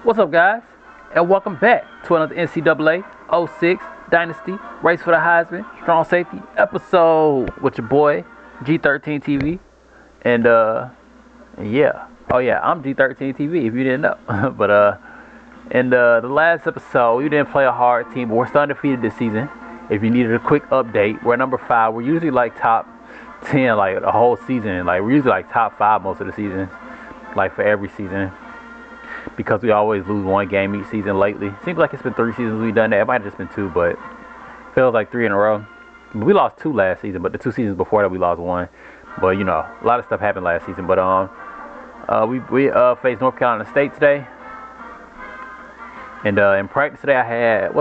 What's up, guys? And welcome back to another NCAA '06 Dynasty Race for the Heisman Strong Safety episode with your boy G13 TV. And yeah, oh yeah, I'm G13 TV if you didn't know. but in the last episode, we didn't play a hard team, but we're still undefeated this season. If you needed a quick update, we're number 5. We're usually like top 10 like the whole season. Like we're usually like top 5 most of the season, like for every season. Because we always lose one game each season lately. Seems like it's been 3 seasons we've done that. It might have just been 2, but feels like 3 in a row. We lost 2 last season, but the 2 seasons before that we lost 1. But you know, a lot of stuff happened last season. But we faced North Carolina State today, and in practice today I had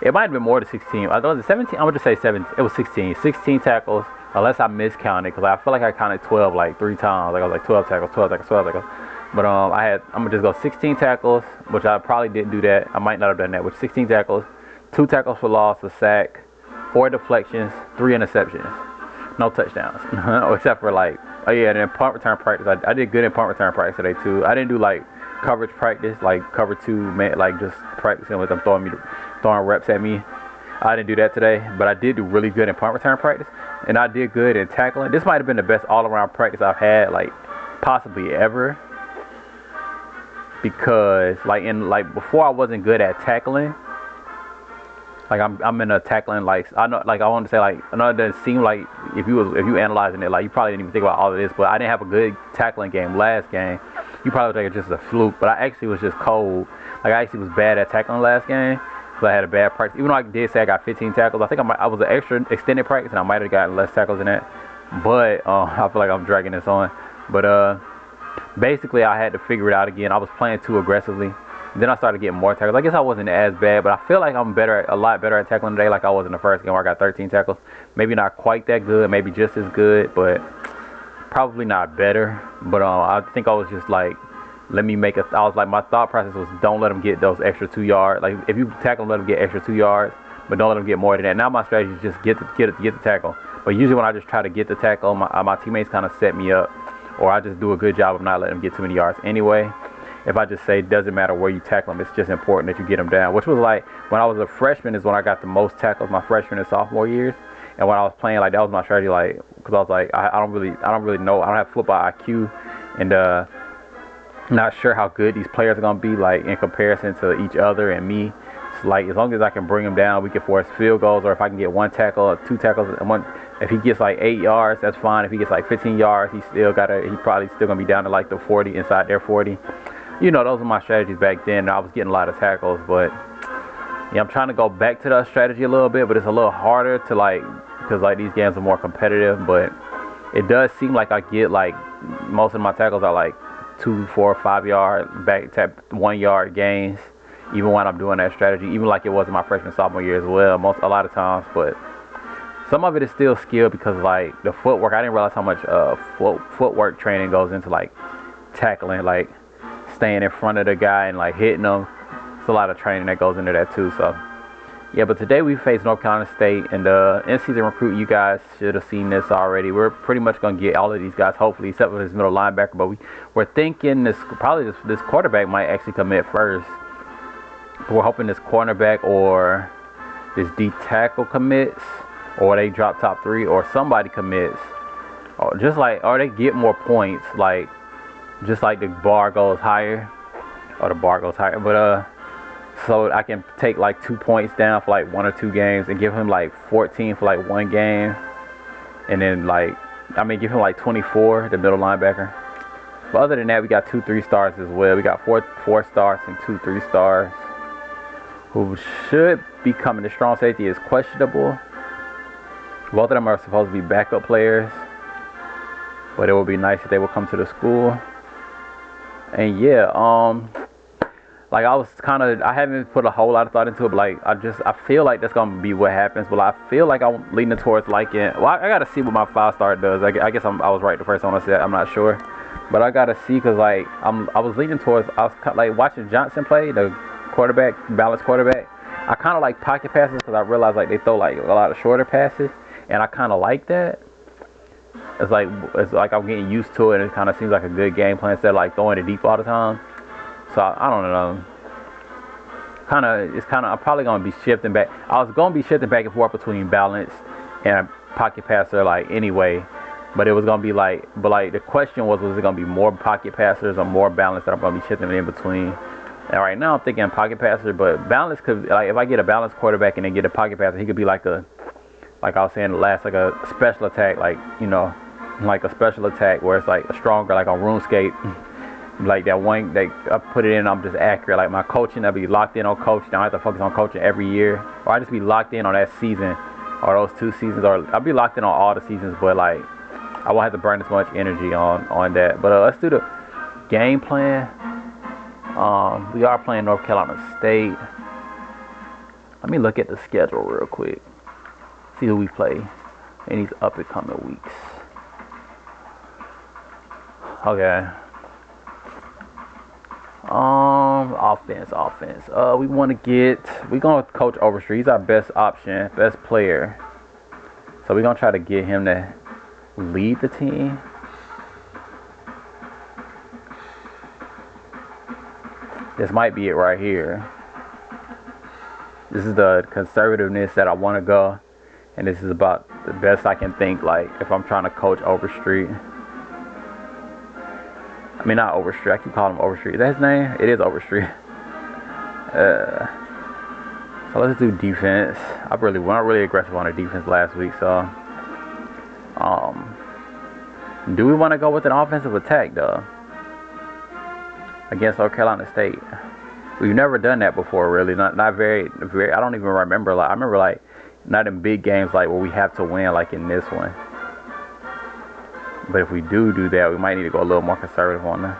it might have been more than 16. I thought it was 17. I'm gonna just say 7. It was 16. 16 tackles, unless I miscounted, because I feel like I counted 12 like 3 times. Like I was like 12 tackles, 12 tackles, 12 tackles. But I'm gonna just go 16 tackles, which I probably didn't do that. I might not have done that. Which 16 tackles, 2 tackles for loss, a sack, 4 deflections, 3 interceptions, no touchdowns, except for like and then punt return practice. I did good in punt return practice today too. I didn't do like coverage practice, like cover 2, like just practicing with them throwing reps at me. I didn't do that today, but I did do really good in punt return practice, and I did good in tackling. This might have been the best all-around practice I've had, like possibly ever. Because before I wasn't good at tackling. Like I'm in a tackling I want to say I know it doesn't seem like if you analyzing it, like you probably didn't even think about all of this, but I didn't have a good tackling game last game. You probably think it's just a fluke, but I actually was just cold. Like I actually was bad at tackling last game, so I had a bad practice. Even though I did say I got 15 tackles, I think I was an extra extended practice and I might have gotten less tackles than that. But I feel like I'm dragging this on. But basically, I had to figure it out again. I was playing too aggressively. Then I started getting more tackles. I guess I wasn't as bad, but I feel like I'm a lot better at tackling today, like I was in the first game where I got 13 tackles. Maybe not quite that good, maybe just as good, but probably not better. But I think I was just like, I was like, my thought process was don't let them get those extra 2 yards. Like if you tackle them, let them get extra 2 yards, but don't let them get more than that. Now my strategy is just get the tackle. But usually when I just try to get the tackle, my teammates kind of set me up. Or I just do a good job of not letting them get too many yards anyway. If I just say it doesn't matter where you tackle them, it's just important that you get them down. Which was like when I was a freshman is when I got the most tackles my freshman and sophomore years. And when I was playing, like that was my strategy, like because I was like I don't really know. I don't have football IQ, and not sure how good these players are gonna be like in comparison to each other and me. So, like as long as I can bring them down, we can force field goals, or if I can get 1 tackle or 2 tackles and 1. If he gets like 8 yards, that's fine. If he gets like 15 yards, he's probably still gonna be down to like the 40, inside their 40. You know, those were my strategies back then. I was getting a lot of tackles, but yeah, I'm trying to go back to that strategy a little bit, but it's a little harder to because these games are more competitive. But it does seem like I get like most of my tackles are like 2, 4, 5 yard back tap 1 yard gains, even when I'm doing that strategy, even like it was in my freshman sophomore year as well. A lot of times, but. Some of it is still skill because like the footwork. I didn't realize how much footwork training goes into like tackling, like staying in front of the guy and like hitting them. It's a lot of training that goes into that too. So yeah, but today we face North Carolina State, and in-season recruit. You guys should have seen this already. We're pretty much gonna get all of these guys, hopefully, except for this middle linebacker. But we're thinking this quarterback might actually commit first. We're hoping this cornerback or this D tackle commits. Or they drop top 3, or somebody commits, or they get more points, just like the bar goes higher, But so I can take like 2 points down for like 1 or 2 games, and give him like 14 for like 1 game, and then give him like 24, the middle linebacker. But other than that, we got 2 3-stars as well. We got 4 stars and 2 3-stars, who should be coming. The strong safety is questionable. Both of them are supposed to be backup players, but it would be nice if they would come to the school. And yeah, I haven't put a whole lot of thought into it, but I feel like that's gonna be what happens. But I feel like I'm leaning towards liking. Well, I gotta see what my 5-star does. I guess I was right the first time I said. I'm not sure, but I gotta see because I was leaning towards. I was watching Johnson play, the balanced quarterback. I kind of like pocket passes because I realized they throw like a lot of shorter passes. And I kind of like that. It's like I'm getting used to it, and it kind of seems like a good game plan instead of like throwing it deep all the time. So I don't know. I'm probably gonna be shifting back. I was gonna be shifting back and forth between balanced and pocket passer like anyway, but it was gonna be like the question was it gonna be more pocket passers or more balanced that I'm gonna be shifting in between? And right now I'm thinking pocket passer, but balance could like if I get a balanced quarterback and then get a pocket passer, he could be like I was saying last, like a special attack, like like a special attack where it's like a stronger, like on RuneScape. Like that one, I put it in, I'm just accurate. Like my coaching, I'll be locked in on coaching. I don't have to focus on coaching every year. Or I just be locked in on that season or those 2 seasons. Or I'll be locked in on all the seasons, but like I won't have to burn as much energy on that. But let's do the game plan. We are playing North Carolina State. Let me look at the schedule real quick. See who we play in these up and coming weeks. Okay. Offense. We're gonna coach Overstreet. He's our best option, best player. So we're gonna try to get him to lead the team. This might be it right here. This is the conservativeness that I want to go, and this is about the best I can think. Like if I'm trying to coach Overstreet. I mean, not Overstreet. I keep calling him Overstreet. Is that his name? It is Overstreet. So let's do defense. We're not really aggressive on our defense last week. So, do we want to go with an offensive attack though against North Carolina State? We've never done that before, really. Not very. I don't even remember. Like I remember like not in big games like where we have to win like in this one. But if we do that, we might need to go a little more conservative on that.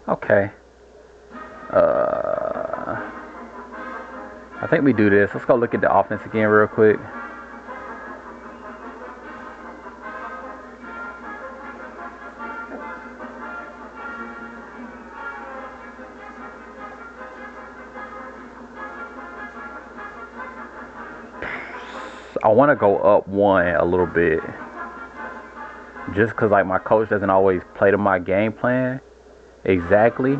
Okay. I think we do this. Let's go look at the offense again real quick. I want to go up 1 a little bit. Just because like my coach doesn't always play to my game plan exactly.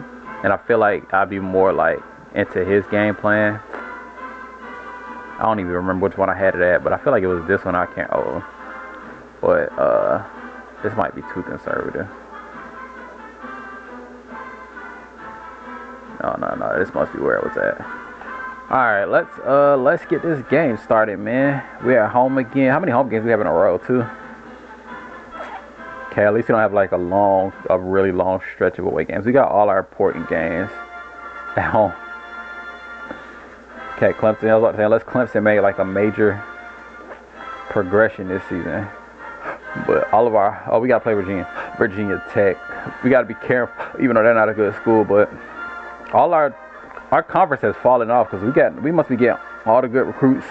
And I feel like I'd be more like into his game plan. I don't even remember which one I had it at, but I feel like it was this one. I can't. But this might be too conservative. No. This must be where it was at. All right, let's get this game started, man. We're at home again. How many home games we have in a row, too? Okay, at least we don't have like a really long stretch of away games. We got all our important games at home. Okay, Clemson. I was about to say, unless Clemson made like a major progression this season. But all of we gotta play Virginia Tech. We gotta be careful, even though they're not a good school. But all our conference has fallen off because we must be getting all the good recruits.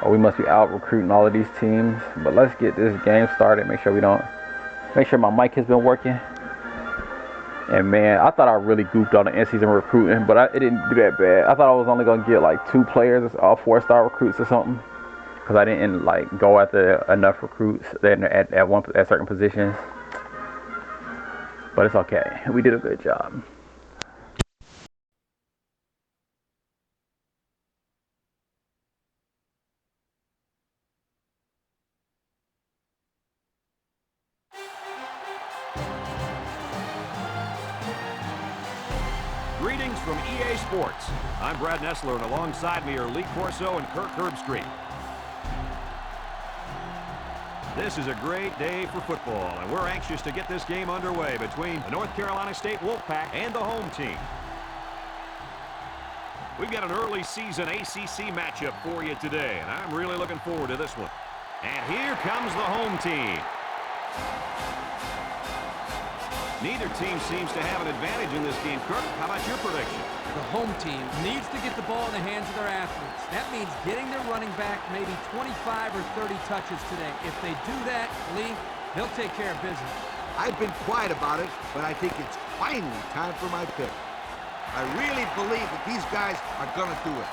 Or we must be out recruiting all of these teams. But let's get this game started. Make sure my mic has been working. And man, I thought I really goofed on the in-season recruiting, but it didn't do that bad. I thought I was only gonna get like 2 players, all 4-star recruits or something, because I didn't like go after enough recruits at certain positions. But it's okay. We did a good job. Greetings from EA Sports. I'm Brad Nessler, and alongside me are Lee Corso and Kirk Herbstreit. This is a great day for football, and we're anxious to get this game underway between the North Carolina State Wolfpack and the home team. We've got an early season ACC matchup for you today, and I'm really looking forward to this one. And here comes the home team. Neither team seems to have an advantage in this game. Kirk, how about your prediction? The home team needs to get the ball in the hands of their athletes. That means getting their running back maybe 25 or 30 touches today. If they do that, Lee, they'll take care of business. I've been quiet about it, but I think it's finally time for my pick. I really believe that these guys are going to do it.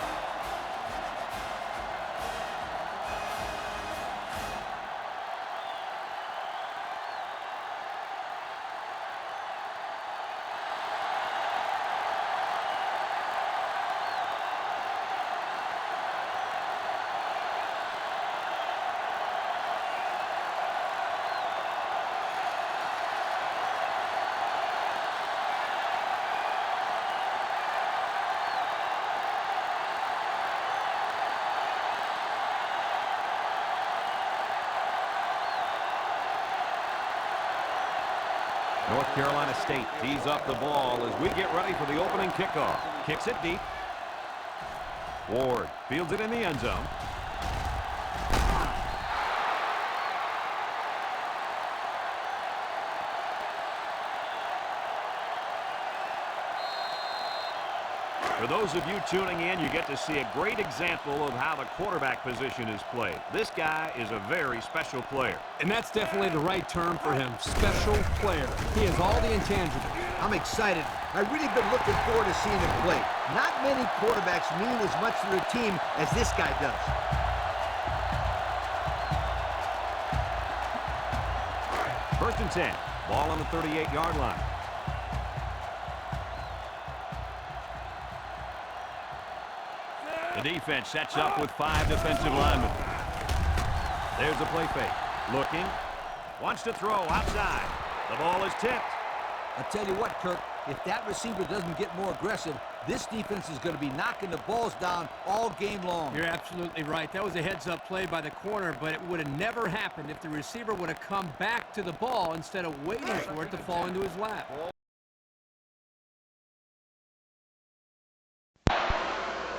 North Carolina State tees up the ball as we get ready for the opening kickoff. Kicks it deep. Ward fields it in the end zone. For those of you tuning in, you get to see a great example of how the quarterback position is played. This guy is a very special player. And that's definitely the right term for him, special player. He has all the intangibles. I'm excited. I've really been looking forward to seeing him play. Not many quarterbacks mean as much to their team as this guy does. First and 10. Ball on the 38-yard line. The defense sets up with 5 defensive linemen. There's a play fake. Looking. Wants to throw outside. The ball is tipped. I'll tell you what, Kirk, if that receiver doesn't get more aggressive, this defense is going to be knocking the balls down all game long. You're absolutely right. That was a heads-up play by the corner, but it would have never happened if the receiver would have come back to the ball instead of waiting for it to fall into his lap.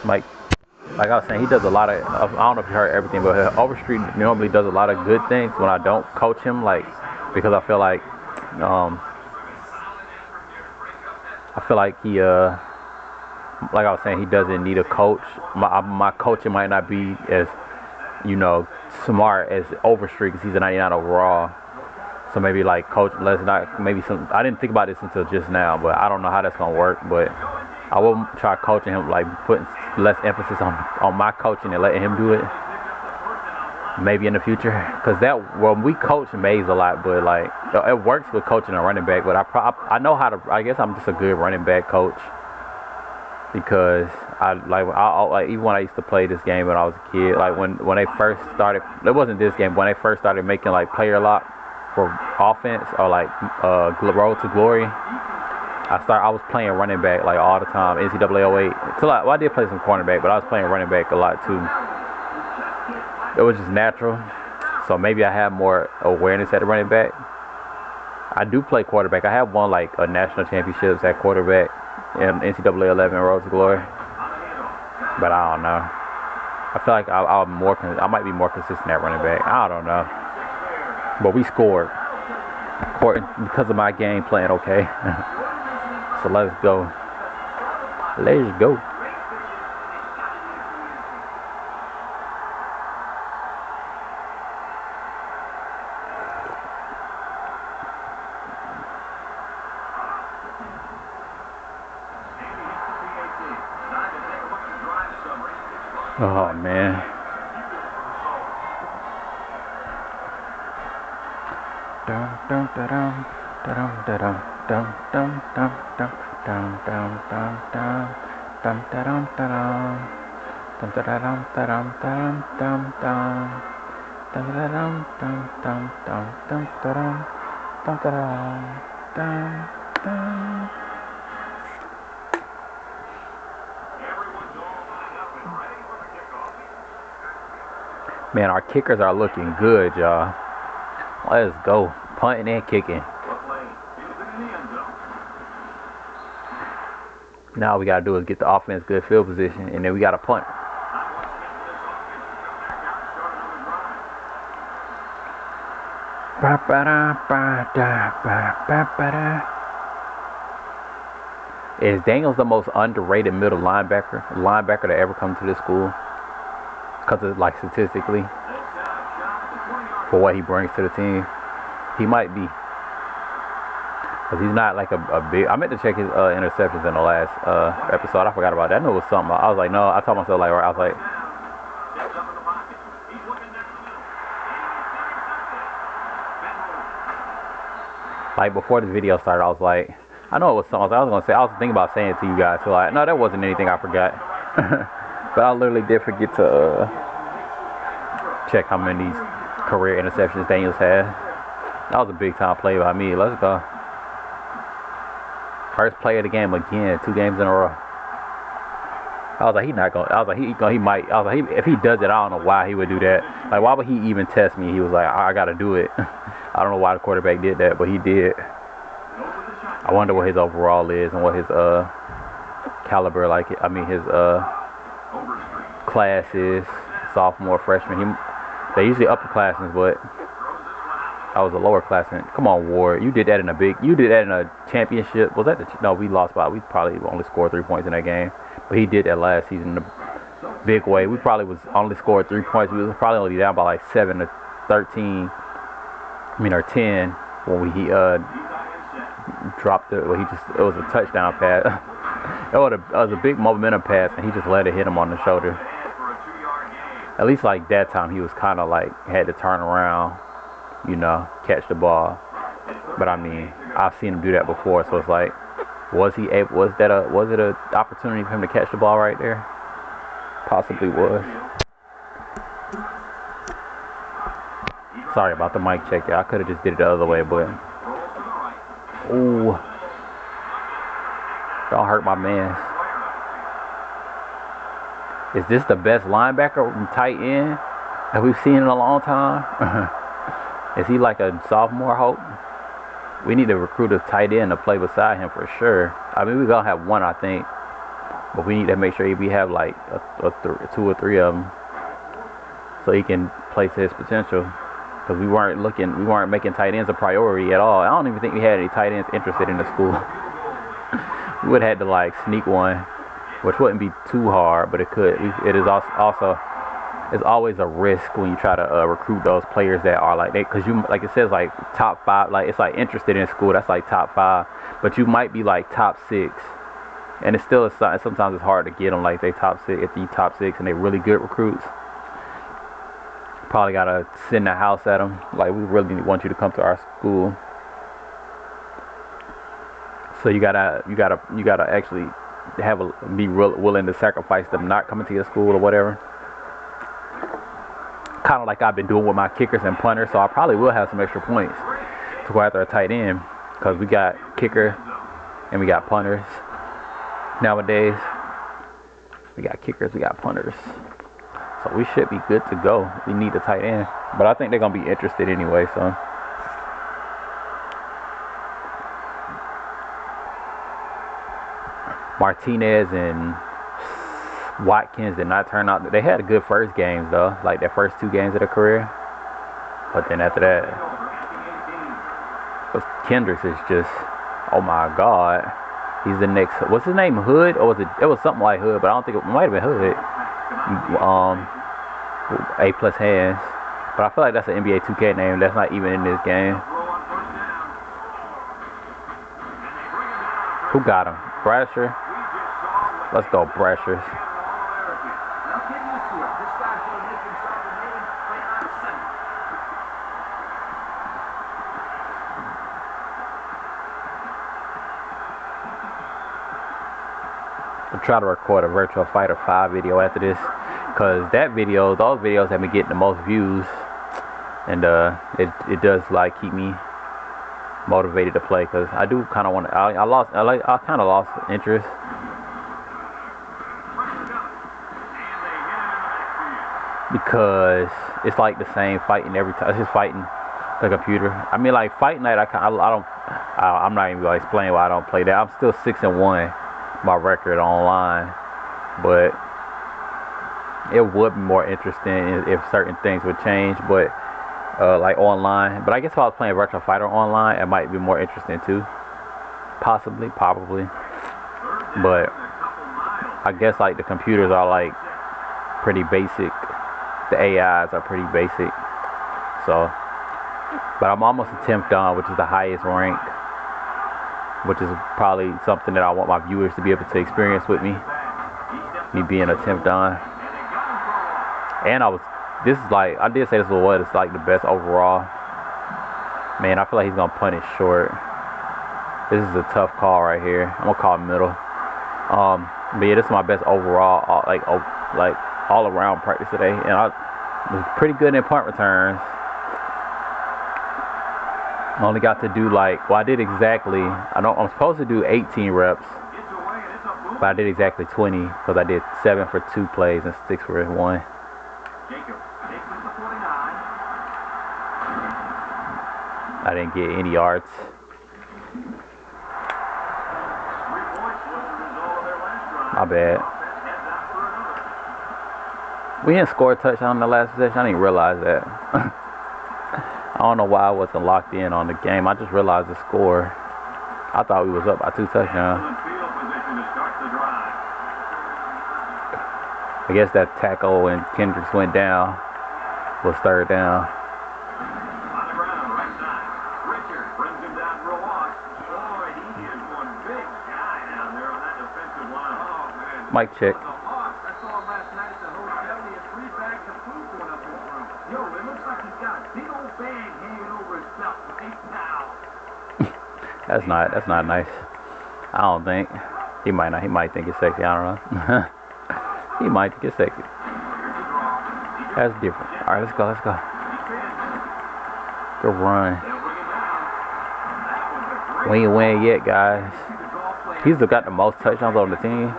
Like I was saying, he does a lot of, I don't know if you heard everything, but Overstreet normally does a lot of good things when I don't coach him, like, because I feel like he, like I was saying, he doesn't need a coach. My coaching might not be as, smart as Overstreet because he's a 99 overall. So maybe like coach, I didn't think about this until just now, but I don't know how that's going to work, but I will try coaching him, like putting less emphasis on my coaching and letting him do it. Maybe in the future, because we coach Mays a lot, but like it works with coaching a running back. But I know how to. I guess I'm just a good running back coach because I even when I used to play this game when I was a kid, like when they first started, it wasn't this game. When they first started making like player lock for offense or like road to glory. I was playing running back like all the time, NCAA 08. So I did play some cornerback, but I was playing running back a lot too. It was just natural. So maybe I have more awareness at the running back. I do play quarterback. I have won like a national championships at quarterback in NCAA 11 Road to Glory. But I don't know. I feel like I might be more consistent at running back. I don't know. But we scored because of my game playing okay. So let's go. Let's go. Oh man. Dum dum da dum dum da dum dum dum dum dum dum dum dum dum dum da dum da dum dum da dum da dum dum dum dum dum da dum dum dum dum dum da dum dum da dum dum dum. Man, our kickers are looking good, y'all. Let's go. Punting and kicking. Now all we got to do is get the offense good field position, and then we got to punt. Ba ba da ba da ba ba ba da. Is Daniels the most underrated middle linebacker to ever come to this school? Because it's like statistically, for what he brings to the team, he might be. Because he's not like a big. I meant to check his interceptions in the last episode. I forgot about that. I knew it was something. I was like, no. I told myself, like, I was like, before this video started, I was like, I know it was something. I was thinking about saying it to you guys. So like, no, that wasn't anything I forgot. But I literally did forget to check how many career interceptions Daniels had. That was a big time play by me. Let's go. First play of the game again, 2 games in a row. I was like, he might. I was like, if he does it, I don't know why he would do that. Like, why would he even test me? He was like, I gotta do it. I don't know why the quarterback did that, but he did. I wonder what his overall is and what his caliber, his class is. Sophomore, freshman. They usually upperclassmen, but I was a lower classman. Come on, Ward. You did that in a championship. Was that no? We lost by. We probably only scored 3 points in that game. But he did that last season in a big way. We probably only scored 3 points. We was probably only down by like 7 to 13. Or 10 when he dropped it. Well, it was a touchdown pass. It was a big momentum pass, and he just let it hit him on the shoulder. At least like that time, he was kind of like had to turn around, catch the ball. But I mean, I've seen him do that before, so it's like, was it a opportunity for him to catch the ball right there? Possibly was. Sorry about the mic check there. I could have just did it the other way, but ooh, don't hurt my man. Is this the best linebacker tight end that we've seen in a long time? Is he like a sophomore hope? We need to recruit a tight end to play beside him for sure. I mean, we're gonna have one, I think, but we need to make sure we have like 2 or 3 of them, so he can play to his potential. Because we weren't making tight ends a priority at all. I don't even think we had any tight ends interested in the school. We would have had to like sneak one, which wouldn't be too hard, but it could. It is also it's always a risk when you try to recruit those players that are like that, because you, like it says, like top 5, like it's like interested in school. That's like top 5, but you might be like top 6, and it's still sometimes it's hard to get them like they top 6 if you top 6 and they really good recruits. Probably gotta send the house at them. Like, we really want you to come to our school. So you gotta actually be willing to sacrifice them not coming to your school or whatever. Kind of like I've been doing with my kickers and punters. So I probably will have some extra points to go after a tight end, because we got kicker and we got punters nowadays. We got kickers, we got punters. So we should be good to go. We need a tight end. But I think they're going to be interested anyway, so. Martinez and Watkins did not turn out. They had a good first games, though. Like their first 2 games of their career. But then after that, Kendricks is just, oh my God. He's the next, what's his name, Hood? Or it was something like Hood, but I don't think it might have been Hood. A+ hands, but I feel like that's an NBA 2K name. That's not even in this game. Who got him? Brasher? Let's go, Brashers. I'll try to record a Virtual Fighter 5 video after this. Because those videos have been getting the most views, and it does like keep me motivated to play. Because I do kind of want to. I kind of lost interest. Because it's like the same fighting every time. It's just fighting the computer. I mean, like Fight Night. I'm not even gonna explain why I don't play that. I'm still 6-1, my record online, but it would be more interesting if certain things would change, but like online. But I guess if I was playing Virtual Fighter online, it might be more interesting too. Possibly, probably. but I guess like the computers are like pretty basic. The AIs are pretty basic. So, but I'm almost a 10th dan, which is the highest rank, which is probably something that I want my viewers to be able to experience with me being a 10th dan. And this is like, I did say this was what, it's like the best overall. Man, I feel like he's gonna punish short. This is a tough call right here. I'm gonna call middle. But yeah, this is my best overall, like all around practice today, and I was pretty good in punt returns. I only got to do I did exactly, I'm supposed to do 18 reps, but I did exactly 20 because I did 7 for 2 plays and 6 for 1. I didn't get any yards. My bad. We didn't score a touchdown in the last possession. I didn't realize that. I don't know why I wasn't locked in on the game. I just realized the score. I thought we was up by 2 touchdowns. I guess that tackle when Kendricks went down was 3rd down. Mic check. That's not nice. I don't think. He might not. He might think it's sexy. I don't know. He might think it's sexy. That's different. All right, let's go. Good run. We ain't win yet, guys. He's got the most touchdowns on the team.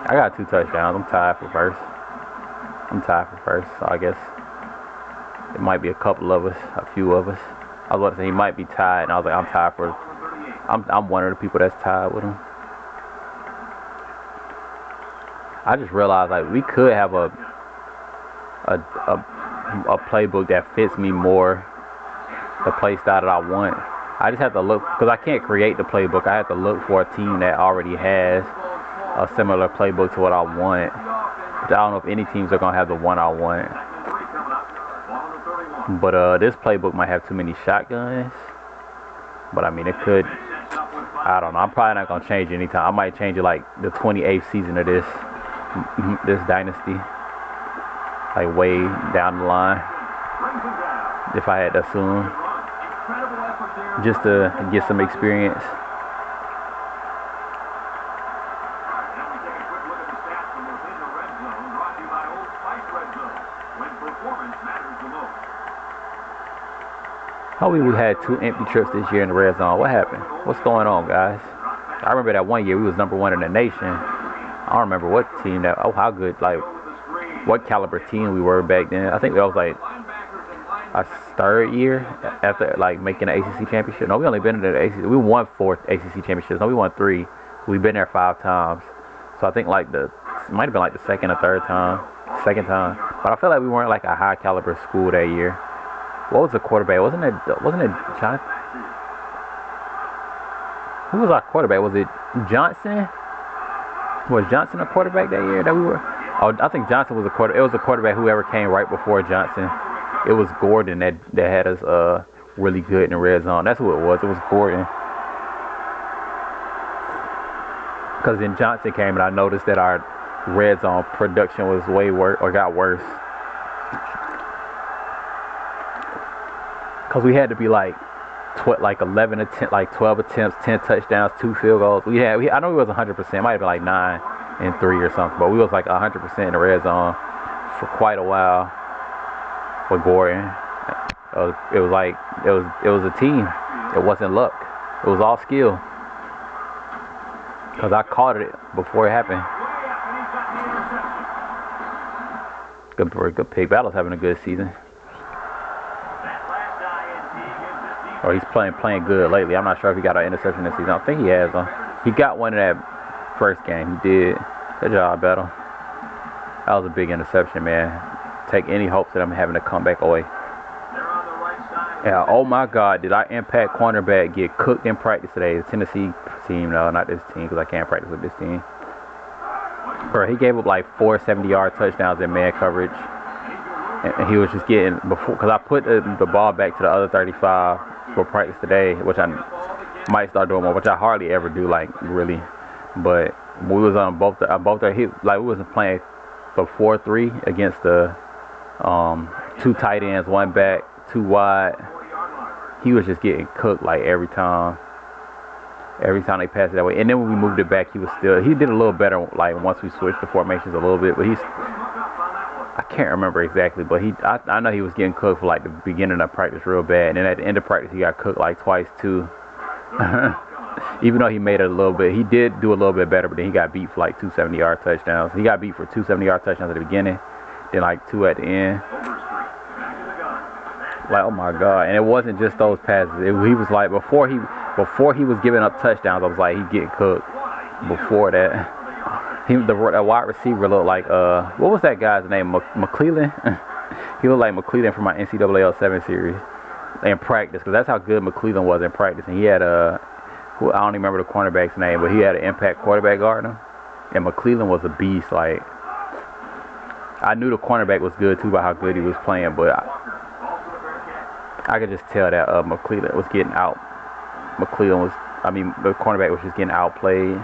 I got 2 touchdowns. I'm tied for first. So I guess it might be a couple of us, a few of us. I was about to say he might be tied, and I was like, I'm tied for. I'm one of the people that's tied with him. I just realized we could have a playbook that fits me more, the play style that I want. I just have to look, because I can't create the playbook. I have to look for a team that already has a similar playbook to what I want. But I don't know if any teams are gonna have the one I want. But this playbook might have too many shotguns. But I mean, it could. I don't know. I'm probably not gonna change it anytime. I might change it like the 28th season of this Dynasty, like way down the line, if I had to assume, just to get some experience. Oh, we had 2 empty trips this year in the red zone. What happened? What's going on, guys? I remember that one year we was #1 in the nation. I don't remember what team that. Oh, how good! What caliber team we were back then. I think that was our 3rd year after making the ACC championship. No, we only been in the ACC. We won 4 ACC championships. No, we won 3. We've been there 5 times. So I think it might have been the 2nd or 3rd time. But I feel like we weren't a high caliber school that year. What was the quarterback? Wasn't it Jonathan? Who was our quarterback? Was it Johnson? Was Johnson a quarterback that year that we were? Oh, I think Johnson was a quarterback. It was a quarterback whoever came right before Johnson. It was Gordon that had us really good in the red zone. That's who it was. It was Gordon. Because then Johnson came and I noticed that our red zone production was way worse or got worse. Because we had to be 11 attempts, 12 attempts, 10 touchdowns, 2 field goals. I know it was 100%. It might have been 9 and 3 or something. But we was 100% in the red zone for quite a while with Gordon. It was a team. It wasn't luck. It was all skill. Because I caught it before it happened. Good pick. Battle's having a good season. Or he's playing good lately. I'm not sure if he got an interception this season. I think he has. He got one in that first game. He did. Good job, Battle. That was a big interception, man. Take any hopes that I'm having to come back away. They're on the right side Yeah, oh my God, did our impact cornerback get cooked in practice today? The Tennessee team, no, not this team, because I can't practice with this team. Bro, he gave up like 4 70-yard touchdowns in man coverage. And he was just getting, before, because I put the ball back to the other 35 for practice today, which I might start doing more, which I hardly ever do, like, really. But we was on both the we wasn't playing the 4-3 against the 2 tight ends, 1 back, 2 wide. He was just getting cooked like every time they passed it that way. And then when we moved it back, he did a little better like once we switched the formations a little bit. But I can't remember exactly, but I know he was getting cooked for like the beginning of practice real bad. And then at the end of practice, he got cooked like twice too. Even though he made it a little bit, he did do a little bit better, but then he got beat for like 2 70-yard touchdowns. He got beat for 2 70-yard touchdowns at the beginning, then like 2 at the end. Like, oh my God. And it wasn't just those passes. He was like, before he was giving up touchdowns, I was like, he getting cooked. Before that, the wide receiver looked like, what was that guy's name? McClellan? He looked like McClellan from my NCAA 7 series in practice, because that's how good McClellan was in practice. And he had I don't even remember the cornerback's name, but he had an impact quarterback guarding him. And McClellan was a beast. Like, I knew the cornerback was good too by how good he was playing, but I could just tell that McClellan was getting out. The cornerback was just getting outplayed.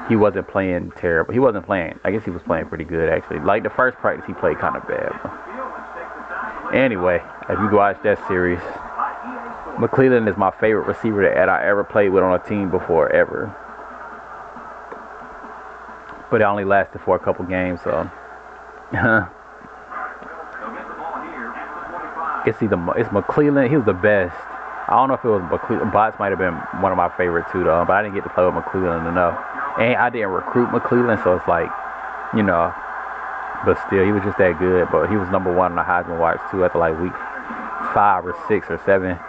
He wasn't playing terrible. He wasn't playing. I guess he was playing pretty good, actually. Like, the first practice, he played kind of bad. Anyway, if you watch that series, McClellan is my favorite receiver that I ever played with on a team before, ever. But it only lasted for a couple games, so. It's McClellan. He was the best. I don't know if it was McClellan. Bots might have been one of my favorite too, though. But I didn't get to play with McClellan enough. And I didn't recruit McClellan, so it's like, you know. But still, he was just that good. But he was number 1 on the Heisman watch too after like week 5 or 6 or 7.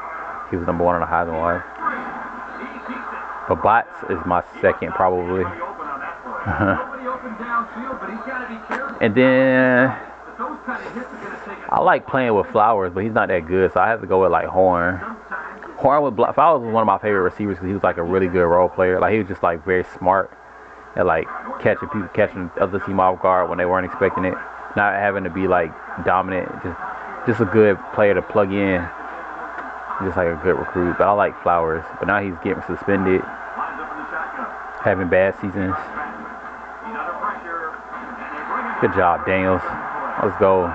He was number 1 on the Heisman watch. But Bots is my second, probably. And then I like playing with Flowers, but he's not that good, so I have to go with like Horn. Flowers was one of my favorite receivers because he was like a really good role player. Like, he was just like very smart at like catching other team off guard when they weren't expecting it. Not having to be like dominant, just a good player to plug in. Just like a good recruit. But I like Flowers. But now he's getting suspended, having bad seasons. Good job, Daniels. Let's go.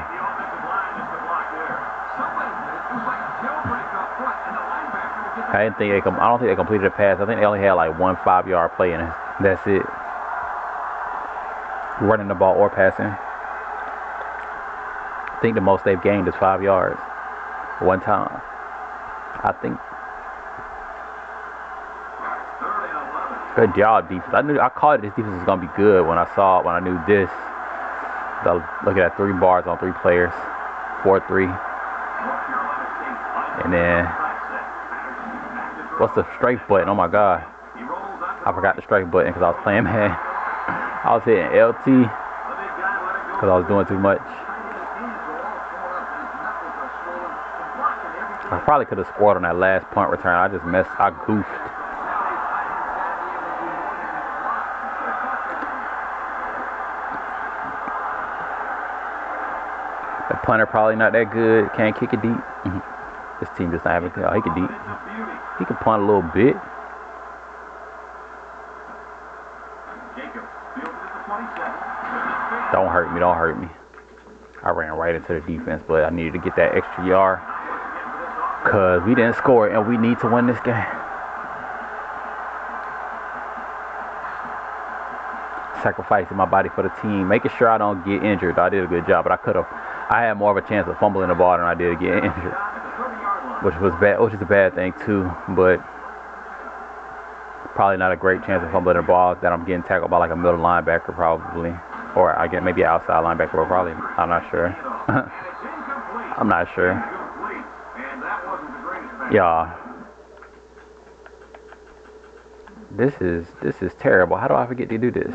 I don't think they completed a pass. I think they only had like 1 5-yard play in it. That's it. Running the ball or passing. I think the most they've gained is 5 yards. 1 time. I think. Good job, defense. I called it this defense was gonna be good when I knew this. Look at that, 3 bars on 3 players, 4-3, and then what's the strike button? Oh my God, I forgot the strike button because I was playing man. I was hitting LT because I was doing too much. I probably could have scored on that last punt return. I goofed. The punter probably not that good. Can't kick it deep. This team just not having it. Oh, he can deep. He can punt a little bit. Don't hurt me. Don't hurt me. I ran right into the defense, but I needed to get that extra yard because we didn't score and we need to win this game. Sacrificing my body for the team, making sure I don't get injured. I did a good job, but I had more of a chance of fumbling the ball than I did getting injured, which was bad, which is a bad thing too. But probably not a great chance of fumbling the ball that I'm getting tackled by like a middle linebacker probably, or I get maybe an outside linebacker, but probably I'm not sure. I'm not sure. Yeah. This is terrible. How do I forget to do this?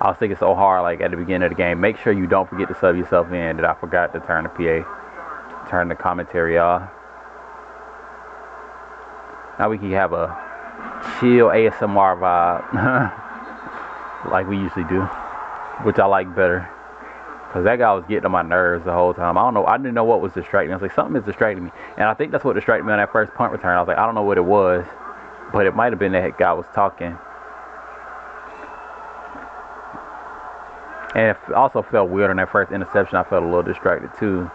I was thinking so hard, like, at the beginning of the game. Make sure you don't forget to sub yourself in. That I forgot to turn the PA, turn the commentary off. Now we can have a chill ASMR vibe, like we usually do, which I like better. Cause that guy was getting on my nerves the whole time. I don't know. I didn't know what was distracting me. I was like, something is distracting me, and I think that's what distracted me on that first punt return. I was like, I don't know what it was, but it might have been that guy was talking. And it also felt weird on that first interception. I felt a little distracted too.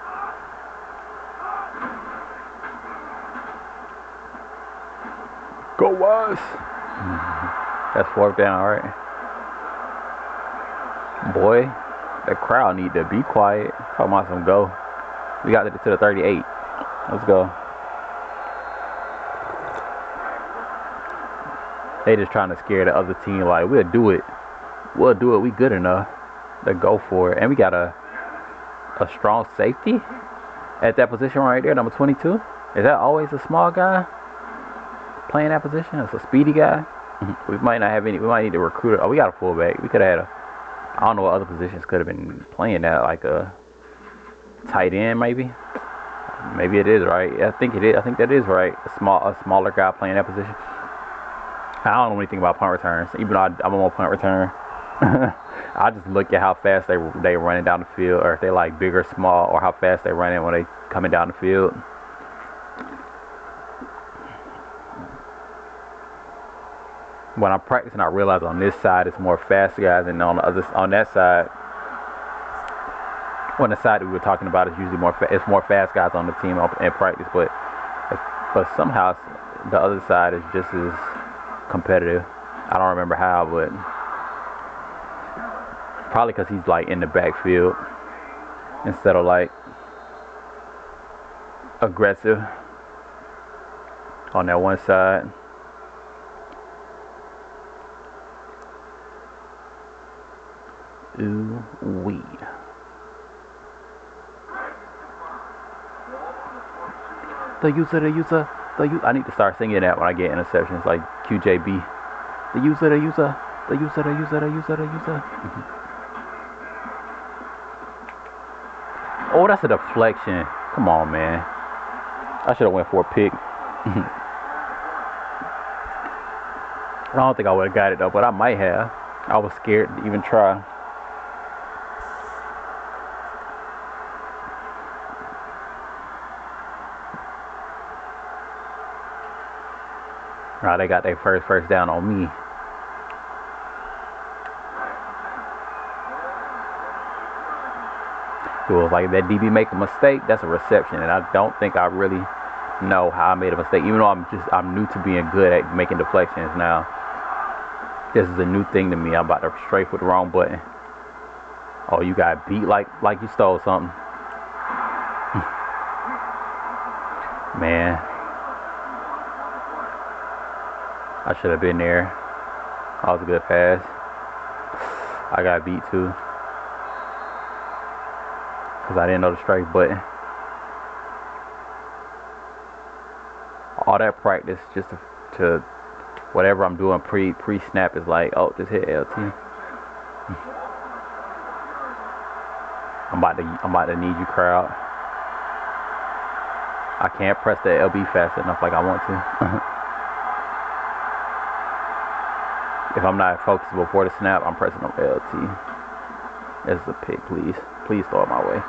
Go Wise! That's 4th down, all right. Boy, the crowd need to be quiet. Talking about some go. We got to the 38. Let's go. They just trying to scare the other team. Like, we'll do it. We'll do it. We good enough to go for it. And we got a strong safety at that position right there, number 22. Is that always a small guy playing that position? It's a speedy guy. We might not have any. We might need to recruit. Oh, we got a fullback. We could have had a. I don't know what other positions could have been playing that, like a tight end maybe. Maybe it is right. I think it is. I think that is right. A smaller guy playing that position. I don't know anything about punt returns. Even though I'm on punt return, I just look at how fast they running down the field, or if they like big or small, or how fast they running when they coming down the field. When I'm practicing, I realize on this side it's more fast guys, and on that side, on the side that we were talking about, it's usually it's more fast guys on the team in practice. But somehow the other side is just as competitive. I don't remember how, but probably because he's like in the backfield instead of like aggressive on that one side. Ooh wee. The user. I need to start singing that when I get interceptions, like QJB. The user. Oh, that's a deflection. Come on, man. I should have went for a pick. I don't think I would have got it though, but I might have. I was scared to even try. They got their first down on me. It was like that DB make a mistake, that's a reception, and I don't think I really know how I made a mistake. Even though I'm new to being good at making deflections now. This is a new thing to me. I'm about to strafe with the wrong button. Oh, you got beat like you stole something. Man. I should have been there. That was a good pass. I got beat too. Because I didn't know the strike button. All that practice just to whatever I'm doing pre-snap is like, oh, just hit LT. I'm about to need you, crowd. I can't press the LB fast enough like I want to. If I'm not focused before the snap, I'm pressing on LT. This is a pick, please. Please throw it my way.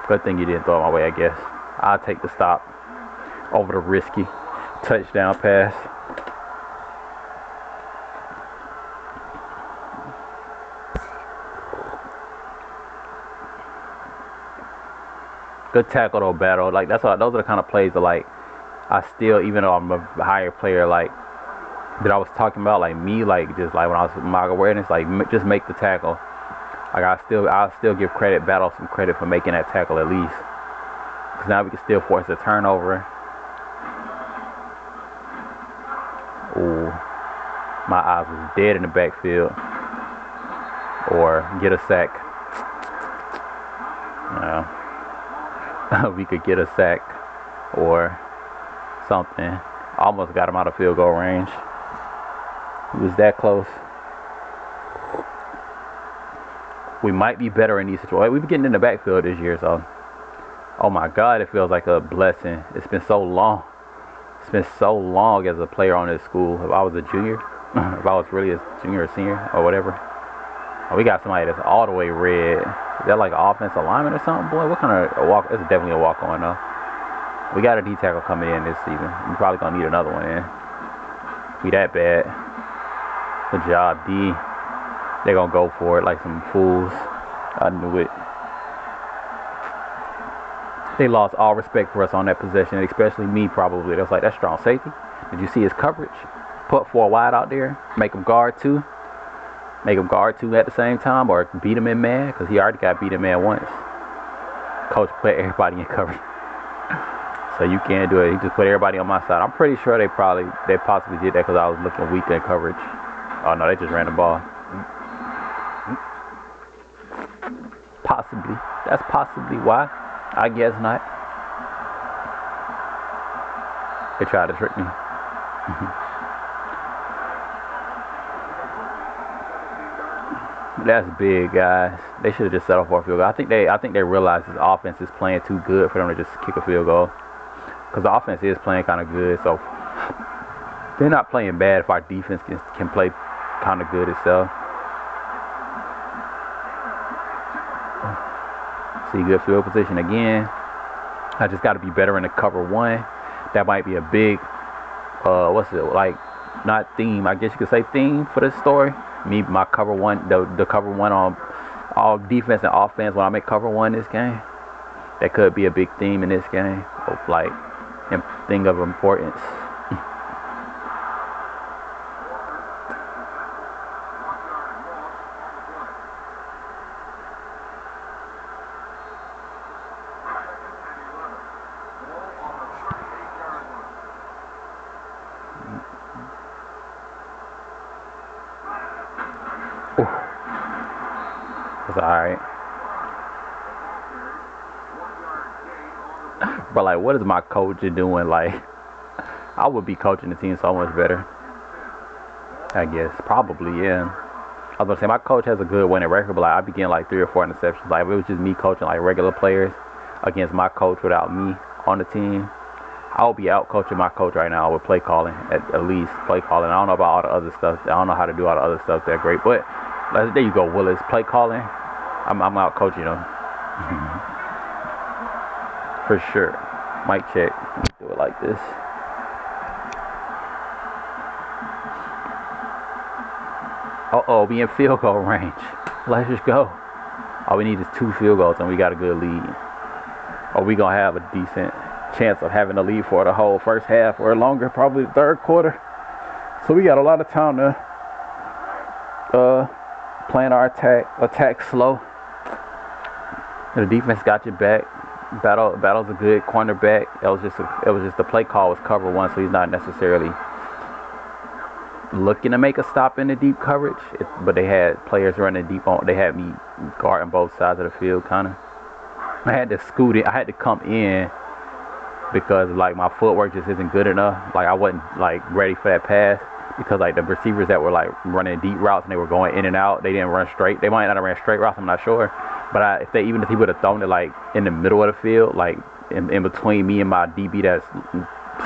Good thing you didn't throw it my way, I guess. I'll take the stop over the risky touchdown pass. Good tackle though, battle. Like those are the kind of plays that like I still, even though I'm a higher player, like that I was talking about, like me, like just like when I was with my awareness, like just make the tackle. Like I'll still give Battle some credit for making that tackle at least, because now we can still force a turnover. Ooh, my eyes was dead in the backfield. Or get a sack. We could get a sack or something. Almost got him out of field goal range. He was that close. We might be better in these situations. We've been getting in the backfield this year, so. Oh my God, it feels like a blessing. It's been so long. It's been so long as a player on this school. If I was a junior, if I was really a junior or senior or whatever. Oh, we got somebody that's all the way red. Is that like an offensive lineman or something? Boy, what kind of a walk? It's definitely a walk on though. We got a D tackle coming in this season. We're probably gonna need another one in. Be that bad. Good job, D. They're gonna go for it like some fools. I knew it. They lost all respect for us on that possession, especially me probably. They was like, that's strong safety. Did you see his coverage? Put 4 wide out there. Make him guard 2. Make him guard 2 at the same time, or beat him in man, because he already got beat in man once. Coach put everybody in coverage. So you can't do it. He just put everybody on my side. I'm pretty sure they possibly did that because I was looking weak in coverage. Oh no, they just ran the ball. Possibly. That's possibly why. I guess not. They tried to trick me. That's big, guys. They should have just settled for a field goal. I think they realized this offense is playing too good for them to just kick a field goal. Because the offense is playing kind of good, so they're not playing bad if our defense can play kind of good itself. See, good field position again. I just got to be better in the cover 1. That might be a big, what's it, like, not theme, I guess you could say theme for this story. My cover 1, the cover 1 on all defense and offense when I make cover 1 this game. That could be a big theme in this game, like, thing of importance. It's alright. But like, what is my coach doing? Like, I would be coaching the team so much better. I guess. Probably, yeah. I was gonna say, my coach has a good winning record, but like, I'd be getting like 3 or 4 interceptions. Like, if it was just me coaching like regular players against my coach without me on the team, I would be out coaching my coach right now with play calling, at least play calling. I don't know about all the other stuff. I don't know how to do all the other stuff that great, but there you go, Willis. Play calling. I'm out coaching them. For sure. Mic check. Do it like this. Uh-oh, we in field goal range. Let's just go. All we need is 2 field goals and we got a good lead. Or we gonna have a decent chance of having a lead for the whole first half or longer, probably the third quarter. So we got a lot of time to plan our attack slow. The defense got your back. Battle's a good cornerback. It was just the play call was cover 1, so he's not necessarily looking to make a stop in the deep coverage. But they had players running deep on. They had me guarding both sides of the field, kind of. I had to scoot it. I had to come in because like my footwork just isn't good enough. Like I wasn't like ready for that pass because like the receivers that were like running deep routes and they were going in and out, they didn't run straight. They might not have ran straight routes. I'm not sure. But if he would have thrown it like in the middle of the field, like in between me and my DB that's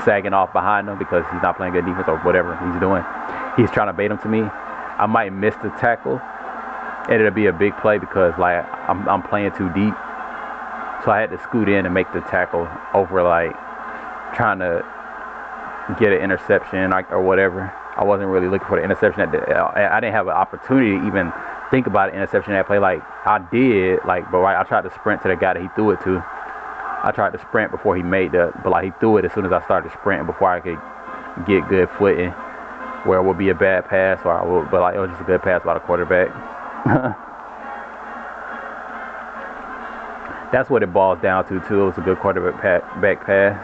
sagging off behind him because he's not playing good defense or whatever he's doing, he's trying to bait him to me, I might miss the tackle. And it'll be a big play because like I'm playing too deep. So I had to scoot in and make the tackle over like trying to get an interception or whatever. I wasn't really looking for the interception. I didn't have an opportunity to even think about an interception that play. Like I did, like, but right, I tried to sprint to the guy that he threw it to. I tried to sprint before he made but like he threw it as soon as I started sprinting before I could get good footing, where it would be a bad pass but like it was just a good pass by the quarterback. That's what it boils down to too. It was a good quarterback back pass.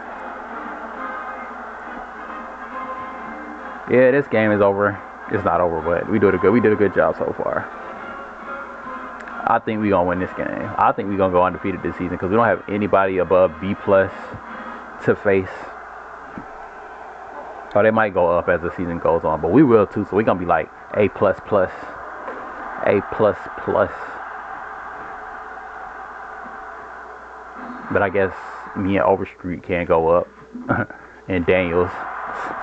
Yeah, this game is over. It's not over, but we did a good job so far. I think we're going to win this game. I think we're going to go undefeated this season because we don't have anybody above B+ to face. Or they might go up as the season goes on, but we will too. So we're going to be like A++. A++. But I guess me and Overstreet can't go up. And Daniels.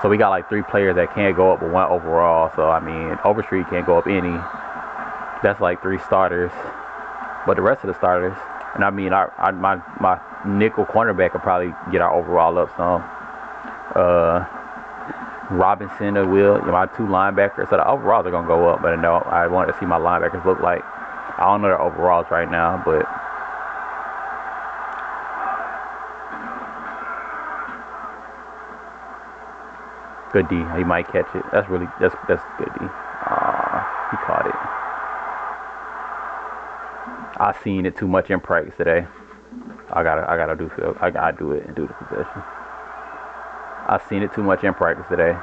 So we got like 3 players that can't go up but 1 overall. So, I mean, Overstreet can't go up any. That's like 3 starters. But the rest of the starters, and I mean, my nickel cornerback could probably get our overall up some. Robinson will, my 2 linebackers. So the overalls are going to go up. But no, I wanted to see my linebackers look like. I don't know their overalls right now, but. Good D. He might catch it. That's good D. He caught it. I seen it too much in practice today. I gotta do it and do the possession. I seen it too much in practice today.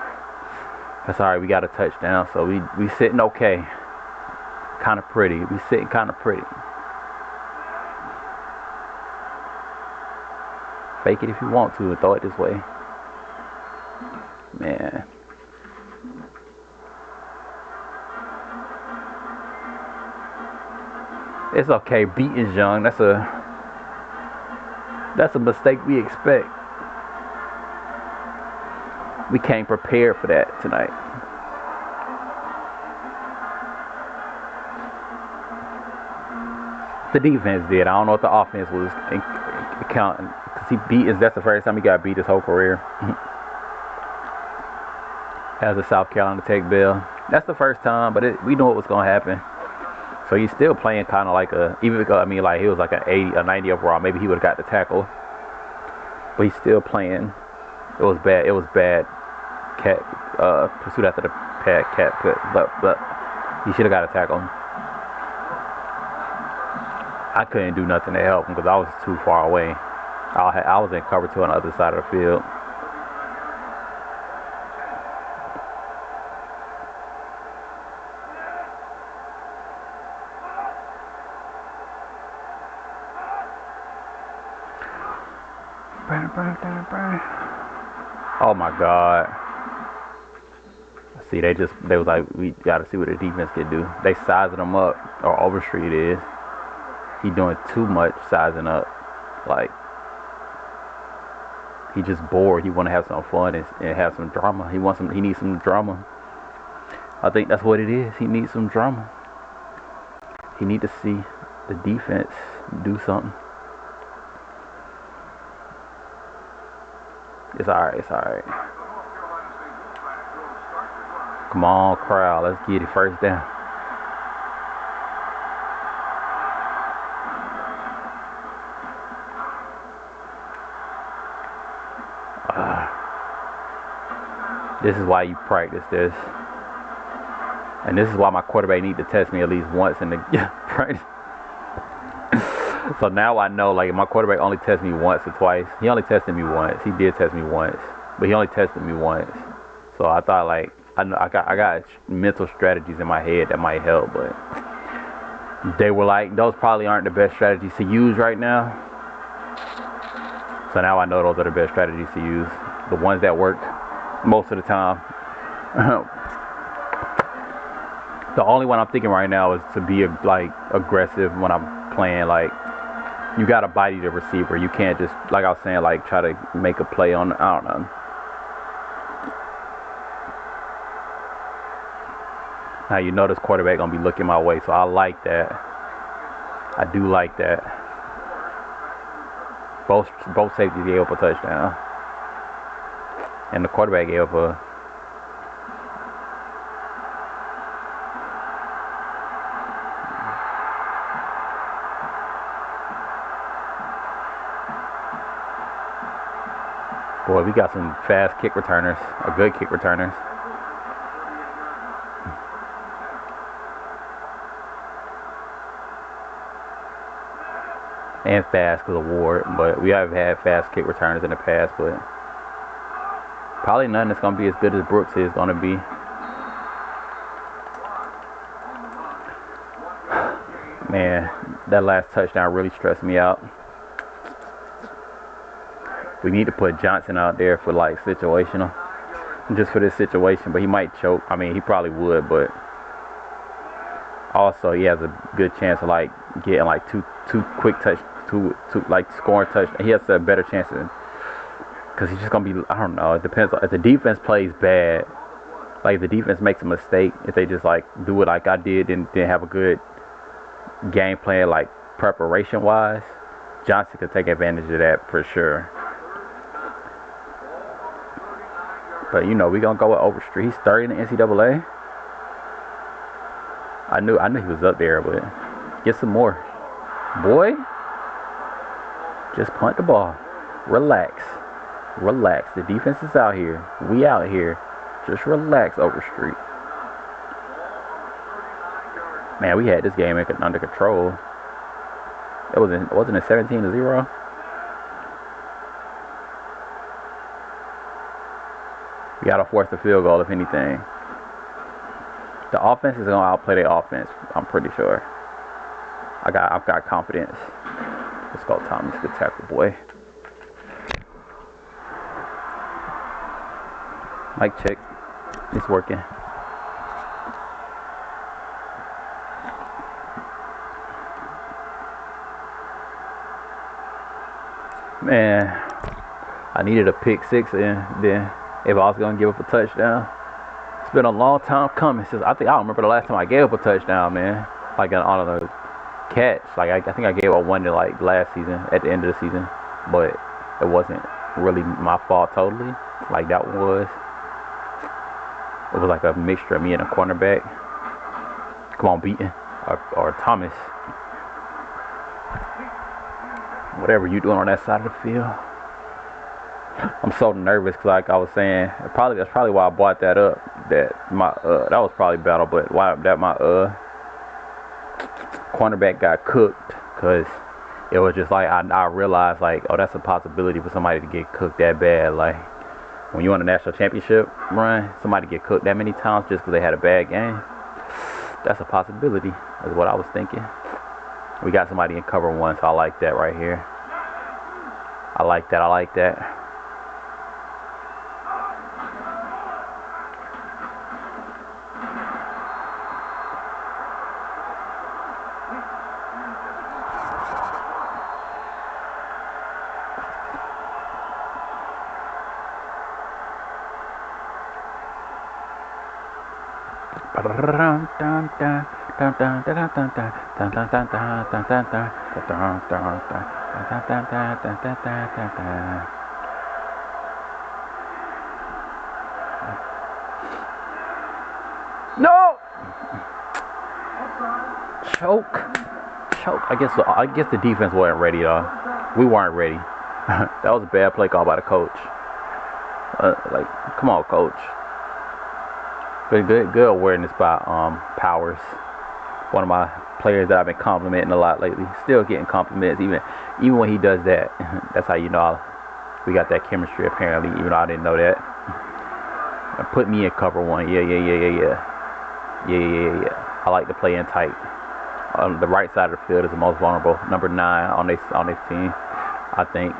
That's alright. We got a touchdown, so we sitting okay. Kind of pretty. We sitting kind of pretty. Fake it if you want to and throw it this way. Man. It's okay. Beating's young. That's a mistake we expect. We came prepared for that tonight. The defense did. I don't know if the offense was counting. Because he beat us. That's the first time he got beat his whole career. As a South Carolina Tech Bell. That's the first time, but we knew it was going to happen. So he's still playing kind of like even because, I mean, like he was like an 80, a 90 overall. Maybe he would have got the tackle. But he's still playing. It was bad. It was bad. Pursuit after the cat put. But he should have got a tackle. I couldn't do nothing to help him because I was too far away. I was in cover 2 on the other side of the field. Oh my God. See, they was like, we gotta see what the defense can do. They sizing them up, or Overstreet is. He doing too much sizing up. Like, he just bored. He wanna have some fun and have some drama. He needs some drama. I think that's what it is. He needs some drama. He need to see the defense do something. It's alright. Come on, crowd. Let's get it first down. This is why you practice this. And this is why my quarterback need to test me at least once in the practice. So now I know, like, if my quarterback only tests me once or twice. He only tested me once. He did test me once. But he only tested me once. So I thought, like, I got mental strategies in my head that might help. But they were like, those probably aren't the best strategies to use right now. So now I know those are the best strategies to use. The ones that work most of the time. The only one I'm thinking right now is to be, like, aggressive when I'm playing, like, you got to body the receiver. You can't just, like I was saying, like, try to make a play on, I don't know. Now, you know this quarterback going to be looking my way, so I like that. I do like that. Both safeties gave up a touchdown. And the quarterback gave up a... Boy, we got some fast kick returners, or good kick returners. And fast because of Ward, but we have had fast kick returners in the past, but probably none that's going to be as good as Brooks is going to be. Man, that last touchdown really stressed me out. We need to put Johnson out there for, like, situational. Just for this situation, but he might choke. I mean, he probably would, but also he has a good chance of, like, getting like two quick touch, two like scoring touch. He has a better chance because he's just gonna be. I don't know. It depends. If the defense plays bad, like if the defense makes a mistake, if they just like do it like I did and didn't have a good game plan, like preparation wise, Johnson could take advantage of that for sure. But you know, we gonna go with Overstreet. He's 30 in the NCAA. I knew he was up there, but get some more, boy. Just punt the ball. Relax. The defense is out here. We out here. Just relax, Overstreet. Man, we had this game under control. Wasn't it 17-0? We gotta force the field goal if anything. The offense is gonna outplay the offense. I'm pretty sure. I've got confidence. Let's go, Thomas. Good tackle, boy. Mic check. It's working. Man, I needed a pick six, and then if I was gonna give up a touchdown, it's been a long time coming since I don't remember the last time I gave up a touchdown, man. Like on a catch. Like I think I gave up one to like last season at the end of the season, but it wasn't really my fault totally. Like that one was. It was like a mixture of me and a cornerback. Come on, Beaton or Thomas. Whatever you doing on that side of the field. I'm so nervous because, like I was saying, that's probably why I brought that up. That was probably battle, but why that my cornerback got cooked, because it was just like I realized like, oh, that's a possibility for somebody to get cooked that bad. Like when you on a national championship run, somebody get cooked that many times just because they had a bad game. That's a possibility, is what I was thinking. We got somebody in cover one, so I like that right here. I like that. No! Choke. I guess the defense wasn't ready, though. We weren't ready. That was a bad play call by the coach. Like, come on, coach. But good awareness by Powers. One of my players that I've been complimenting a lot lately. Still getting compliments even when he does that. That's how you know we got that chemistry apparently, even though I didn't know that. And put me in cover one. Yeah. I like to play in tight. The right side of the field is the most vulnerable. Number 9 on this team, I think.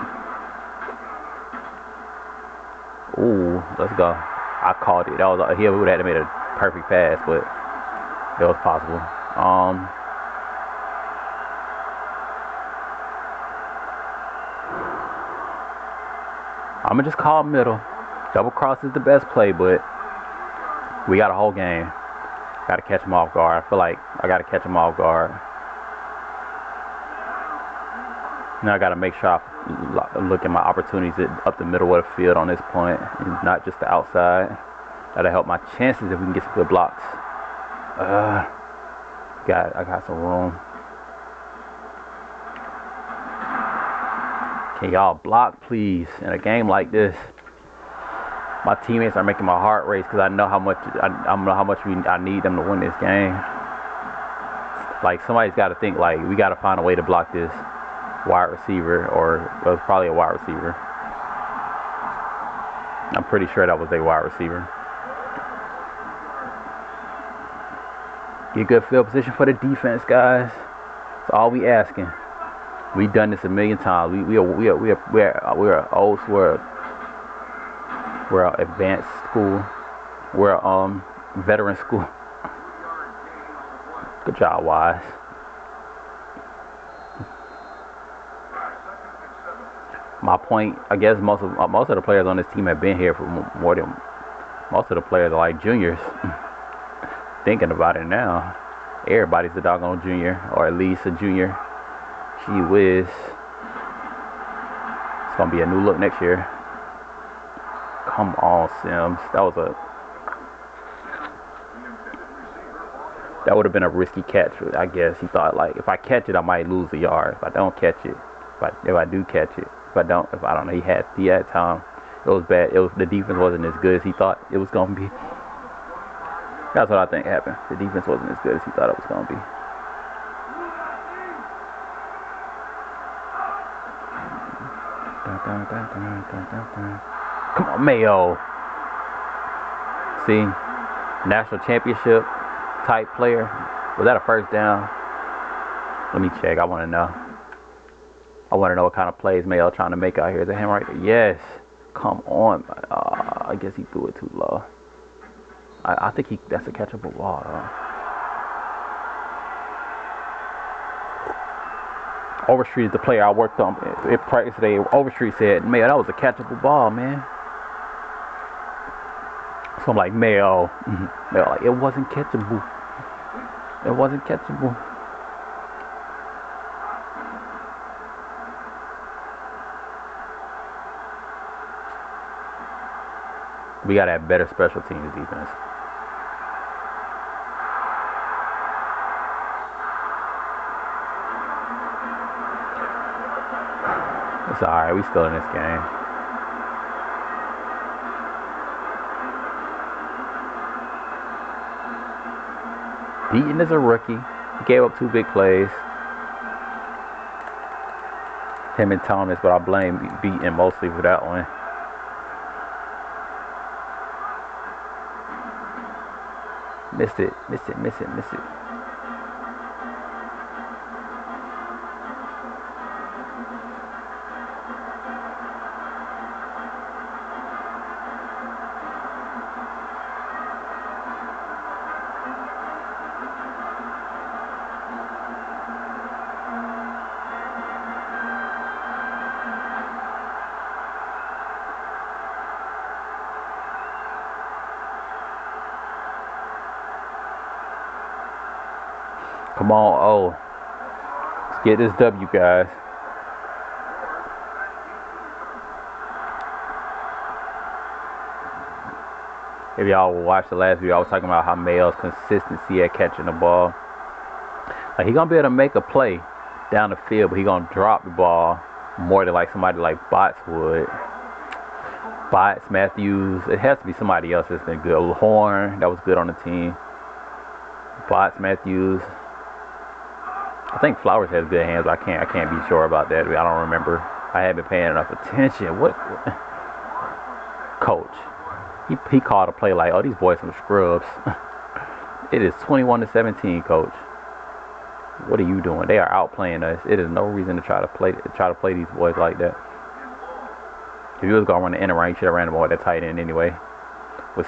Ooh, let's go. I called it. That was here. We would have made a perfect pass, but it was possible. I'm gonna just call middle. Double cross is the best play, but we got a whole game. Got to catch him off guard. I feel like I got to catch him off guard. Now I got to make sure I look at my opportunities up the middle of the field on this point, and not just the outside. That'll help my chances if we can get some good blocks. I got some room. Can y'all block, please? In a game like this, my teammates are making my heart race because I know how much I need them to win this game. Like somebody's got to think like we got to find a way to block this wide receiver, or it was probably a wide receiver. I'm pretty sure that was a wide receiver. Get good field position for the defense, guys. That's all we asking. We've done this a million times. We're old. We're an advanced school. We're a veteran school. Good job, Wise. My point, I guess most of the players on this team have been here for more than most of the players are like juniors. Thinking about it now, everybody's a doggone junior, or at least a junior. Gee whiz. It's gonna be a new look next year. Come on, Sims. That would have been a risky catch, I guess. He thought, like, if I catch it, I might lose a yard. If I don't catch it, if I do catch it, if I don't know, he had time. It was bad. The defense wasn't as good as he thought it was gonna be. That's what I think happened. The defense wasn't as good as he thought it was gonna be. Come on, Mayo. See, national championship type player. Was that a first down? Let me check. I want to know. I want to know what kind of plays Mayo trying to make out here. Is that him right there? Yes. Come on. I guess he threw it too low. I think that's a catchable ball. Overstreet is the player I worked on in practice today. Overstreet said, "Mayo, that was a catchable ball, man." So I'm like, Mayo, like, it wasn't catchable. It wasn't catchable. We gotta have better special teams defense. It's alright, we still in this game. Beaton is a rookie. He gave up 2 big plays. Him and Thomas, but I blame Beaton mostly for that one. Missed it. Come on, oh. Let's get this W, guys. If y'all will watch the last video, I was talking about how Mayo's consistency at catching the ball. Like, he gonna be able to make a play down the field, but he gonna drop the ball more than like somebody like Bots would. Bots, Matthews, it has to be somebody else that's been good. Horn, that was good on the team. Bots, Matthews. I think Flowers has good hands, but I can't be sure about that. I don't remember. I haven't been paying enough attention. What? Coach. He called a play like, oh, these boys some scrubs. It is 21-17, coach. What are you doing? They are outplaying us. It is no reason to try to play these boys like that. If you was gonna run the end around, you should have ran the ball at that tight end anyway. With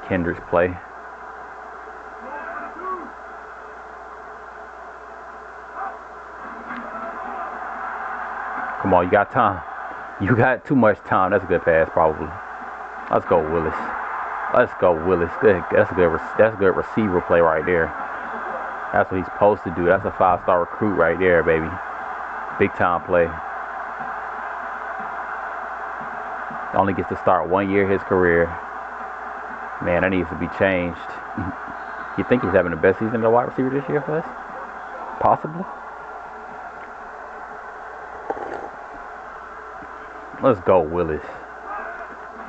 Kendrick's play. Come on, you got time. You got too much time. That's a good pass, probably. Let's go, Willis. Let's go, Willis. Good. That's a good receiver play right there. That's what he's supposed to do. That's a 5-star recruit right there, baby. Big time play. Only gets to start 1 year of his career. Man, that needs to be changed. You think he's having the best season as a wide receiver this year for us? Possibly. Let's go, Willis.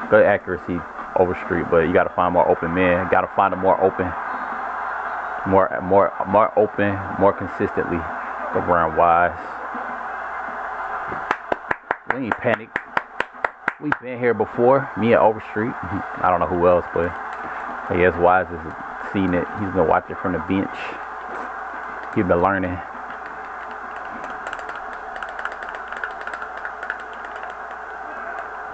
Good accuracy over street, but you got to find more open men. Got to find them more open, more open, more consistently. Go around Wise. We ain't panicked. We've been here before. Me and Overstreet. I don't know who else, but I guess Wise has seen it. He's been watching from the bench. He's been learning.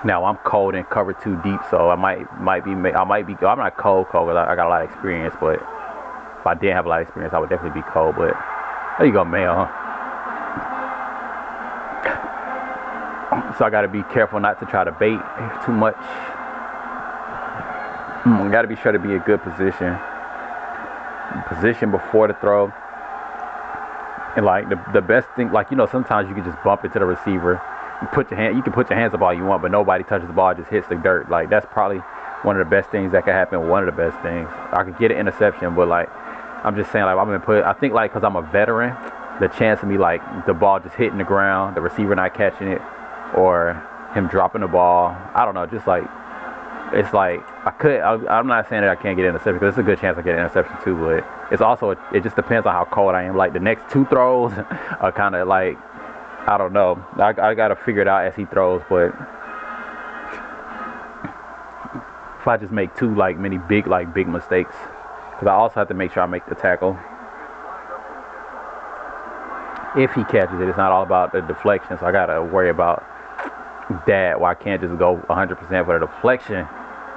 Now I'm cold and cover 2 deep, so I might be. I'm not cold, because I got a lot of experience. But if I didn't have a lot of experience, I would definitely be cold. But there you go, Mayo. So I got to be careful not to try to bait too much. Got to be sure to be in good position before the throw. And like the best thing, like, you know, sometimes you can just bump into the receiver. You can put your hands up all you want, but nobody touches the ball, just hits the dirt. Like, that's probably one of the best things that could happen. One of the best things. I could get an interception, but like, I'm just saying, like, I think, like, because I'm a veteran, the chance of me, like, the ball just hitting the ground, the receiver not catching it, or him dropping the ball, I don't know, just like, it's like, I'm not saying that I can't get an interception, because it's a good chance I get an interception too, but it's also, it just depends on how cold I am. Like, the next 2 throws are kind of like, I don't know. I got to figure it out as he throws, but if I just make 2, like, big mistakes, because I also have to make sure I make the tackle. If he catches it, it's not all about the deflection, so I got to worry about that, where I can't just go 100% for the deflection,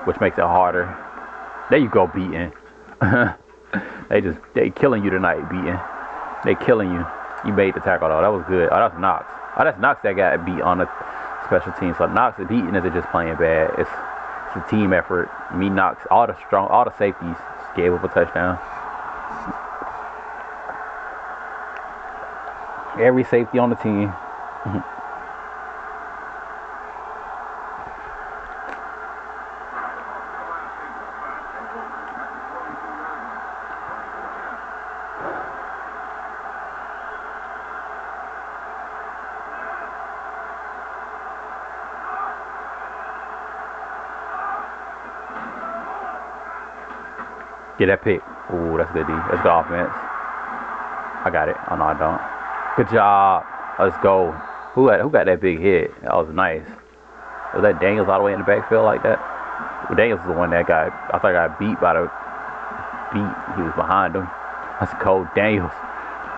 which makes it harder. There you go, beating. They killing you tonight, beating. They killing you. You made the tackle, though. That was good. Oh, that's Knox. Oh, that's Knox that got beat on the special team. So Knox is beating isn't just playing bad. It's a team effort. Me, Knox, all the safeties gave up a touchdown. Every safety on the team. Get that pick. Ooh, that's good D. That's good offense. I got it. Oh, no, I don't. Good job. Let's go. Who got that big hit? That was nice. Was that Daniels all the way in the backfield like that? Well, Daniels was the one that I thought got beat by the beat. He was behind him. That's cold. Daniels.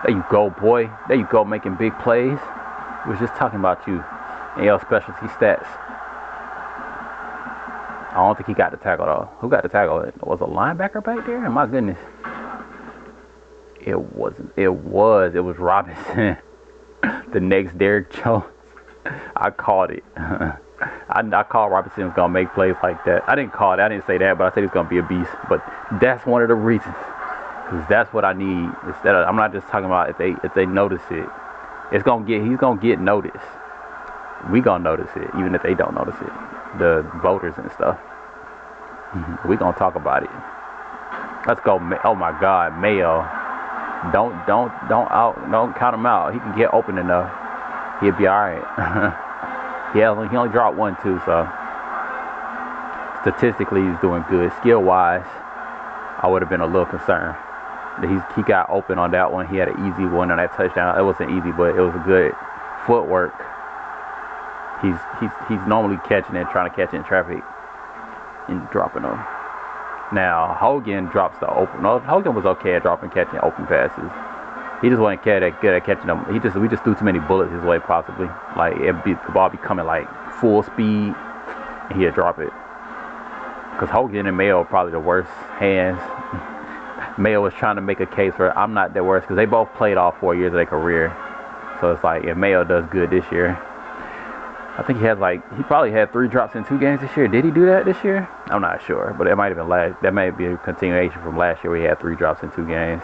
There you go, boy. There you go, making big plays. We was just talking about you and your specialty stats. I don't think he got the tackle, though. Who got the tackle? Was a linebacker back there? My goodness. It wasn't. It was Robinson. The next Derrick Jones. I called it. I called Robinson was going to make plays like that. I didn't call it. I didn't say that, but I said he's going to be a beast. But that's one of the reasons. Because that's what I need. I'm not just talking about if they notice it. He's going to get noticed. We going to notice it, even if they don't notice it. The voters and stuff. We gonna talk about it. Let's go. Oh my God, Mayo. Don't count him out. He can get open enough. He'll be all right. He only dropped 1 too, so statistically he's doing good. Skill wise, I would have been a little concerned. He got open on that one. He had an easy one on that touchdown. It wasn't easy, but it was a good footwork. He's normally catching it, trying to catch it in traffic and dropping them. Now Hogan drops the open. No, Hogan was okay at catching open passes. He just wasn't good at catching them. We just threw too many bullets his way, possibly. Like the ball be coming like full speed, and he'd drop it. Because Hogan and Mayo are probably the worst hands. Mayo was trying to make a case for I'm not the worst, because they both played all 4 years of their career. So it's like if Mayo does good this year. I think he probably had 3 drops in 2 games this year. Did he do that this year? I'm not sure, but it might have been that might be a continuation from last year where he had 3 drops in 2 games.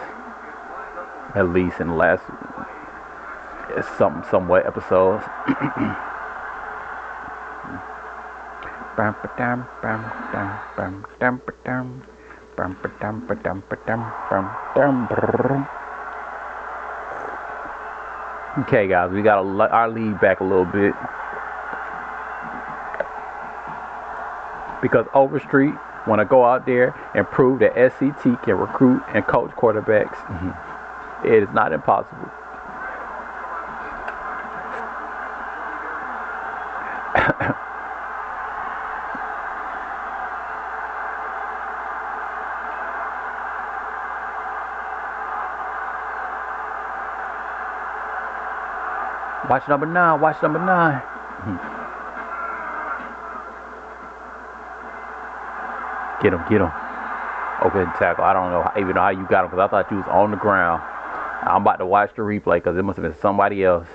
At least in the last somewhat episodes. Okay, guys, we got our lead back a little bit. Because Overstreet want to go out there and prove that SCT can recruit and coach quarterbacks. It is not impossible. Watch number 9. Watch number 9. Get him. Open tackle. I don't even know how you got him, because I thought you was on the ground. I'm about to watch the replay because it must have been somebody else.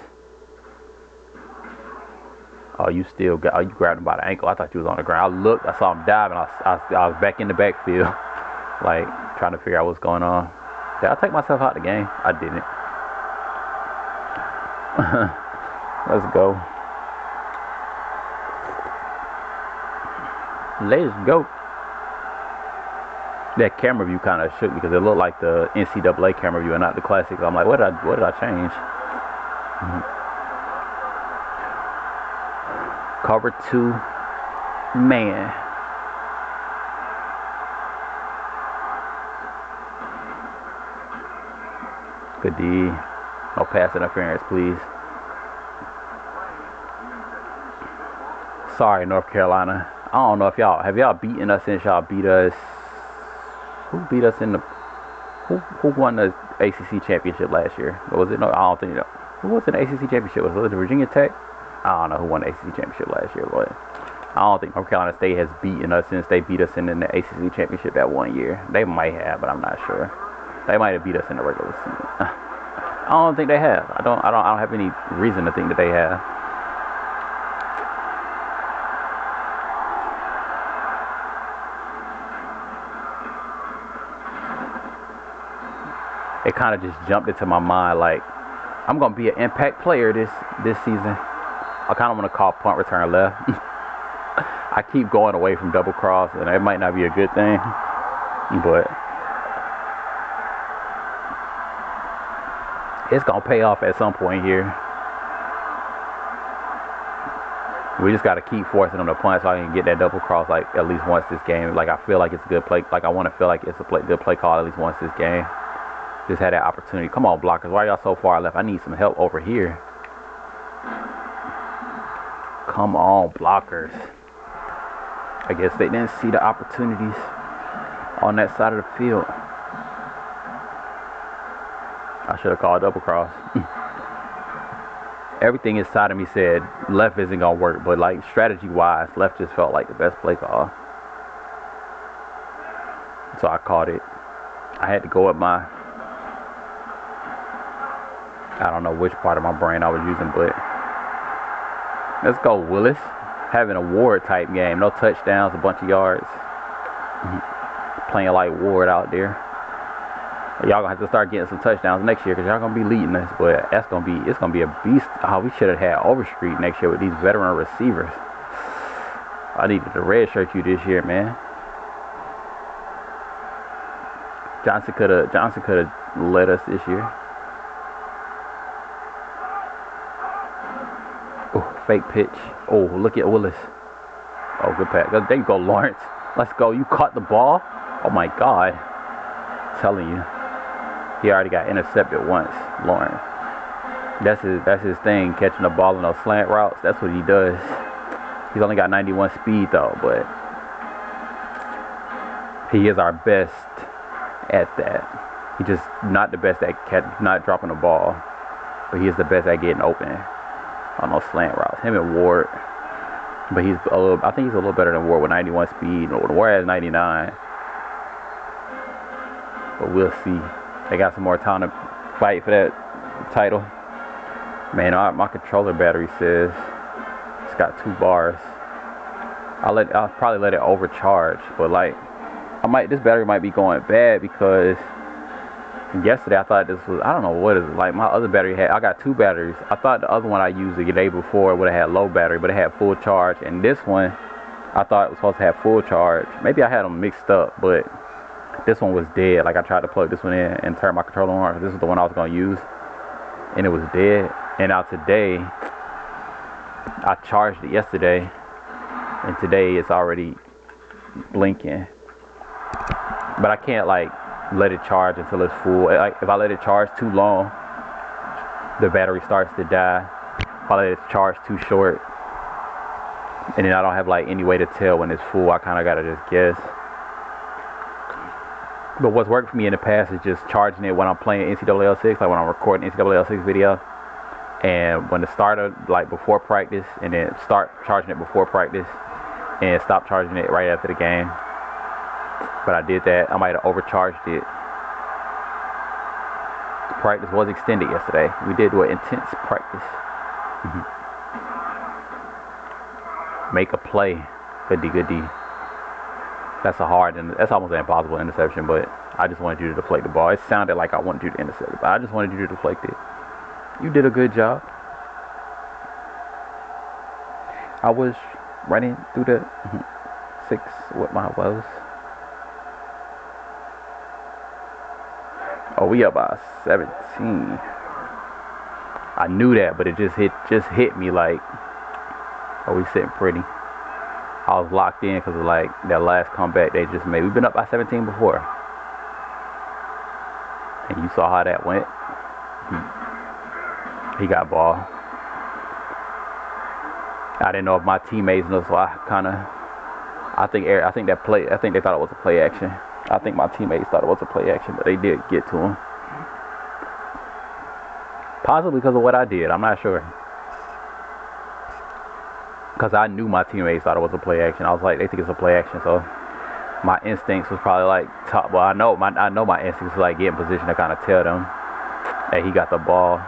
Oh, you still got? Oh, you grabbed him by the ankle. I thought you was on the ground. I looked. I saw him dive, and I was back in the backfield, like trying to figure out what's going on. Did I take myself out of the game? I didn't. Let's go. Let's go. That camera view kind of shook me because it looked like the NCAA camera view and not the classic. I'm like, what did I change? Cover 2, man. Good D. No pass interference, please. Sorry, North Carolina. I don't know if have y'all beaten us since y'all beat us. Who beat us in the? Who won the ACC championship last year? Was it? No, I don't think. Who was in the ACC championship? Was it Virginia Tech? I don't know who won the ACC championship last year, but I don't think North Carolina State has beaten us since they beat us in the ACC championship that one year. They might have, but I'm not sure. They might have beat us in the regular season. I don't think they have. I don't have any reason to think that they have. It kind of just jumped into my mind like I'm gonna be an impact player this season. I kind of want to call punt return left. I keep going away from double cross, and it might not be a good thing, but it's gonna pay off at some point here. We just gotta keep forcing them to punt so I can get that double cross like at least once this game. Like I feel like it's a good play. Like I want to feel like it's a good play call at least once this game. Just had that opportunity. Come on, blockers. Why are y'all so far left? I need some help over here. Come on, blockers. I guess they didn't see the opportunities on that side of the field. I should have called double cross. Everything inside of me said left isn't going to work, but like strategy-wise, left just felt like the best play call. So I called it. I had to go up my... I don't know which part of my brain I was using, but let's go, Willis. Having a Ward type game. No touchdowns, a bunch of yards. Playing like Ward out there. Y'all gonna have to start getting some touchdowns next year because y'all gonna be leading us, but it's gonna be a beast. Oh, we should have had Overstreet next year with these veteran receivers. I needed to redshirt you this year, man. Johnson could have led us this year. Oh, fake pitch. Oh, look at Willis. Oh, good pass. There you go, Lawrence. Let's go. You caught the ball. Oh my God. I'm telling you. He already got intercepted once, Lawrence. That's his thing, catching the ball in those slant routes. That's what he does. He's only got 91 speed though, but he is our best at that. He's just not the best at not dropping the ball, but he is the best at getting open on those slant routes. Him and Ward, but I think he's a little better than Ward with 91 speed. Ward has 99, but we'll see. They got some more time to fight for that title. Man, my controller battery says it's got 2 bars. I'll probably let it overcharge, but like this battery might be going bad because yesterday I thought this was, I don't know what is it, like my other battery I got 2 batteries. I thought the other one I used the day before would have had low battery, but it had full charge, and this one I thought it was supposed to have full charge. Maybe I had them mixed up, but this one was dead. Like I tried to plug this one in and turn my controller on. This is the one I was going to use, and it was dead. And now today, I charged it yesterday, and today it's already blinking. But I can't like let it charge until it's full. Like if I let it charge too long, the battery starts to die. If I let it charge too short, and then I don't have like any way to tell when it's full, I kind of gotta just guess. But what's worked for me in the past is just charging it when I'm playing NCAA 6, like when I'm recording NCAA 6 video. And when the starter, like before practice, and then start charging it before practice, and stop charging it right after the game. But I did that. I might have overcharged it. The practice was extended yesterday. We did do an intense practice. Make a play. Good D, good D. That's that's almost an impossible interception, but I just wanted you to deflect the ball. It sounded like I wanted you to intercept it, but I just wanted you to deflect it. You did a good job. I was running through the 6 with my woes. Oh, we up by 17. I knew that, but it just hit me like, oh, we sitting pretty. I was locked in because of like that last comeback they just made. We've been up by 17 before. And you saw how that went. He got ball. I didn't know if my teammates know, so I think they thought it was a play action. I think my teammates thought it was a play action, but they did get to him. Possibly because of what I did. I'm not sure. Because I knew my teammates thought it was a play action. I was like, they think it's a play action, so my instincts was probably like top. Well, I know my instincts was like get in position to kind of tell them that he got the ball,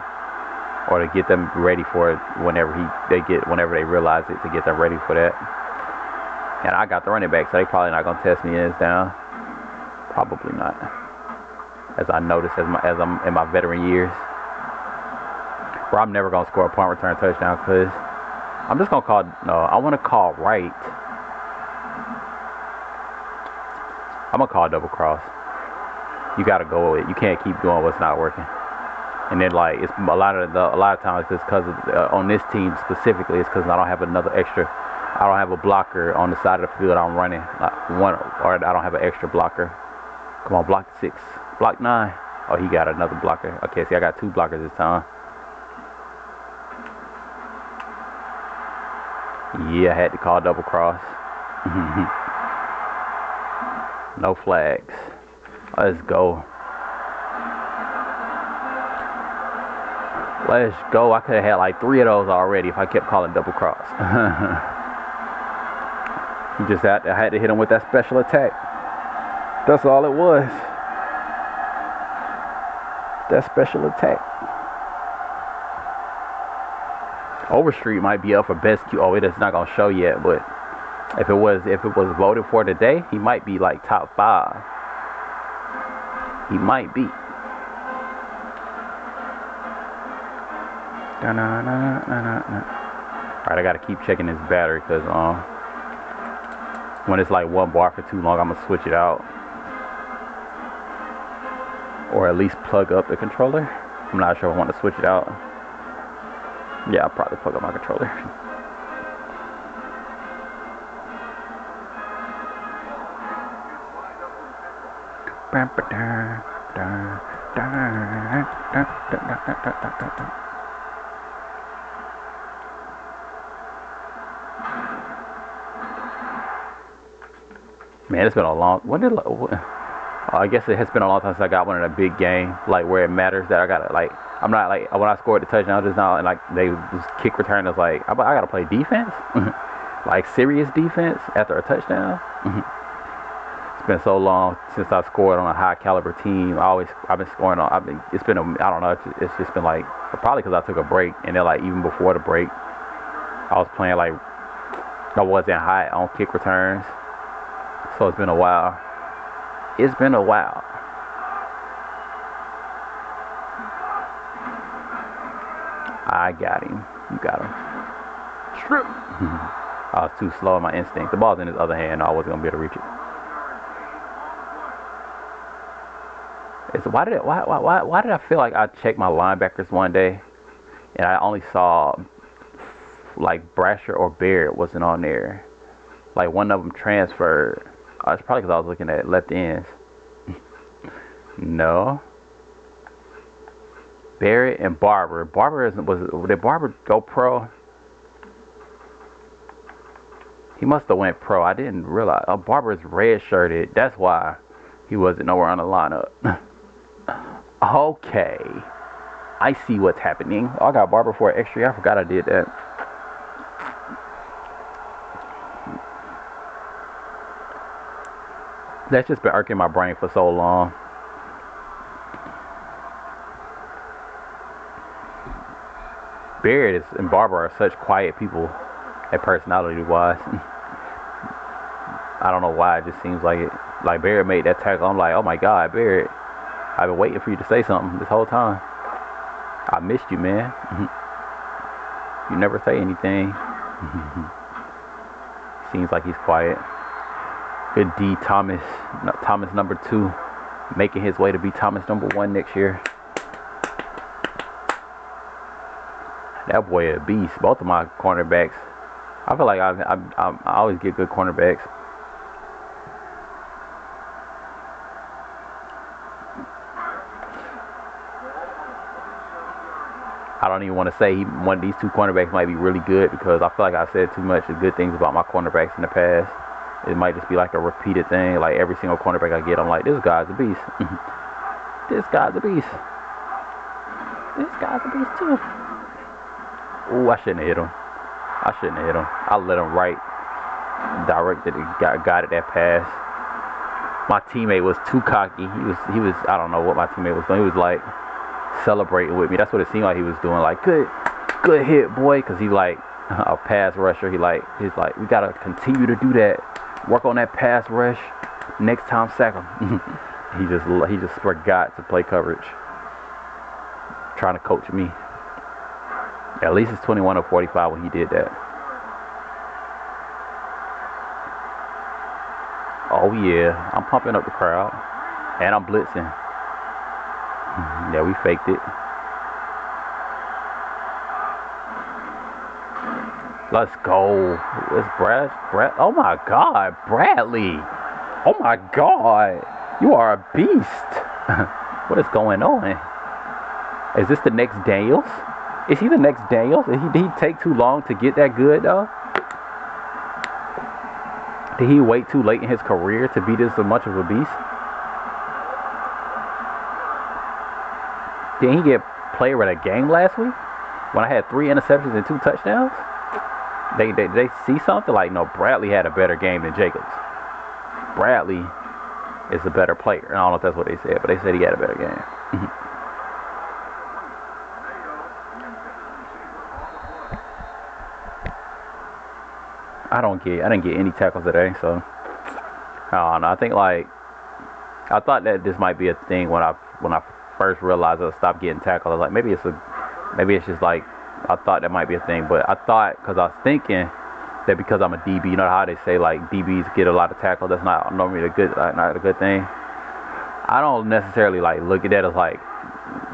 or to get them ready for it whenever they realize it, to get them ready for that. And I got the running back, so they probably not gonna test me in this down. Probably not. As I noticed as I'm in my veteran years, where I'm never gonna score a punt return touchdown because I'm just gonna call. No, I want to call right. I'm gonna call double cross. You gotta go with it. You can't keep doing what's not working. And then like it's a lot of times it's because on this team specifically, it's because I don't have a blocker on the side of the field I'm running. Or I don't have an extra blocker. Come on, block 6, block 9. Oh, he got another blocker. Okay, see, I got 2 blockers this time. Yeah, I had to call double cross. No flags. Let's go. Let's go. I could have had like 3 of those already if I kept calling double cross. I had to hit him with that special attack. That's all it was. That special attack. Overstreet might be up for best Q. Oh, it's not gonna show yet, but if it was voted for today, he might be like top 5. He might be. Alright, I gotta keep checking this battery because when it's like one bar for too long, I'm gonna switch it out, or at least plug up the controller. I'm not sure if I want to switch it out. Yeah, I'll probably plug up my controller. Man, it's been a long. I guess it has been a long time since I got one in a big game, like where it matters that I gotta like. I'm not like when I scored the touchdown just now, and like they just kick return. It's like I gotta play defense, like serious defense after a touchdown. It's been so long since I scored on a high caliber team. I've been scoring on. It's been I don't know. It's just been like probably because I took a break, and then like even before the break, I was playing like I wasn't high on kick returns. So it's been a while. It's been a while. I got him. You got him. Strip. I was too slow in my instinct. The ball's in his other hand. I wasn't gonna be able to reach it. Why did I feel like I checked my linebackers one day and I only saw like Brasher or Baird wasn't on there. Like one of them transferred. It's probably because I was looking at left ends. No. Barrett and Barber. Did Barber go pro? He must have went pro. I didn't realize. Oh, Barber's red shirted. That's why he wasn't nowhere on the lineup. Okay. I see what's happening. Oh, I got Barber for an extra. I forgot I did that. That's just been irking my brain for so long. Barrett and Barber are such quiet people. and personality-wise. I don't know why. It just seems like it. Like Barrett made that tackle. I'm like, oh my God, Barrett. I've been waiting for you to say something this whole time. I missed you, man. You never say anything. Seems like he's quiet. Good D, Thomas. No, Thomas number 2. Making his way to be Thomas number 1 next year. That boy a beast. Both of my cornerbacks. I feel like I always get good cornerbacks. I don't even want to say one of these 2 cornerbacks might be really good because I feel like I said too much of good things about my cornerbacks in the past. It might just be like a repeated thing. Like every single cornerback I get, I'm like, this guy's a beast. This guy's a beast. This guy's a beast too. Ooh, I shouldn't have hit him. I shouldn't have hit him. I let him directed it, guided that pass. My teammate was too cocky. He was. I don't know what my teammate was doing. He was like celebrating with me. That's what it seemed like he was doing. Like, good hit, boy. Cause he like a pass rusher. He's like, we gotta continue to do that. Work on that pass rush. Next time, sack him. he just forgot to play coverage. Trying to coach me. At least it's 21 or 45 when he did that. Oh yeah, I'm pumping up the crowd, and I'm blitzing. Yeah, we faked it. Let's go. It's Brad. Oh my God, Bradley. Oh my God, you are a beast. What is going on? Is this the next Daniels? Is he the next Daniels? Did he take too long to get that good though? Did he wait too late in his career to be this much of a beast? Didn't he get player of the game last week when I had 3 interceptions and 2 touchdowns? They see something like, no, Bradley had a better game than Jacobs. Bradley is a better player. I don't know if that's what they said, but they said he had a better game. I didn't get any tackles today, so I don't know. I think like I thought that this might be a thing when I first realized I stopped getting tackled. I was like, maybe it's just like I thought that might be a thing, but I thought because I was thinking that because I'm a DB, you know how they say like DBs get a lot of tackles. That's not normally not a good thing. I don't necessarily like look at that as like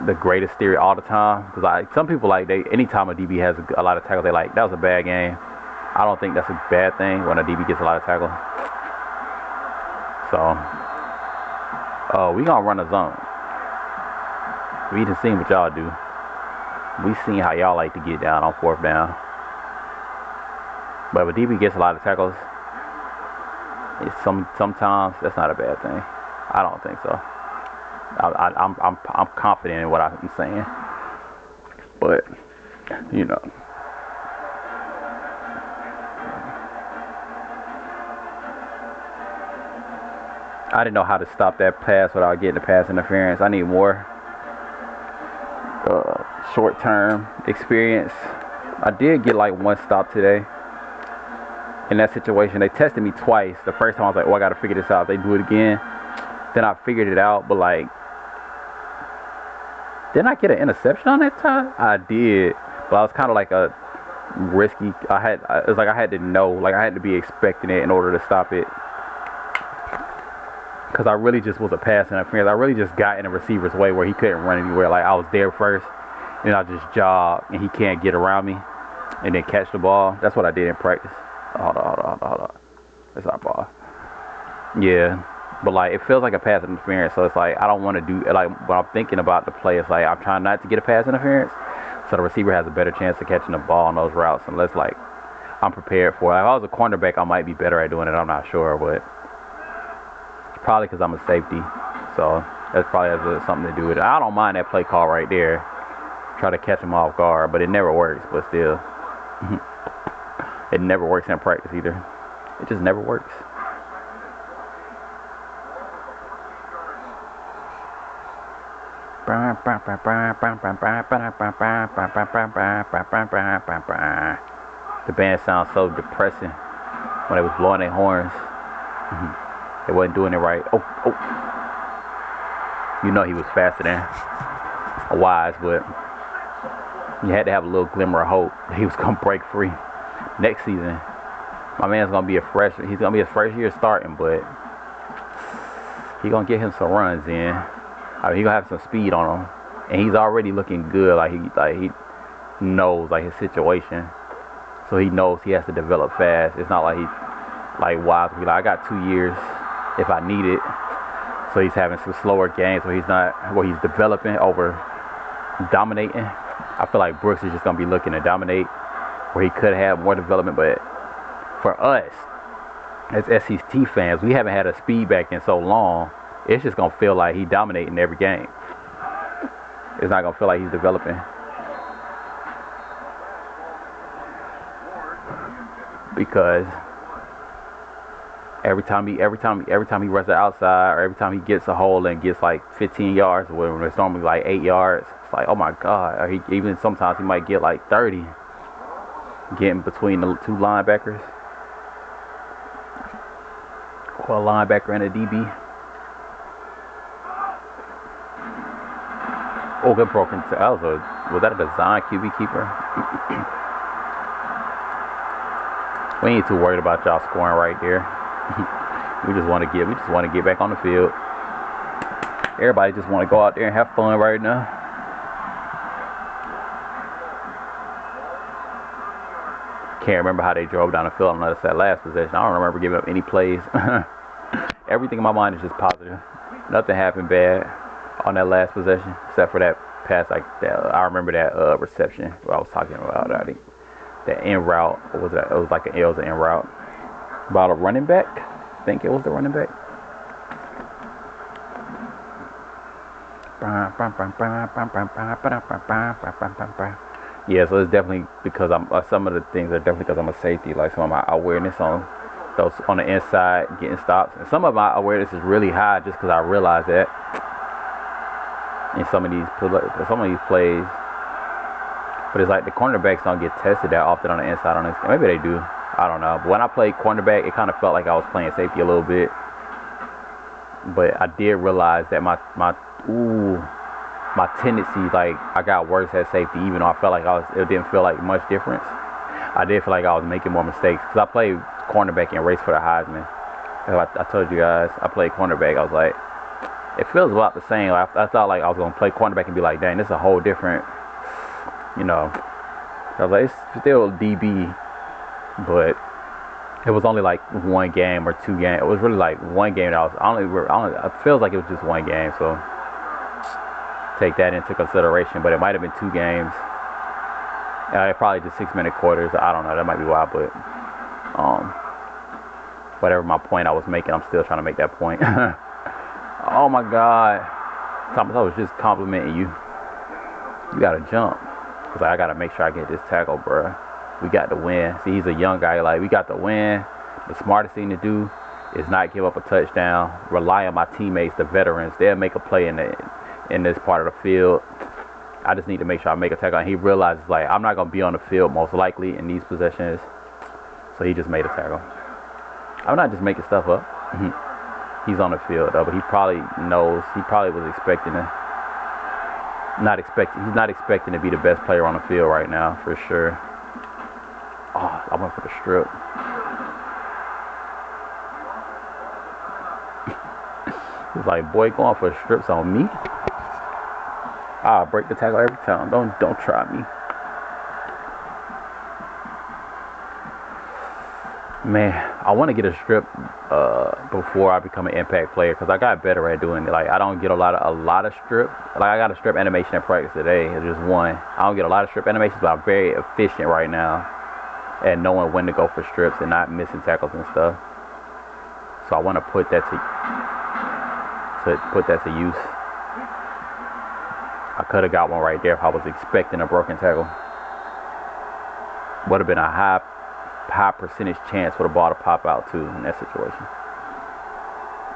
the greatest theory all the time because like some people like anytime a DB has a lot of tackles, they like that was a bad game. I don't think that's a bad thing when a DB gets a lot of tackles. So, we gonna run a zone. We just seen what y'all do. We seen how y'all like to get down on 4th down. But if a DB gets a lot of tackles, sometimes that's not a bad thing. I don't think so. I'm confident in what I'm saying. But you know. I didn't know how to stop that pass without getting the pass interference. I need more short-term experience. I did get like 1 stop today. In that situation, they tested me twice. The first time I was like, oh, I got to figure this out. If they do it again, then I figured it out. But like, didn't I get an interception on that time? I did. But I was kind of like a risky. It was like I had to know. Like I had to be expecting it in order to stop it. Because I really just was a pass interference. I really just got in the receiver's way where he couldn't run anywhere. Like I was there first, and I just jogged, and he can't get around me, and then catch the ball. That's what I did in practice. Hold on. That's our ball. Yeah, but like it feels like a pass interference, so it's like I don't want to do like when I'm thinking about the play. It's like I'm trying not to get a pass interference, so the receiver has a better chance of catching the ball on those routes, unless like I'm prepared for it. If I was a cornerback, I might be better at doing it. I'm not sure, but. Probably because I'm a safety, so that probably has something to do with it. I don't mind that play call right there. Try to catch him off guard, but it never works. But still, it never works in practice either. It just never works. The band sounds so depressing when they was blowing their horns. They wasn't doing it right. Oh. You know he was faster than Wise, but you had to have a little glimmer of hope that he was going to break free. Next season, my man's going to be a freshman. He's going to be his first year starting, but he's going to get him some runs in. I mean, he's going to have some speed on him. And he's already looking good. Like he knows like his situation. So he knows he has to develop fast. It's not like he's like Wise. Be like, I got 2 years if I need it. So he's having some slower games where he's developing over dominating. I feel like Brooks is just gonna be looking to dominate where he could have more development. But for us as SEC fans, we haven't had a speed back in so long. It's just gonna feel like he's dominating every game. It's not gonna feel like he's developing. Because every time he runs the outside, or every time he gets a hole and gets like 15 yards, when it's normally like 8 yards, it's like, oh my God. Or even sometimes he might get like 30, getting between the two linebackers, or a linebacker and a DB. Oh, good broken. Was that a design QB keeper? We ain't too worried about y'all scoring right there. we just want to get back on the field. Everybody just want to go out there and have fun right now. Can't remember how they drove down the field on that last possession. I don't remember giving up any plays. Everything in my mind is just positive. Nothing happened bad on that last possession except for that pass. I remember that reception where I was talking about. I think the in route, what was that? It was like an in route. About a running back. I think it was the running back. Yeah, so it's definitely because some of the things are definitely because I'm a safety. Like some of my awareness on those on the inside getting stops, and some of my awareness is really high just because I realize that in some of these plays. But it's like the cornerbacks don't get tested that often on the inside. Maybe they do. I don't know. But when I played cornerback, it kind of felt like I was playing safety a little bit. But I did realize that my tendency, like I got worse at safety, even though I felt like it didn't feel like much difference. I did feel like I was making more mistakes because I played cornerback and raced for the Heisman. I told you guys I played cornerback. I was like, it feels about the same. Like, I thought like I was gonna play cornerback and be like, dang, this is a whole different. I was like, it's still DB, but it was only like one game or 2 games. It was really like one game that it feels like it was just one game, so take that into consideration. But it might have been 2 games. Probably just 6-minute quarters. I don't know. That might be why, but whatever my point I was making, I'm still trying to make that point. Oh my God, Thomas, I was just complimenting you. You gotta jump. Like, I gotta make sure I get this tackle, bro. We got to win. See, he's a young guy. Like, we got to win. The smartest thing to do is not give up a touchdown. Rely on my teammates, the veterans. They'll make a play in this part of the field. I just need to make sure I make a tackle. And he realizes, like, I'm not gonna be on the field most likely in these possessions. So he just made a tackle. I'm not just making stuff up. He's on the field though, but he probably knows. He probably was expecting to. He's not expecting to be the best player on the field right now, for sure. Oh, I went for the strip. It's like, boy, going for strips on me. I'll break the tackle every time. Don't try me. Man, I want to get a strip before I become an impact player because I got better at doing it. Like, I don't get a lot of strip. Like, I got a strip animation in practice today. It's just one. I don't get a lot of strip animations, but I'm very efficient right now at knowing when to go for strips and not missing tackles and stuff. So I want to put that to use. I could have got one right there if I was expecting a broken tackle. Would have been a high percentage chance for the ball to pop out too in that situation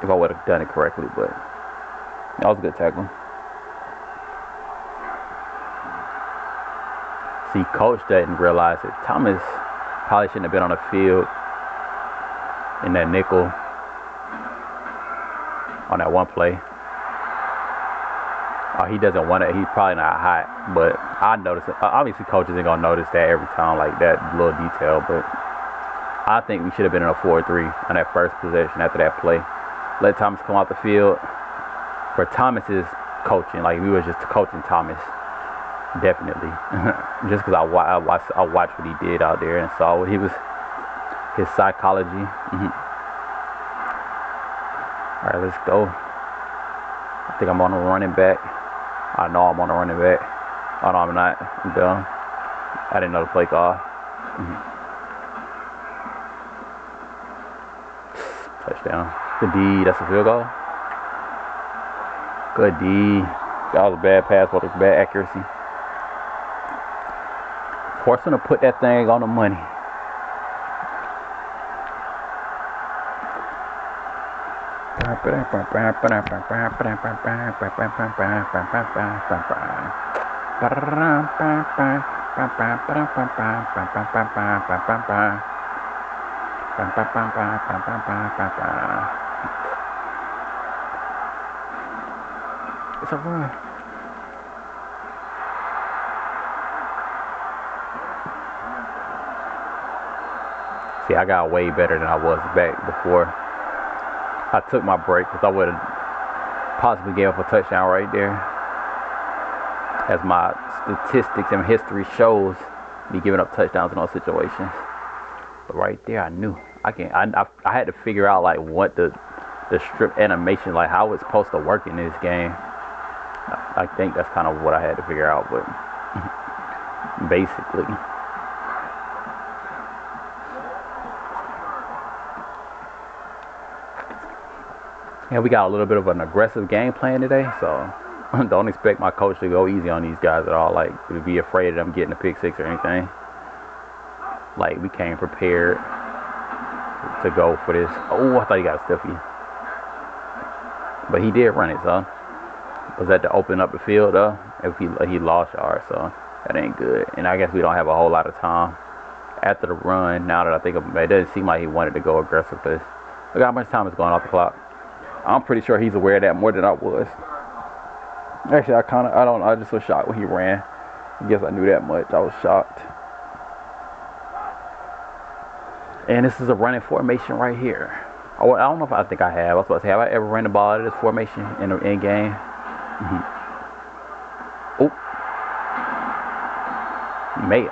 if I would have done it correctly, but that was a good tackle. See, coach didn't realize it. Thomas Probably shouldn't have been on the field in that nickel on that one play. Oh, he doesn't want it. He's probably not hot, but I notice it. Obviously, coaches ain't gonna notice that every time, like that little detail. But I think we should have been in a 4-3 on that first possession after that play. Let Thomas come off the field. For Thomas's coaching, like we were just coaching Thomas, definitely. Just because I watched what he did out there and saw what his psychology. All right, let's go. I think I'm on a running back. I know I'm on a running back. Oh, no, I'm not. I'm done. I didn't know the play call. Touchdown. Good D. That's a field goal. Good D. That was a bad pass, but it was bad accuracy. Forcing to put that thing on the money. It's a run. See, I got way better than I was back before. I took my break because I would have possibly gave up a touchdown right there. As my statistics and history shows me giving up touchdowns in those situations. But right there, I knew. I had to figure out like what the strip animation, like how it's supposed to work in this game. I think that's kind of what I had to figure out, but basically. Yeah, we got a little bit of an aggressive game plan today, so don't expect my coach to go easy on these guys at all, like to be afraid of them getting a pick six or anything. Like, we came prepared to go for this. Oh, I thought he got a stiffy. But he did run it, so. Was that to open up the field, though? If he lost yards, so that ain't good. And I guess we don't have a whole lot of time after the run. Now that I think of it, it doesn't seem like he wanted to go aggressive for this. Look how much time is going off the clock. I'm pretty sure he's aware of that more than I was. Actually, I just was shocked when he ran. I guess I knew that much. I was shocked. And this is a running formation right here. Oh, I don't know if I think I have. I was about to say, have I ever ran the ball out of this formation in game? Oh. May.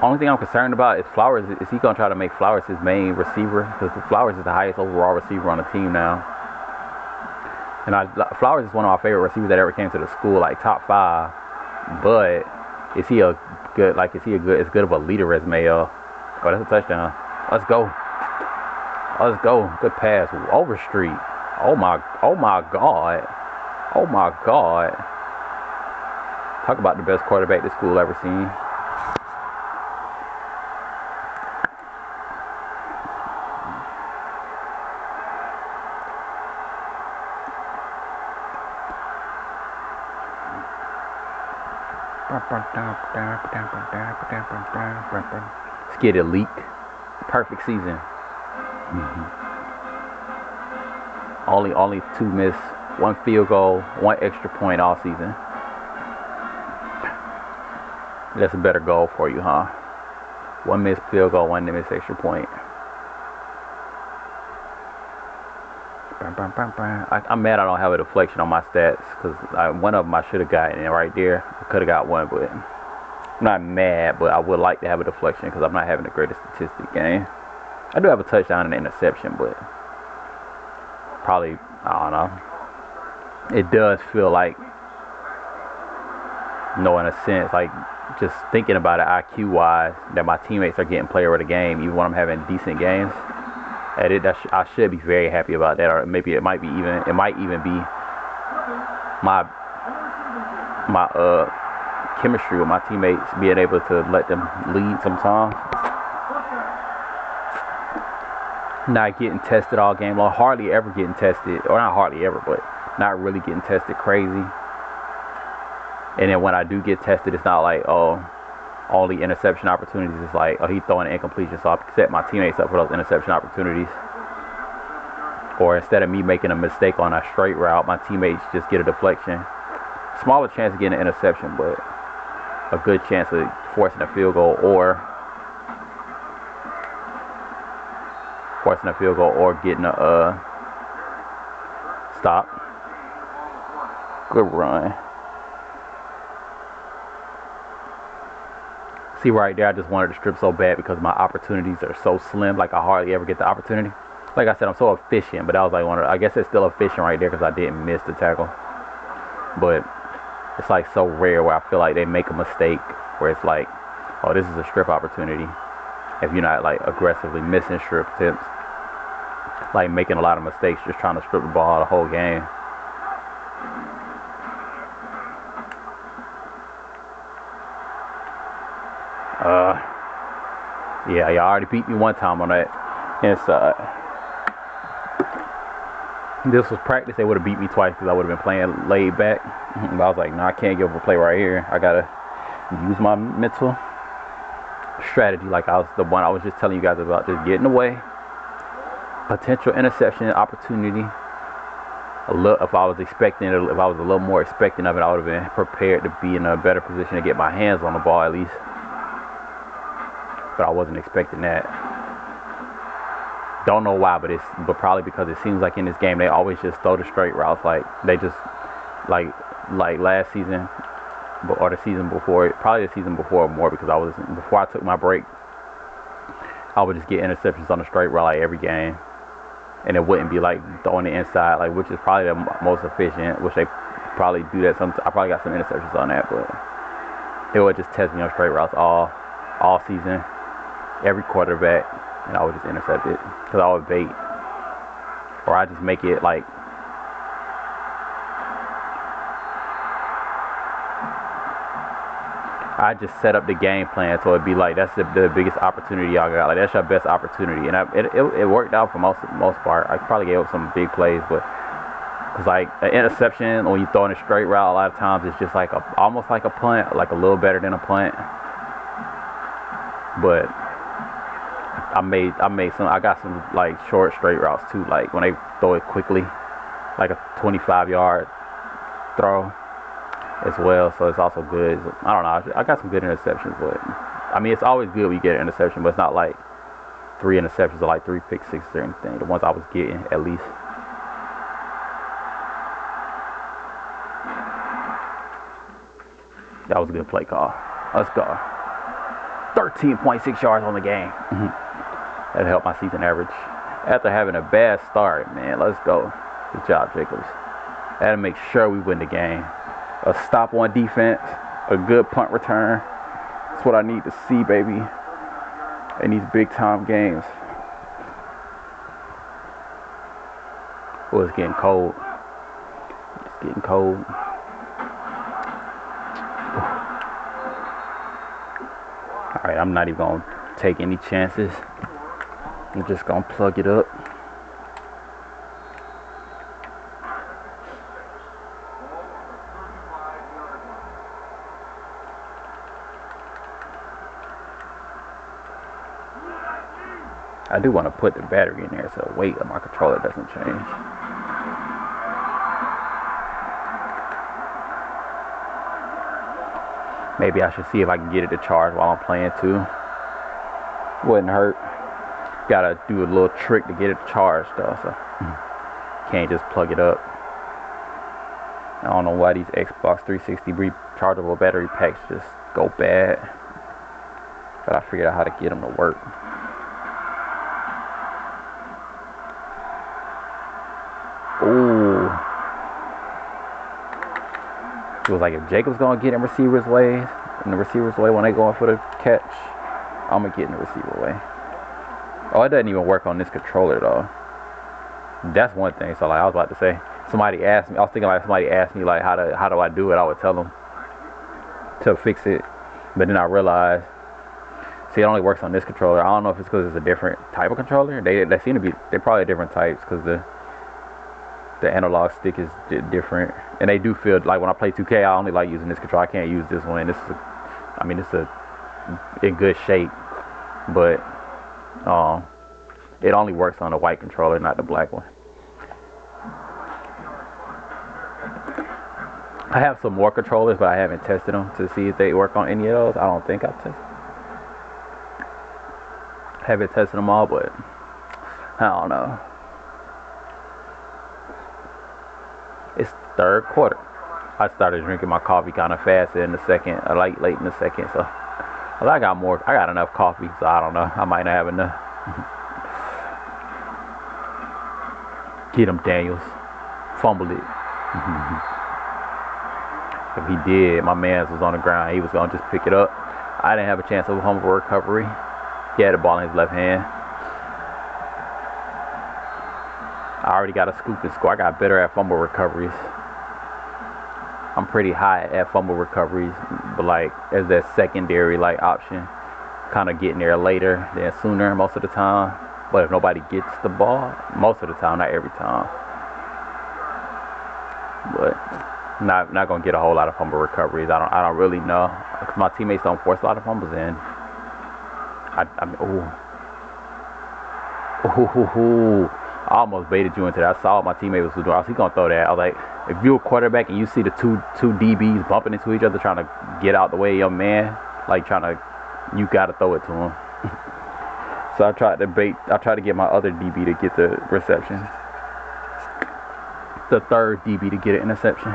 Only thing I'm concerned about is Flowers. Is he going to try to make Flowers his main receiver? Because Flowers is the highest overall receiver on the team now. And Flowers is one of my favorite receivers that ever came to the school, like top 5. But is he as good of a leader as Mayo? Oh, that's a touchdown. Let's go. Let's go. Good pass. Overstreet. Oh my God. Oh my God. Talk about the best quarterback this school ever seen. Let's get it, leak. Perfect season. Only 2 miss, 1 field goal, 1 extra point all season. That's a better goal for you, huh? 1 missed field goal, 1 missed extra point. I'm mad I don't have a deflection on my stats because one of them I should have gotten right there. I could have got one, but I'm not mad, but I would like to have a deflection because I'm not having the greatest statistic game. I do have a touchdown and an interception, but probably, I don't know. It does feel like, in a sense, like just thinking about it IQ-wise, that my teammates are getting player of the game, even when I'm having decent games. I should be very happy about that, or maybe it might even be my chemistry with my teammates, being able to let them lead sometimes. Not getting tested all game long, hardly ever getting tested, or not hardly ever, but not really getting tested crazy. And then when I do get tested, it's not like, oh, only interception opportunities. It's like, oh, he's throwing an incompletion, so I set my teammates up for those interception opportunities. Or instead of me making a mistake on a straight route, my teammates just get a deflection. Smaller chance of getting an interception, but a good chance of forcing a field goal or getting a stop. Good run. See right there, I just wanted to strip so bad because my opportunities are so slim. Like I hardly ever get the opportunity. Like I said, I'm so efficient, but that was like I guess it's still efficient right there because I didn't miss the tackle. But it's like so rare where I feel like they make a mistake where it's like, oh, this is a strip opportunity. If you're not like aggressively missing strip attempts, like making a lot of mistakes, just trying to strip the ball the whole game. Yeah, y'all already beat me one time on that inside. This was practice. They would have beat me twice because I would have been playing laid back. But I was like, no, I can't give up a play right here. I gotta use my mental strategy, like I was just telling you guys about, just getting away. Potential interception opportunity. If I was a little more expecting of it, I would have been prepared to be in a better position to get my hands on the ball at least. But I wasn't expecting that. Don't know why, but probably because it seems like in this game they always just throw the straight routes. Like they just like last season or the season before, probably the season before more, because before I took my break, I would just get interceptions on the straight route like every game, and it wouldn't be like throwing the inside, like, which is probably the most efficient. Which they probably do that. I probably got some interceptions on that, but they would just test me on straight routes all season. Every quarterback, and I would just intercept it because I would bait, or I just make it like I just set up the game plan so it'd be like that's the biggest opportunity y'all got. Like that's your best opportunity, and it worked out for most part. I probably gave up some big plays, but because like an interception when you throw in a straight route, a lot of times it's just like almost like a punt, like a little better than a punt, but I got some like short straight routes too, like when they throw it quickly, like a 25-yard throw as well, so it's also good. I don't know, I got some good interceptions, but I mean it's always good when you get an interception, but it's not like 3 interceptions or like 3 pick sixes or anything. The ones I was getting, at least. That was a good play call. Let's go. 13.6 yards on the game. That helped my season average. After having a bad start, man, let's go. Good job, Jacobs. That'll make sure we win the game. A stop on defense, a good punt return. That's what I need to see, baby, in these big-time games. Oh, it's getting cold. It's getting cold. All right, I'm not even going to take any chances. I'm just going to plug it up. I do want to put the battery in there so the weight of my controller doesn't change. Maybe I should see if I can get it to charge while I'm playing too. Wouldn't hurt. Gotta do a little trick to get it to charge though, so can't just plug it up. I don't know why these Xbox 360 rechargeable battery packs just go bad, but I figured out how to get them to work. Ooh. It was like if Jacob's gonna get in receiver's way, when they going for the catch, I'm gonna get in the receiver way. Oh, it doesn't even work on this controller though. That's one thing. So like I was about to say, I was thinking like somebody asked me like how do I do it, I would tell them to fix it. But then I realized, see, it only works on this controller. I don't know if it's because it's a different type of controller. They seem to be, they're probably different types, because The analog stick is different, and they do feel like when I play 2K, I only like using this controller. I can't use this one. It's in good shape, but it only works on the white controller, not the black one. I have some more controllers, but I haven't tested them to see if they work on any of those. I don't think I've tested. Haven't tested them all, but I don't know. It's third quarter. I started drinking my coffee kind of fast in the second, like late in the second. So I got enough coffee. So I don't know. I might not have enough. Get him, Daniels. Fumble it. If he did, my man was on the ground. He was gonna just pick it up. I didn't have a chance of fumble recovery. He had the ball in his left hand. I already got a scoop and score. I got better at fumble recoveries. I'm pretty high at fumble recoveries, but like as that secondary like option, kind of getting there later than sooner most of the time. But if nobody gets the ball, most of the time, not every time. But not gonna get a whole lot of fumble recoveries. I don't really know, because my teammates don't force a lot of fumbles in. I almost baited you into that. I saw what my teammate was doing. I was gonna throw that. I was like, if you're a quarterback and you see the two DBs bumping into each other, trying to get out the way of your man, like you gotta throw it to him. So I tried to get my other DB to get the reception. The third DB to get an interception.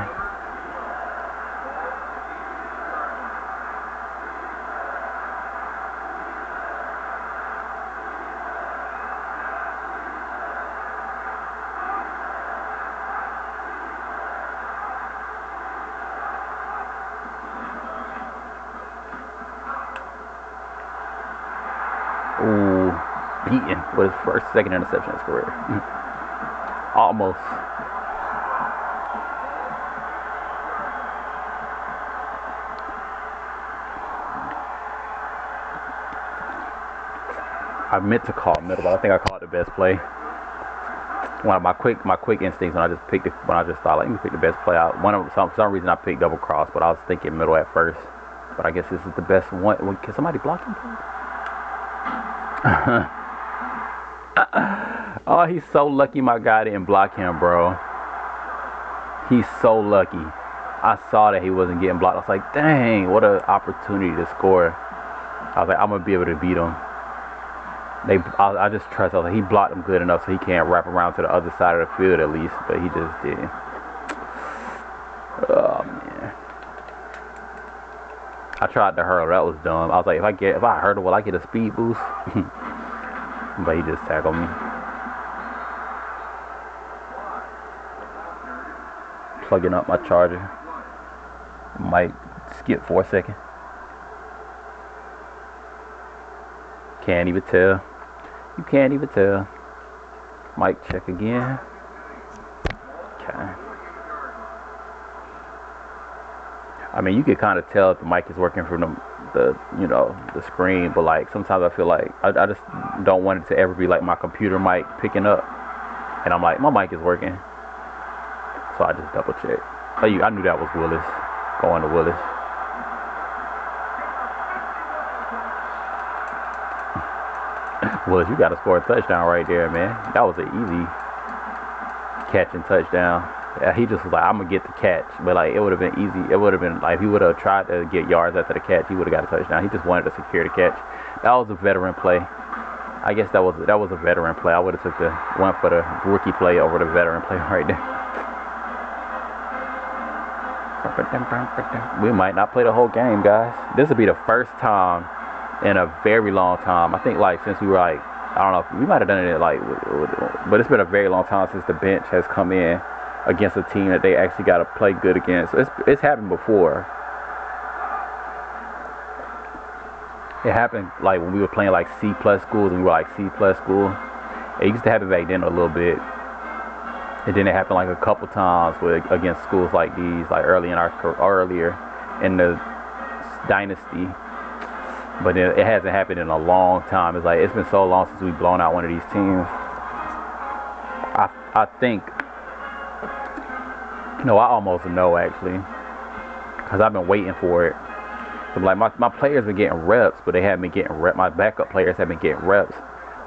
Ooh, beaten with his second interception in his career. Almost. I meant to call middle, but I think I called the best play. One of my quick instincts when I just thought, let me pick the best play out. For some reason I picked double cross, but I was thinking middle at first. But I guess this is the best one. Can somebody block him, please? Oh, he's so lucky my guy didn't block him, bro. He's so lucky. I saw that he wasn't getting blocked. I was like, dang, what an opportunity to score. I was like, I'm going to be able to beat him. I just trust. I was like, he blocked him good enough so he can't wrap around to the other side of the field at least, but he just didn't. Oh, man. I tried to hurdle. That was dumb. I was like, if I hurdle, will I get a speed boost? But he just tackled me. Plugging up my charger. Might skip for a second. Can't even tell. You can't even tell. Mic check again. Okay. I mean, you can kind of tell if the mic is working from the screen, but like sometimes I feel like I just don't want it to ever be like my computer mic picking up, and I'm like, my mic is working, so I just double check. I knew that was Willis, going to Willis. Willis, you got to score a touchdown right there, man. That was an easy catch and touchdown. Yeah, he just was like, I'm going to get the catch. But, like, it would have been easy. It would have been, like, if he would have tried to get yards after the catch, he would have got a touchdown. He just wanted to secure the catch. That was a veteran play. I guess that was a veteran play. I would have went for the rookie play over the veteran play right there. We might not play the whole game, guys. This will be the first time in a very long time. I think, like, since we were, like, I don't know, we might have done it, like, but it's been a very long time since the bench has come in against a team that they actually got to play good against. So it's happened before. It happened, like, when we were playing, like, C+ schools, and we were, like, C+ school. It used to happen back then a little bit. And then it happened, like, a couple times against schools like these, like, earlier in the Dynasty. But it hasn't happened in a long time. It's like, it's been so long since we've blown out one of these teams. I think No, I almost know actually, because I've been waiting for it. So, like my players been getting reps, but they haven't been getting reps. My backup players have been getting reps,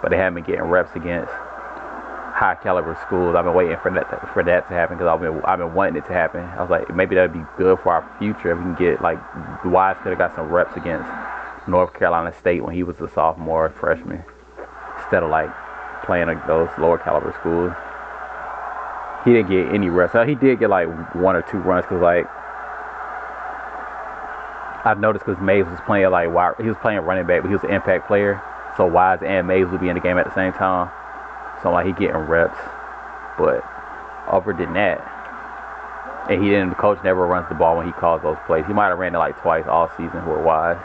but they haven't been getting reps against high caliber schools. I've been waiting for that to happen because I've been wanting it to happen. I was like, maybe that'd be good for our future if we can get like Wise could have got some reps against North Carolina State when he was a sophomore or freshman, instead of like playing those lower caliber schools. He didn't get any reps. He did get like 1 or 2 runs because like I've noticed because Mays was playing like he was playing running back, but he was an impact player. So Wise and Mays would be in the game at the same time. So like he getting reps, but other than that, and the coach never runs the ball when he calls those plays. He might have ran it like twice all season with Wise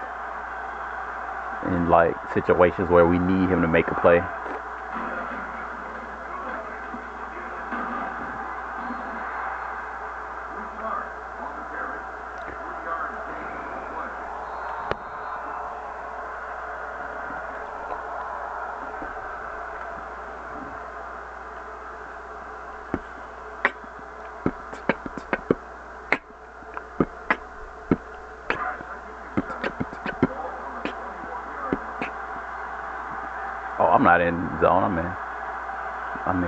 in like situations where we need him to make a play. Oh, I'm not in zone. I'm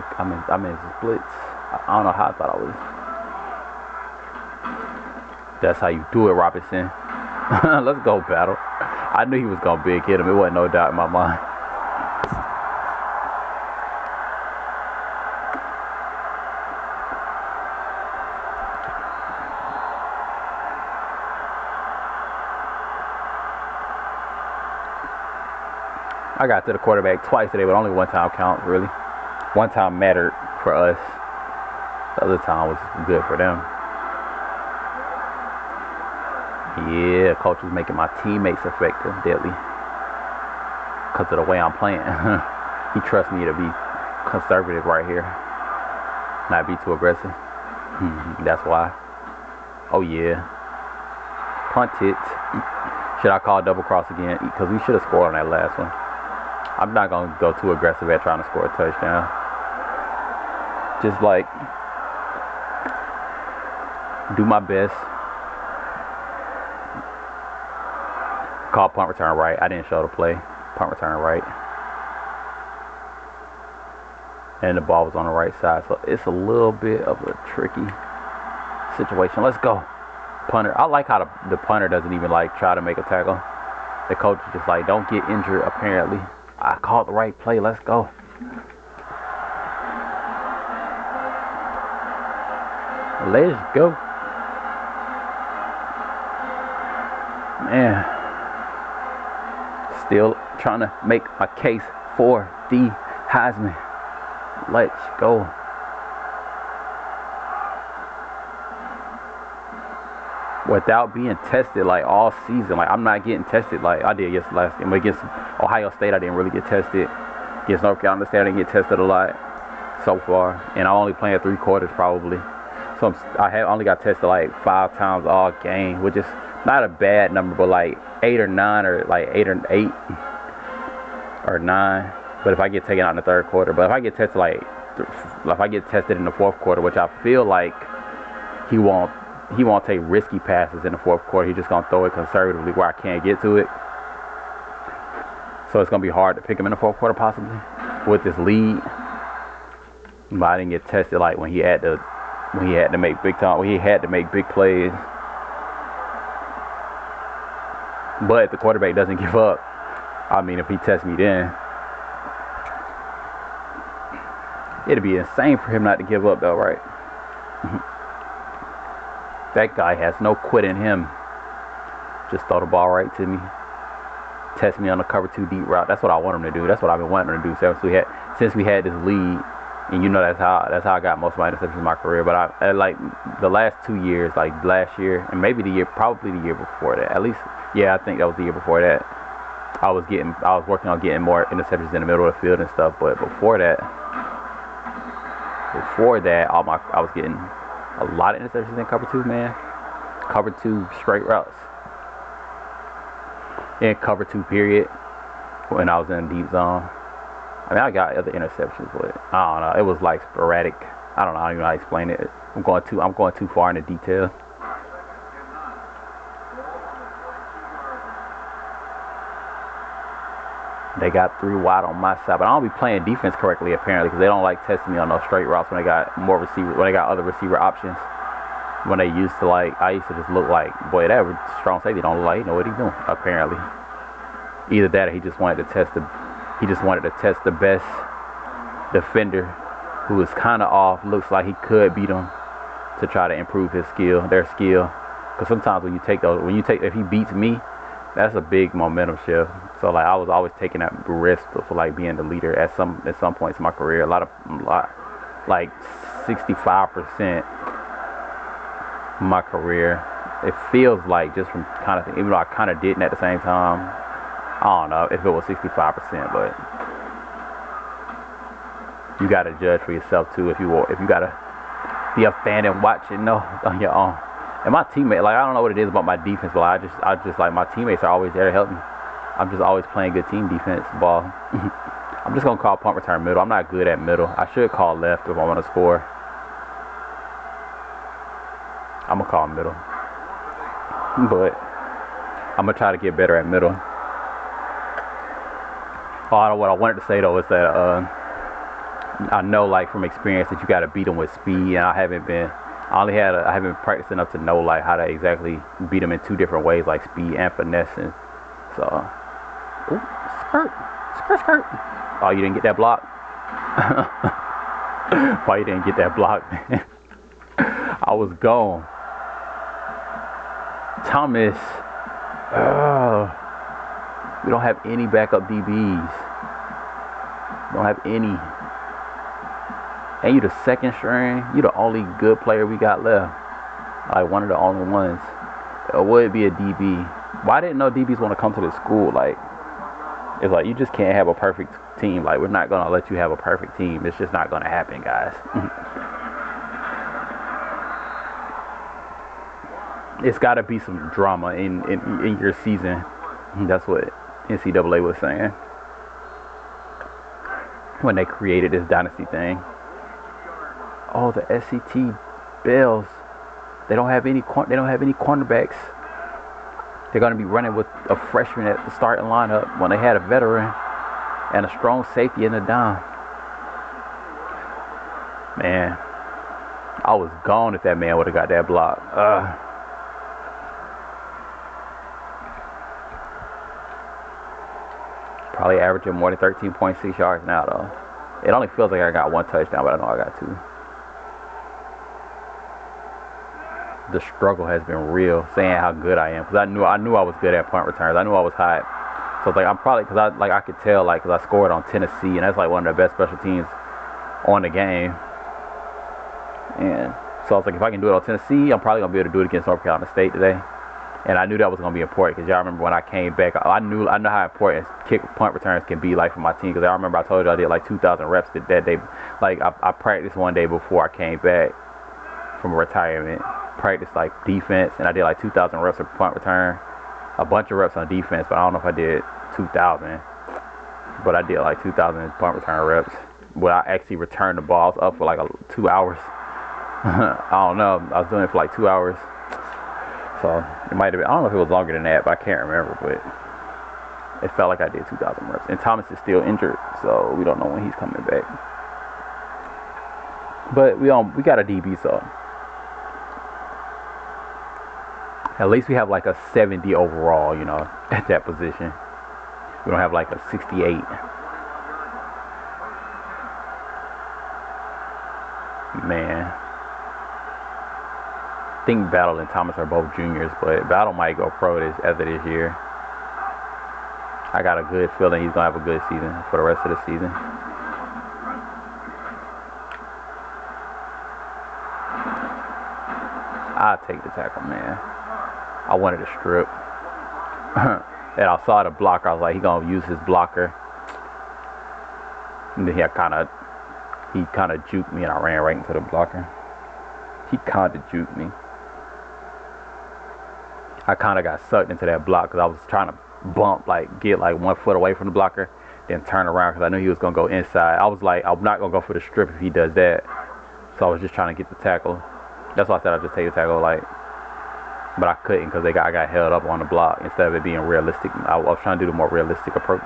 in splits. I don't know how I thought I was. That's how you do it, Robinson. Let's go, battle. I knew he was gonna big hit him. It wasn't no doubt in my mind. I got to the quarterback twice today, but only one time counts, really. One time mattered for us. The other time was good for them. Yeah, coach was making my teammates effective, deadly. Because of the way I'm playing. He trusts me to be conservative right here. Not be too aggressive. That's why. Oh, yeah. Punt it. Should I call double cross again? Because we should have scored on that last one. I'm not going to go too aggressive at trying to score a touchdown. Just like do my best. Call punt return right. I didn't show the play. Punt return right. And the ball was on the right side. So it's a little bit of a tricky situation. Let's go. Punter. I like how the punter doesn't even like try to make a tackle. The coach is just like, don't get injured apparently. I called the right play. Let's go. Let's go. Man. Still trying to make my case for the Heisman. Let's go. Without being tested like all season. Like I'm not getting tested like I did last game. Against Ohio State, I didn't really get tested. Against North Carolina State, I didn't get tested a lot so far. And I'm only playing 3 quarters probably. So I only got tested like 5 times all game, which is not a bad number, but like 8 or 9 or like 8 or 9. But if I get taken out in the 3rd quarter, but if I get tested if I get tested in the 4th quarter, which I feel like he won't take risky passes in the 4th quarter. He's just going to throw it conservatively where I can't get to it. So it's going to be hard to pick him in the 4th quarter possibly with this lead. But I didn't get tested like when he had to make big time, when he had to make big plays. But if the quarterback doesn't give up, I mean, if he tests me then, it'd be insane for him not to give up though, right? That guy has no quit in him. Just throw the ball right to me. Test me on the cover 2 deep route. That's what I want him to do. That's what I've been wanting him to do since we had this lead. And you know that's how I got most of my interceptions in my career. But I like the last 2 years, like last year and maybe probably the year before that. At least, yeah, I think that was the year before that. I was working on getting more interceptions in the middle of the field and stuff. But before that, I was getting a lot of interceptions in cover 2, man. Cover 2 straight routes. And cover 2 period when I was in deep zone. I mean, I got other interceptions, but I don't know. It was like sporadic. I don't know. I don't even know how to explain it. I'm going too far into detail. They got 3 wide on my side, but I don't be playing defense correctly apparently because they don't like testing me on those straight routes when they got more receivers, when they got other receiver options. When they used to I used to just look like, boy, that strong safety don't look like he know what he's doing apparently. Either that or he just wanted to test the best defender who is kind of off, looks like he could beat him to try to improve their skill. Because sometimes if he beats me, that's a big momentum shift. So I was always taking that risk for being the leader at some points in my career. A lot like 65% of my career. It feels like just from kind of thing, even though I kind of didn't at the same time. I don't know if it was 65%, but you gotta judge for yourself too. If you gotta be a fan and watch it, on your own. And my teammate, I don't know what it is about my defense, but I just my teammates are always there to help me. I'm just always playing good team defense ball. I'm just gonna call punt return middle. I'm not good at middle. I should call left if I want to score. I'm gonna call middle, but I'm gonna try to get better at middle. What I wanted to say though is that I know from experience that you got to beat them with speed, and I haven't been practiced enough to know how to exactly beat them in 2 different ways, like speed and finessing. So, ooh, skirt. Oh, you didn't get that block? Why you didn't get that block, man? I was gone. Thomas. We don't have any backup DBs. Don't have any. And you the second string. You the only good player we got left. One of the only ones. It would be a DB. Why didn't no DBs want to come to this school? It's you just can't have a perfect team. We're not gonna let you have a perfect team. It's just not gonna happen, guys. It's got to be some drama in your season. That's what NCAA was saying when they created this Dynasty thing. Oh, the SET Bills. They don't have any cornerbacks. They're going to be running with a freshman at the starting lineup when they had a veteran and a strong safety in the dime. Man, I was gone if that man would have got that block. Probably averaging more than 13.6 yards now, though. It only feels like I got 1 touchdown, but I know I got 2. The struggle has been real, saying how good I am, because I knew I was good at punt returns. I knew I was hot, so it's I'm probably, because I could tell, because I scored on Tennessee, and that's one of the best special teams on the game. And so I was if I can do it on Tennessee, I'm probably gonna be able to do it against North Carolina State today. And I knew that was gonna be important, because y'all remember when I came back, I know how important punt returns can be for my team, because I remember I told you I did 2,000 reps that day. I practiced one day before I came back from retirement. Practiced defense, and I did 2,000 reps of punt return, a bunch of reps on defense, but I don't know if I did 2,000, but I did 2,000 punt return reps. But I actually returned the ball. I was up for 2 hours. I don't know. I was doing it for 2 hours, so it might have been. I don't know if it was longer than that, but I can't remember. But it felt like I did 2,000 reps. And Thomas is still injured, so we don't know when he's coming back. But we got a DB, so. At least we have a 70 overall, at that position. We don't have a 68. Man. I think Battle and Thomas are both juniors, but Battle might go pro after this year. I got a good feeling he's going to have a good season for the rest of the season. I'll take the tackle, man. I wanted a strip. And I saw the blocker. I was he gonna use his blocker. And then he kind of juked me, and I ran right into the blocker. He kind of juked me. I kind of got sucked into that block because I was trying to bump, get 1 foot away from the blocker, then turn around because I knew he was gonna go inside. I was I'm not gonna go for the strip if he does that. So I was just trying to get the tackle. That's why I said I'd just take the tackle, like, but I couldn't because I got held up on the block instead of it being realistic. I was trying to do the more realistic approach.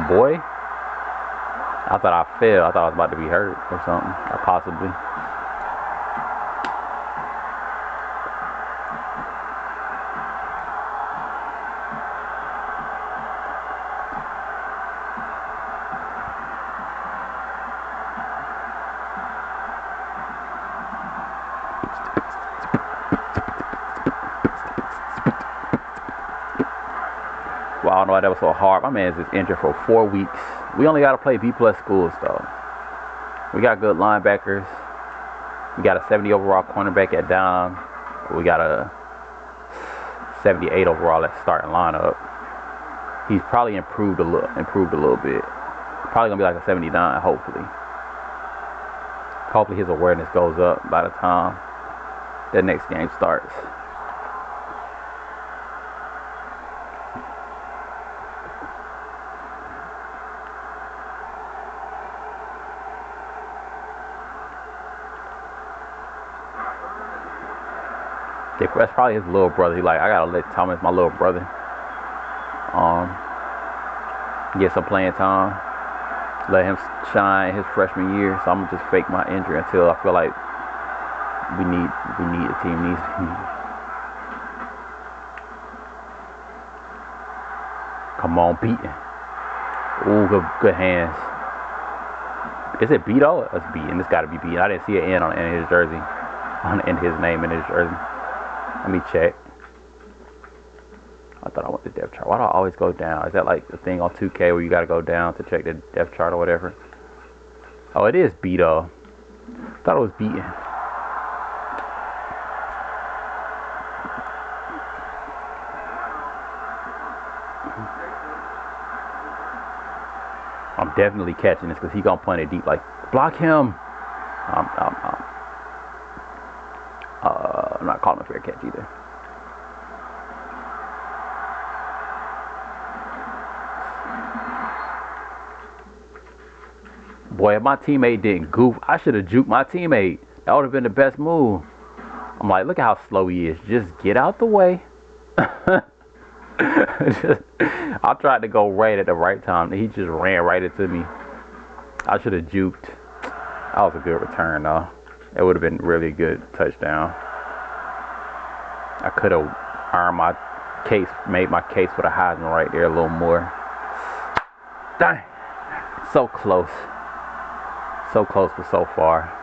Boy, I thought I fell. I thought I was about to be hurt or something, or possibly. Well, I don't know why that was so hard. My man's just injured for 4 weeks. We only got to play B+ schools, though. We got good linebackers. We got a 70 overall cornerback at down. We got a 78 overall at starting lineup. He's probably improved a little bit. Probably gonna be like a 79, hopefully. Hopefully his awareness goes up by the time the next game starts. That's probably his little brother. He like, I gotta let Thomas, my little brother, get some playing time. Let him shine his freshman year. So I'm gonna just fake my injury until I feel like the team needs me. Come on, beating. Ooh, good hands. Is it B though? It's B, and it's gotta be B. I didn't see an N on the end of his jersey, on the end of his name in his jersey. Let me check. I thought I went to depth chart. Why do I always go down? Is that like the thing on 2K where you gotta go down to check the depth chart or whatever? Oh, it is B though. I thought it was beaten. I'm definitely catching this because he gonna punt it deep. Like, block him. I'm not calling a fair catch either. Boy, if my teammate didn't goof, I should have juked my teammate. That would have been the best move. I'm like, look at how slow he is. Just get out the way. I tried to go right at the right time. He just ran right into me. I should have juked. That was a good return, though. It would have been really a good touchdown. I could have earned my case, made my case for the Heisman right there a little more. Dang. So close. So close, but so far.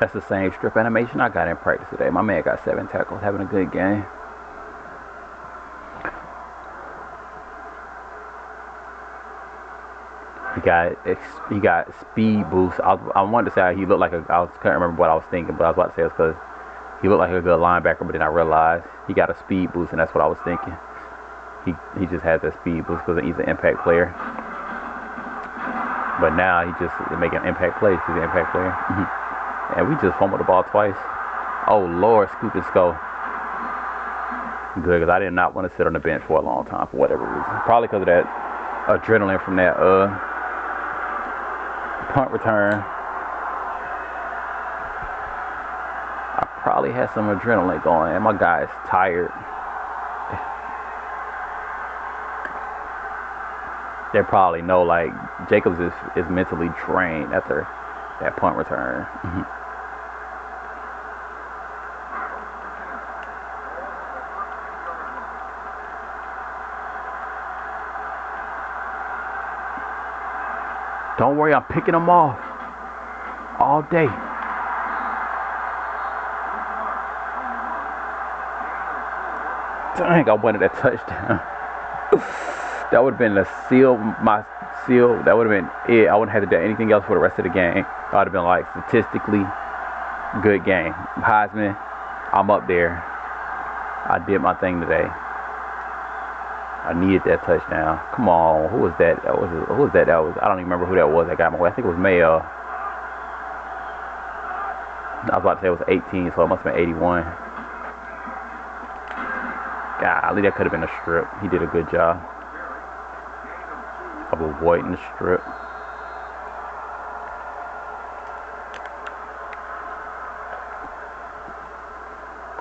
That's the same strip animation I got in practice today. My man got 7 tackles, having a good game. He got speed boost. I wanted to say he looked like couldn't remember what I was thinking, but I was about to say it was because he looked like a good linebacker, but then I realized he got a speed boost, and that's what I was thinking. He just had that speed boost because he's an impact player. But now he just making impact plays. He's an impact player. And we just fumbled the ball twice. Oh Lord, scoop and skull. Good, because I did not want to sit on the bench for a long time for whatever reason. Probably because of that adrenaline from that punt return. I probably had some adrenaline going, and my guy is tired. They probably know, like, Jacobs is mentally drained after that punt return. Don't worry, I'm picking them off all day. Dang, I wanted that touchdown. That would have been the seal. That would have been it. I wouldn't have to do anything else for the rest of the game. I would have been like, statistically, good game. Heisman, I'm up there. I did my thing today. I needed that touchdown. Come on. Who was that? Who was that? I don't even remember who that was that got my way. I think it was Mayo. I was about to say it was 18, so it must have been 81. Golly, that could have been a strip. He did a good job of avoiding the strip.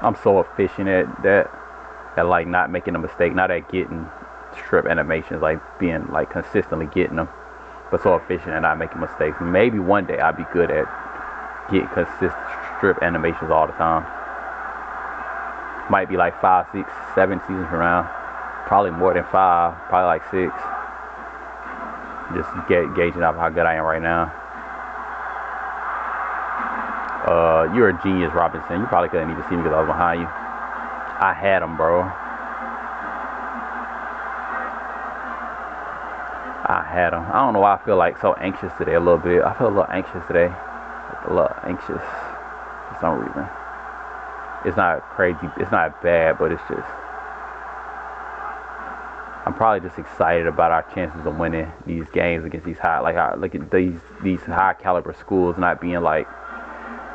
I'm so efficient at that. At like not making a mistake, not at getting strip animations, like being like consistently getting them, but so efficient at not making mistakes. Maybe one day I'll be good at getting consistent strip animations all the time. Might be like 5, 6, 7 seasons from now. Probably more than 5, probably like 6. Just gauging up how good I am right now. You're a genius, Robinson. You probably couldn't even see me because I was behind you. I had him, bro. I had him. I don't know why I feel like so anxious today a little bit. I feel a little anxious today. Like a little anxious for some reason. It's not crazy. It's not bad, but it's just... I'm probably just excited about our chances of winning these games against these high... Like, I look at these high caliber schools not being like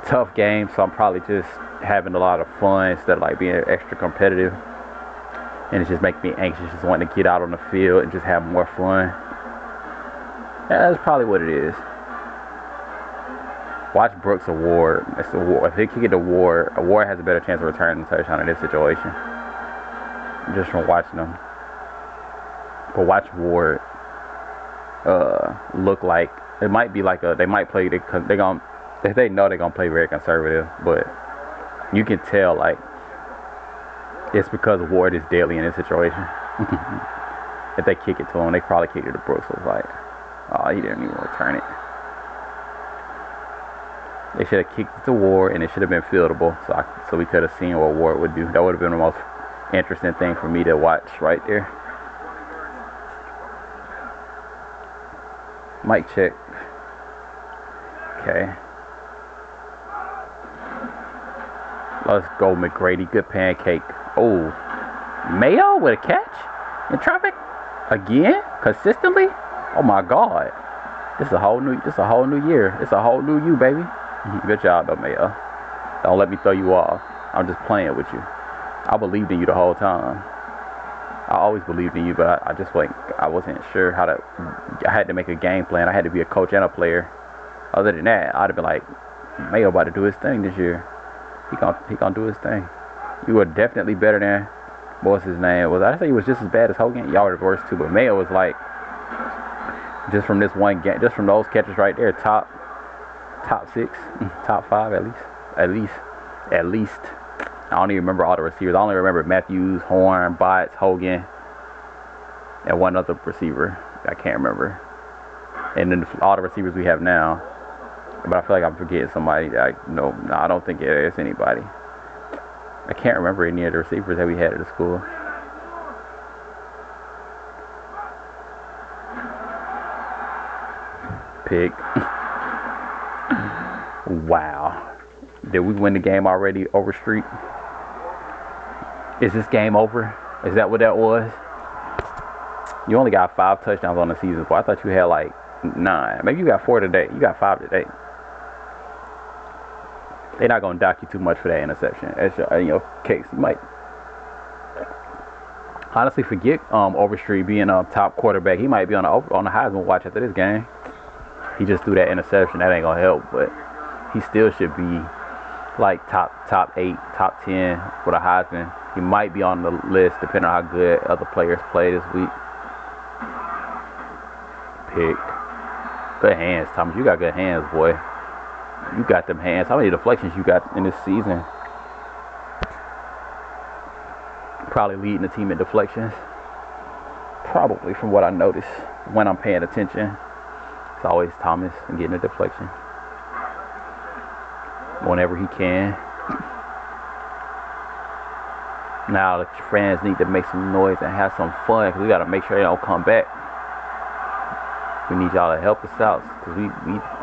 tough games. So I'm probably just having a lot of fun instead of like being extra competitive, and it's just making me anxious, just wanting to get out on the field and just have more fun. Yeah, that's probably what it is. Watch Brooks Award. It's Award. If they kick it to Ward, Award has a better chance of returning the touchdown in this situation, just from watching them. But watch Ward look like it might be like they might play because they know they're gonna play very conservative, but you can tell, like, it's because Ward is deadly in this situation. If they kick it to him, they probably kick it to Brooks. It's like, oh, he didn't even return it. They should have kicked it to Ward, and it should have been fieldable, so we could have seen what Ward would do. That would have been the most interesting thing for me to watch right there. Mic check. Okay. Let's go, McGrady. Good pancake. Oh, Mayo with a catch in traffic again, consistently. Oh my God, this is a whole new year. It's a whole new you, baby. Good job, though, Mayo. Don't let me throw you off. I'm just playing with you. I believed in you the whole time. I always believed in you, but I just wasn't sure how to. I had to make a game plan. I had to be a coach and a player. Other than that, I'd have been like, Mayo about to do his thing this year. He gonna do his thing. You were definitely better than, what was his name? I think he was just as bad as Hogan. Y'all were the worst too, but Mayo was like, just from this one game, just from those catches right there, top 6, top 5 at least. I don't even remember all the receivers. I only remember Matthews, Horn, Botts, Hogan, and one other receiver. I can't remember. And then all the receivers we have now. But I feel like I'm forgetting somebody. I don't think it is anybody. I can't remember any of the receivers that we had at the school. Pick. Wow. Did we win the game already, Overstreet? Is this game over? Is that what that was? You only got 5 touchdowns on the season, but I thought you had like 9. Maybe you got 4 today. You got 5 today. They're not gonna dock you too much for that interception. That's your case. You might honestly forget Overstreet being a top quarterback. He might be on the Heisman watch after this game. He just threw that interception. That ain't gonna help, but he still should be like top 8, top 10 for the Heisman. He might be on the list depending on how good other players play this week. Pick. Good hands, Thomas. You got good hands, boy. You got them hands. How many deflections you got in this season? Probably leading the team in deflections. Probably, from what I notice when I'm paying attention. It's always Thomas and getting a deflection whenever he can. Now the fans need to make some noise and have some fun, because we got to make sure they don't come back. We need y'all to help us out, because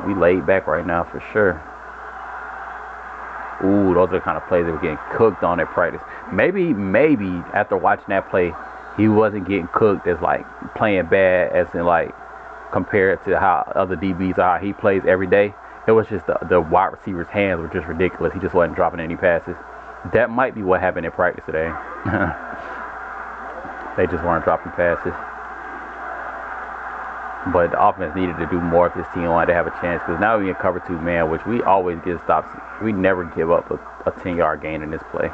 we laid back right now for sure. Ooh, those are the kind of plays that were getting cooked on at practice. Maybe after watching that play, he wasn't getting cooked as like playing bad as in like compared to how other DBs are, how he plays every day. It was just the wide receiver's hands were just ridiculous. He just wasn't dropping any passes. That might be what happened in practice today. They just weren't dropping passes. But the offense needed to do more if this team wanted to have a chance, because now we in cover 2 man, which we always get stops. We never give up a 10-yard gain in this play.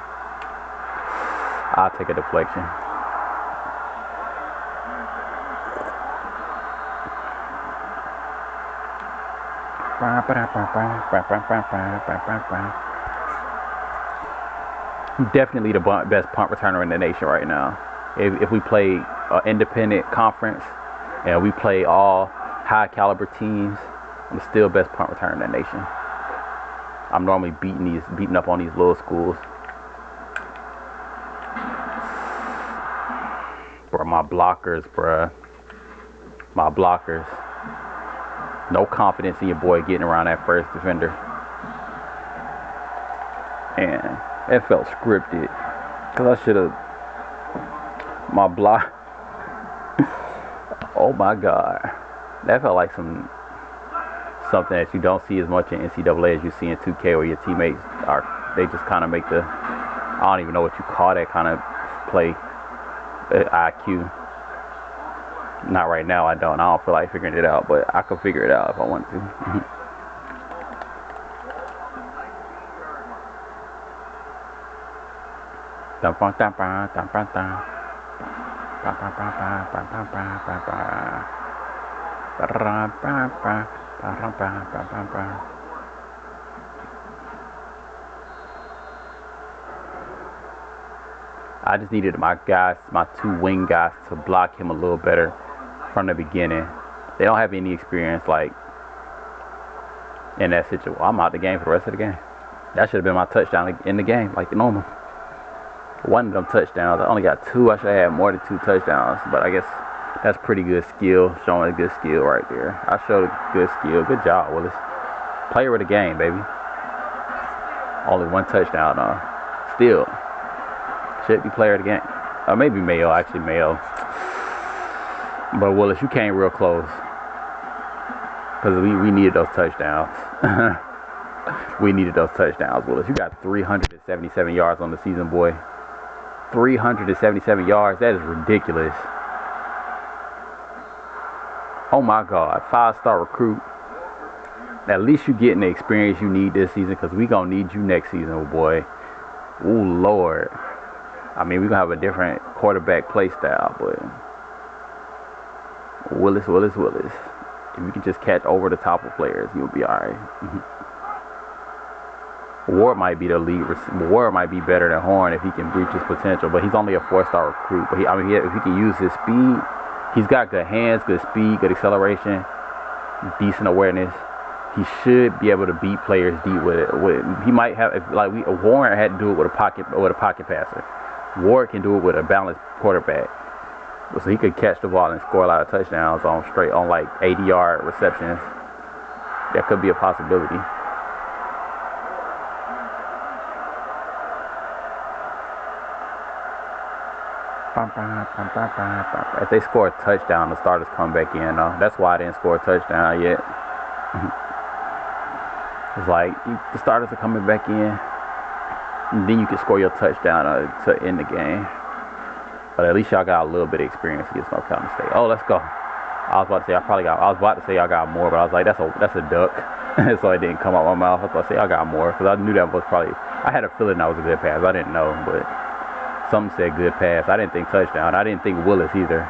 I'll take a deflection. Definitely the best punt returner in the nation right now. If we play an independent conference and we play all high caliber teams, I'm still best punt returner in the nation. I'm normally beating up on these little schools. Bro, my blockers. No confidence in your boy getting around that first defender. And it felt scripted. Because I should have... My block... Oh my God. That felt like something that you don't see as much in NCAA as you see in 2K, where your teammates they just kind of make the... I don't even know what you call that kind of play. IQ. Not right now, I don't feel like figuring it out, but I could figure it out if I want to. I just needed my 2 wing guys, to block him a little better from the beginning. They don't have any experience like in that situation. Well, I'm out the game for the rest of the game. That should have been my touchdown in the game, like the normal. One of them touchdowns. I only got 2. I should have had more than 2 touchdowns, but I guess that's pretty good skill, showing a good skill right there. I showed a good skill. Good job, Willis. Player of the game, baby. Only 1 touchdown, still. Should be player of the game. Or maybe Mayo, actually Mayo. But Willis, you came real close. Because we needed those touchdowns. We needed those touchdowns, Willis. You got 377 yards on the season, boy. 377 yards. That is ridiculous. Oh my God. 5-star recruit. At least you getting the experience you need this season, because we going to need you next season, boy. Ooh, Lord. I mean, we're going to have a different quarterback play style, but Willis. If you can just catch over the top of players, you'll be all right. Ward might be the lead. Ward might be better than Horn if he can reach his potential, but he's only a 4-star recruit. But if he can use his speed, he's got good hands, good speed, good acceleration, decent awareness. He should be able to beat players deep with it. He might have, Warren had to do it with a pocket passer. Ward can do it with a balanced quarterback. So he could catch the ball and score a lot of touchdowns on like 80-yard receptions. That could be a possibility. If they score a touchdown, the starters come back in. That's why I didn't score a touchdown yet. It's like the starters are coming back in, and then you can score your touchdown to end the game. But at least y'all got a little bit of experience against North Carolina State. Oh, let's go. I was about to say y'all got more, but I was like, that's a duck. So it didn't come out my mouth. I was about to say y'all got more, because I knew that was probably. I had a feeling that was a good pass. I didn't know, but something said good pass. I didn't think touchdown. I didn't think Willis either.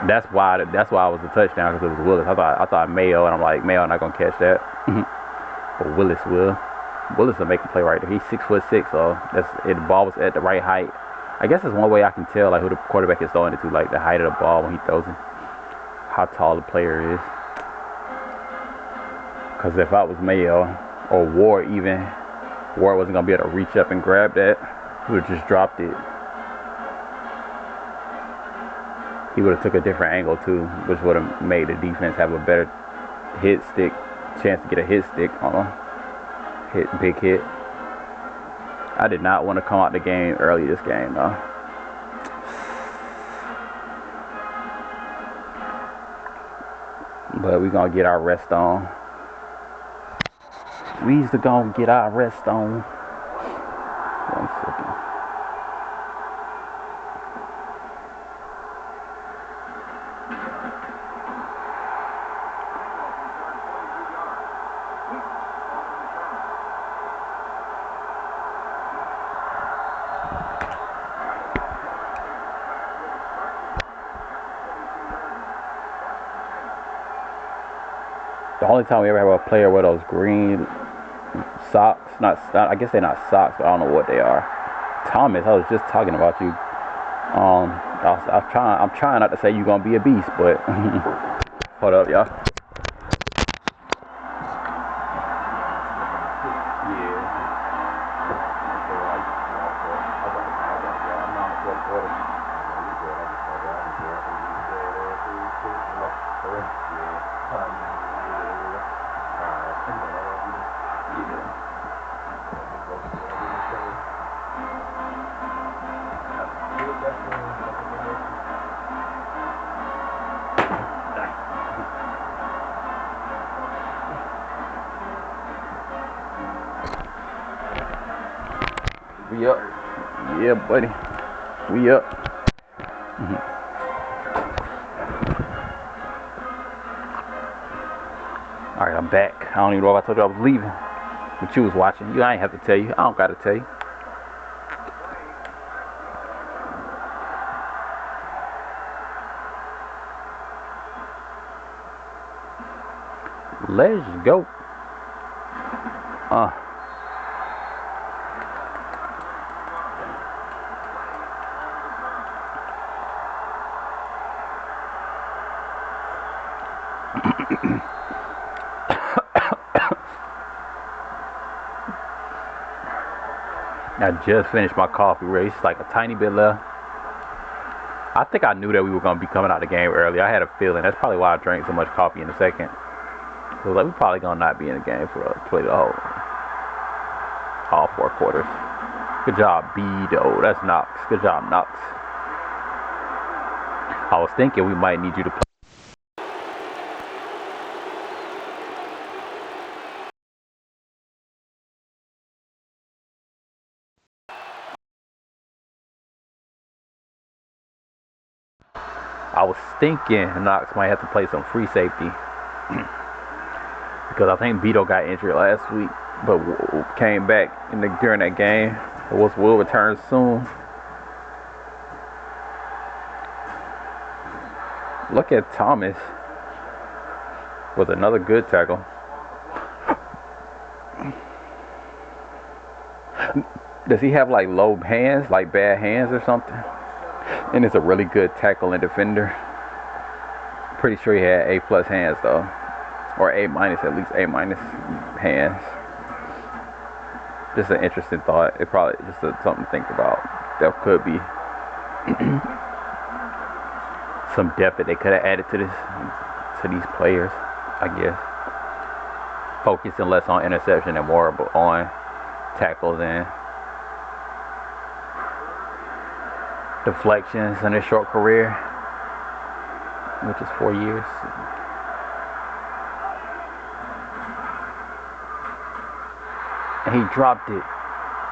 That's why it was a touchdown, because it was Willis. I thought Mayo, and I'm like, Mayo not gonna catch that. But Willis will. Willis will make a play right there. He's 6'6", so the ball was at the right height. I guess that's one way I can tell like who the quarterback is throwing it to, like the height of the ball when he throws it, how tall the player is. Because if I was Mayo or Ward wasn't gonna be able to reach up and grab that. He would have just dropped it. He would have took a different angle too, which would have made the defense have a better chance to get a hit stick on a big hit. I did not want to come out the game early this game, though. But we're going to get our rest on. We's going to get our rest on. 1 second. The only time we ever have a player with those green socks, I guess they're not socks, but I don't know what they are. Thomas, I was just talking about you. I'm trying not to say you're gonna be a beast, but hold up, y'all. We up. Yeah, buddy. We up. Alright, I'm back. I don't even know if I told you I was leaving. But you was watching. I ain't have to tell you. I don't gotta tell you. Let's go. I just finished my coffee race, like a tiny bit left. I think I knew that we were going to be coming out the game early. I had a feeling. That's probably why I drank so much coffee in the second. I was like, we're probably going to not be in the game for play the all 4 quarters. Good job, B-Doe. That's Knox. Good job, Knox. I was thinking we might need you to play. I was thinking Knox might have to play some free safety because I think Beto got injured last week, but came back during that game. Will return soon. Look at Thomas with another good tackle. Does he have like low hands, like bad hands or something? And it's a really good tackle and defender. Pretty sure he had A+ hands though, or A-, at least A- hands. Just an interesting thought. It probably just something to think about. There could be some depth that they could have added to these players, I guess. Focusing less on interception and more on tackles and deflections in his short career, which is 4 years. And he dropped it.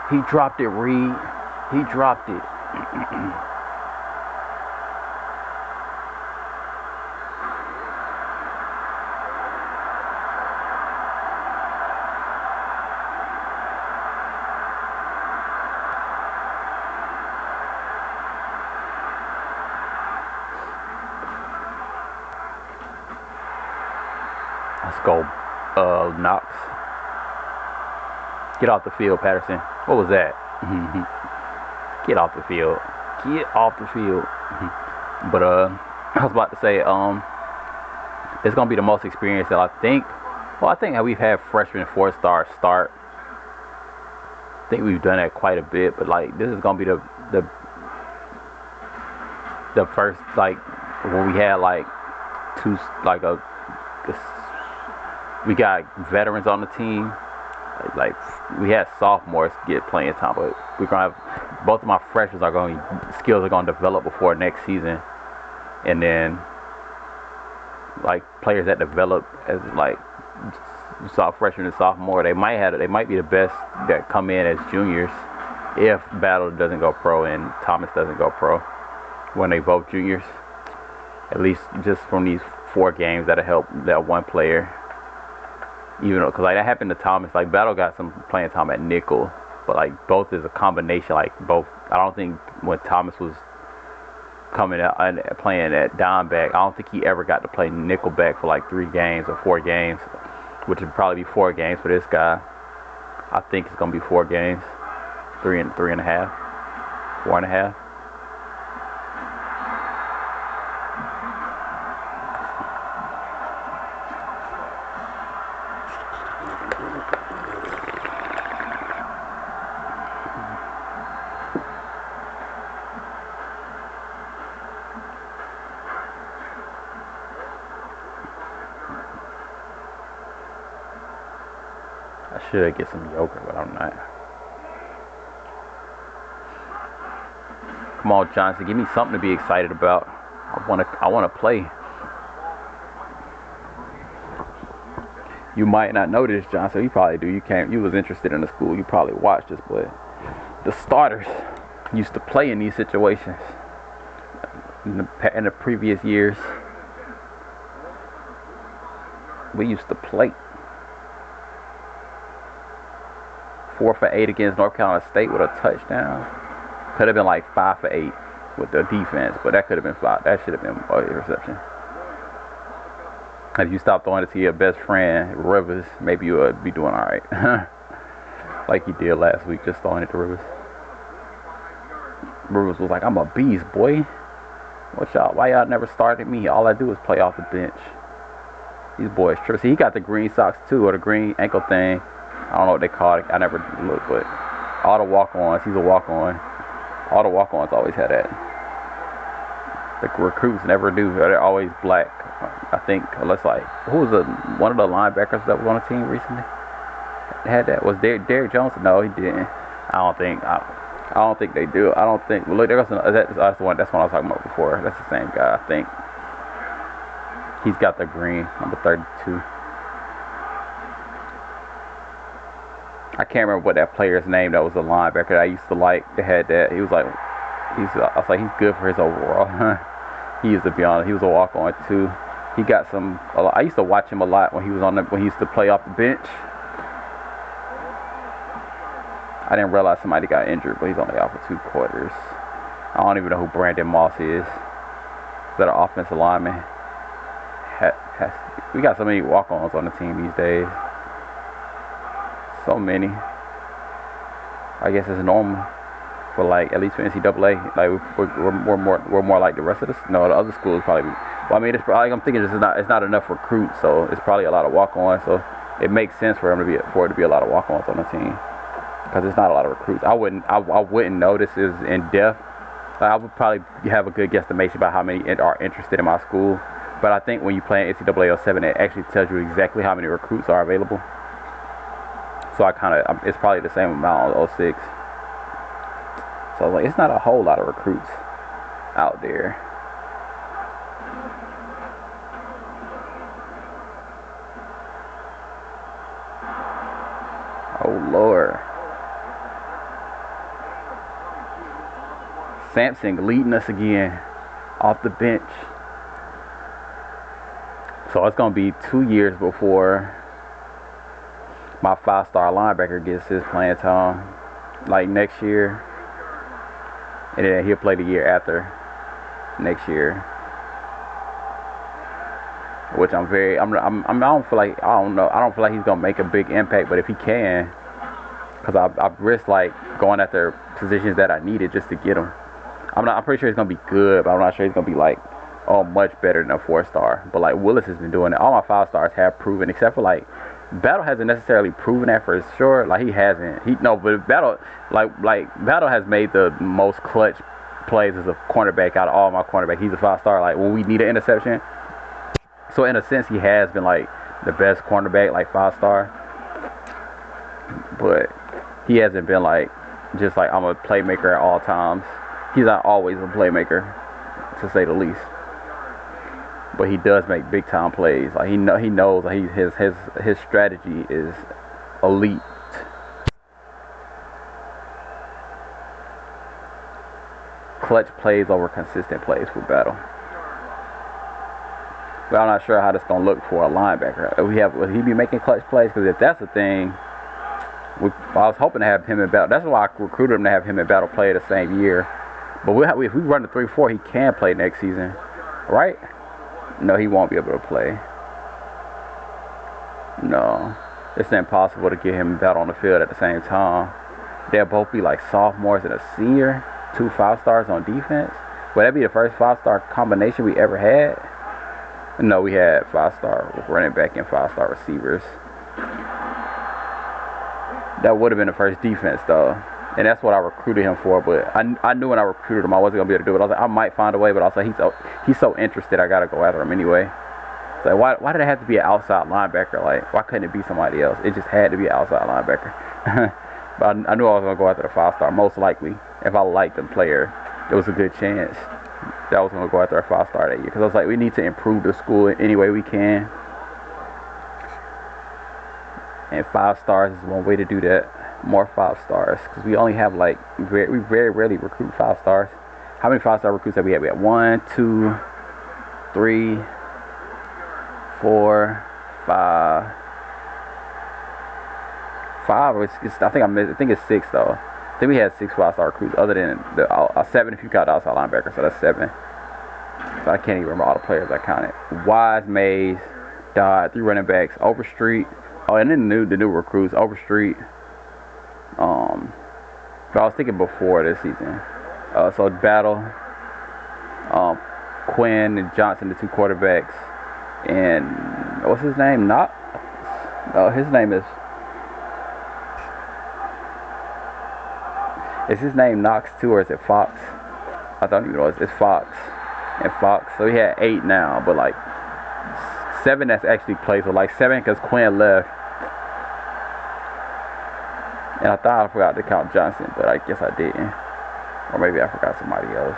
He dropped it, Reed. He dropped it. Let's go, Knox. Get off the field, Patterson. What was that? Get off the field. Get off the field. But I was about to say, it's gonna be the most experienced that I think. Well, I think that we've had freshman 4-star start. I think we've done that quite a bit, but like this is gonna be the first, like when we had like we got veterans on the team. Like we had sophomores get playing time, but we're gonna have both of my freshmen skills are gonna develop before next season, and then like players that develop as like freshman and sophomore, they might be the best that come in as juniors if Battle doesn't go pro and Thomas doesn't go pro when they both juniors. At least just from these 4 games that'll help that one player. Even though, because like that happened to Thomas, like Battle got some playing time at nickel, but like both is a combination. Like both, I don't think when Thomas was coming out and playing at Dimeback, I don't think he ever got to play nickelback for like 3 games or 4 games, which would probably be 4 games for this guy. I think it's gonna be 4 games, 3.5, 4.5. I should get some yogurt, but I'm not. Come on, Johnson, give me something to be excited about. I wanna play. You might not know this, Johnson. You probably do. You was interested in the school. You probably watched this, but the starters used to play in these situations in the previous years. We used to play. 4 for 8 against North Carolina State with a touchdown. Could have been like 5 for 8 with the defense, but that could have been 5. That should have been a interception. If you stop throwing it to your best friend, Rivers, maybe you would be doing all right. Like he did last week, just throwing it to Rivers. Rivers was like, I'm a beast, boy. Why y'all never started me? All I do is play off the bench. These boys trip. See, he got the green socks too, or the green ankle thing. I don't know what they call it. I never looked, but all the walk-ons, he's a walk-on. All the walk-ons always had that. The recruits never do. They're always black. I think, unless like, who was one of the linebackers that was on the team recently? Had that? Was Derrick Jones? No, he didn't. I don't think they do. I don't think. Well, look, that's the one. That's one I was talking about before. That's the same guy. I think he's got the green number 32. I can't remember what that player's name that was a linebacker that I used to like. They had that. He was like, I was like, he's good for his overall. He used to be on. He was a walk-on too. He got some. I used to watch him a lot when he was when he used to play off the bench. I didn't realize somebody got injured, but he's only out for 2 quarters. I don't even know who Brandon Moss is. Is that an offensive lineman? We got so many walk-ons on the team these days. So many. I guess it's normal for like, at least for NCAA. Like we're more like the rest of the other schools probably. Well, I mean, it's probably, I'm thinking it's not enough recruits, so it's probably a lot of walk-ons. So it makes sense for it to be a lot of walk-ons on the team, because it's not a lot of recruits. I wouldn't know this is in depth. I would probably have a good guesstimation about how many are interested in my school. But I think when you play in NCAA 07, it actually tells you exactly how many recruits are available. So it's probably the same amount on 06. So I was like, it's not a whole lot of recruits out there. Oh, Lord. Sampson leading us again off the bench. So it's going to be 2 years before my 5-star linebacker gets his playing time, like next year. And then he'll play the year after next year. Which I don't feel like he's gonna make a big impact, but if he can, because I've risked like going after positions that I needed just to get him. I'm pretty sure he's gonna be good, but I'm not sure he's gonna be like much better than a 4-star. But like Willis has been doing it. All my 5-stars have proven, except for like Battle hasn't necessarily proven that for sure. Like he hasn't. But Battle Battle has made the most clutch plays as a cornerback out of all my cornerbacks. He's a 5-star. Like when we need an interception. So in a sense, he has been like the best cornerback, like 5-star. but he hasn't been like just like I'm a playmaker at all times. He's not always a playmaker, to say the least. But he does make big time plays. Like he knows like his strategy is elite. Clutch plays over consistent plays for Battle. But I'm not sure how that's gonna look for a linebacker. Will he be making clutch plays? Because if that's the thing, I was hoping to have him in Battle. That's why I recruited him to have him in Battle play the same year. But if we run the 3-4, he can play next season, right? No, he won't be able to play. No, it's impossible to get him in Battle on the field at the same time. They'll both be like sophomores and a senior, 2 5-stars on defense. Would that be the first 5-star combination we ever had? No, we had 5-star running back and 5-star receivers. That would have been the first defense, though. And that's what I recruited him for. But I knew when I recruited him I wasn't going to be able to do it. I was like, I might find a way, but I was like, he's so interested, I got to go after him anyway. So why did it have to be an outside linebacker? Like, why couldn't it be somebody else? It just had to be an outside linebacker. But I knew I was going to go after the 5-star, most likely. If I liked the player, there was a good chance that I was going to go after a 5-star that year. Because I was like, we need to improve the school any way we can. And 5 stars is one way to do that. More 5 stars. Because we only have like, we very rarely recruit 5 stars. How many 5-star recruits have we had? We had 1, 2, 3, 4, 5. 5, I think it's 6 though. I think we had 6 5-star recruits other than the 7 if you count the outside linebacker, so that's 7. So I can't even remember all the players I counted. Wise, Mays, Dodd, 3 running backs, Overstreet. Oh, and then the new recruits, Overstreet. But I was thinking before this season. So Battle, Quinn and Johnson, the 2 quarterbacks, and what's his name? Knox? No, his name is. Is his name Knox too, or is it Fox? I don't even know. It's Fox and Fox. So he had 8 now, but like 7 that's actually played. So like 7 because Quinn left. And I thought I forgot to count Johnson, but I guess I didn't. Or maybe I forgot somebody else.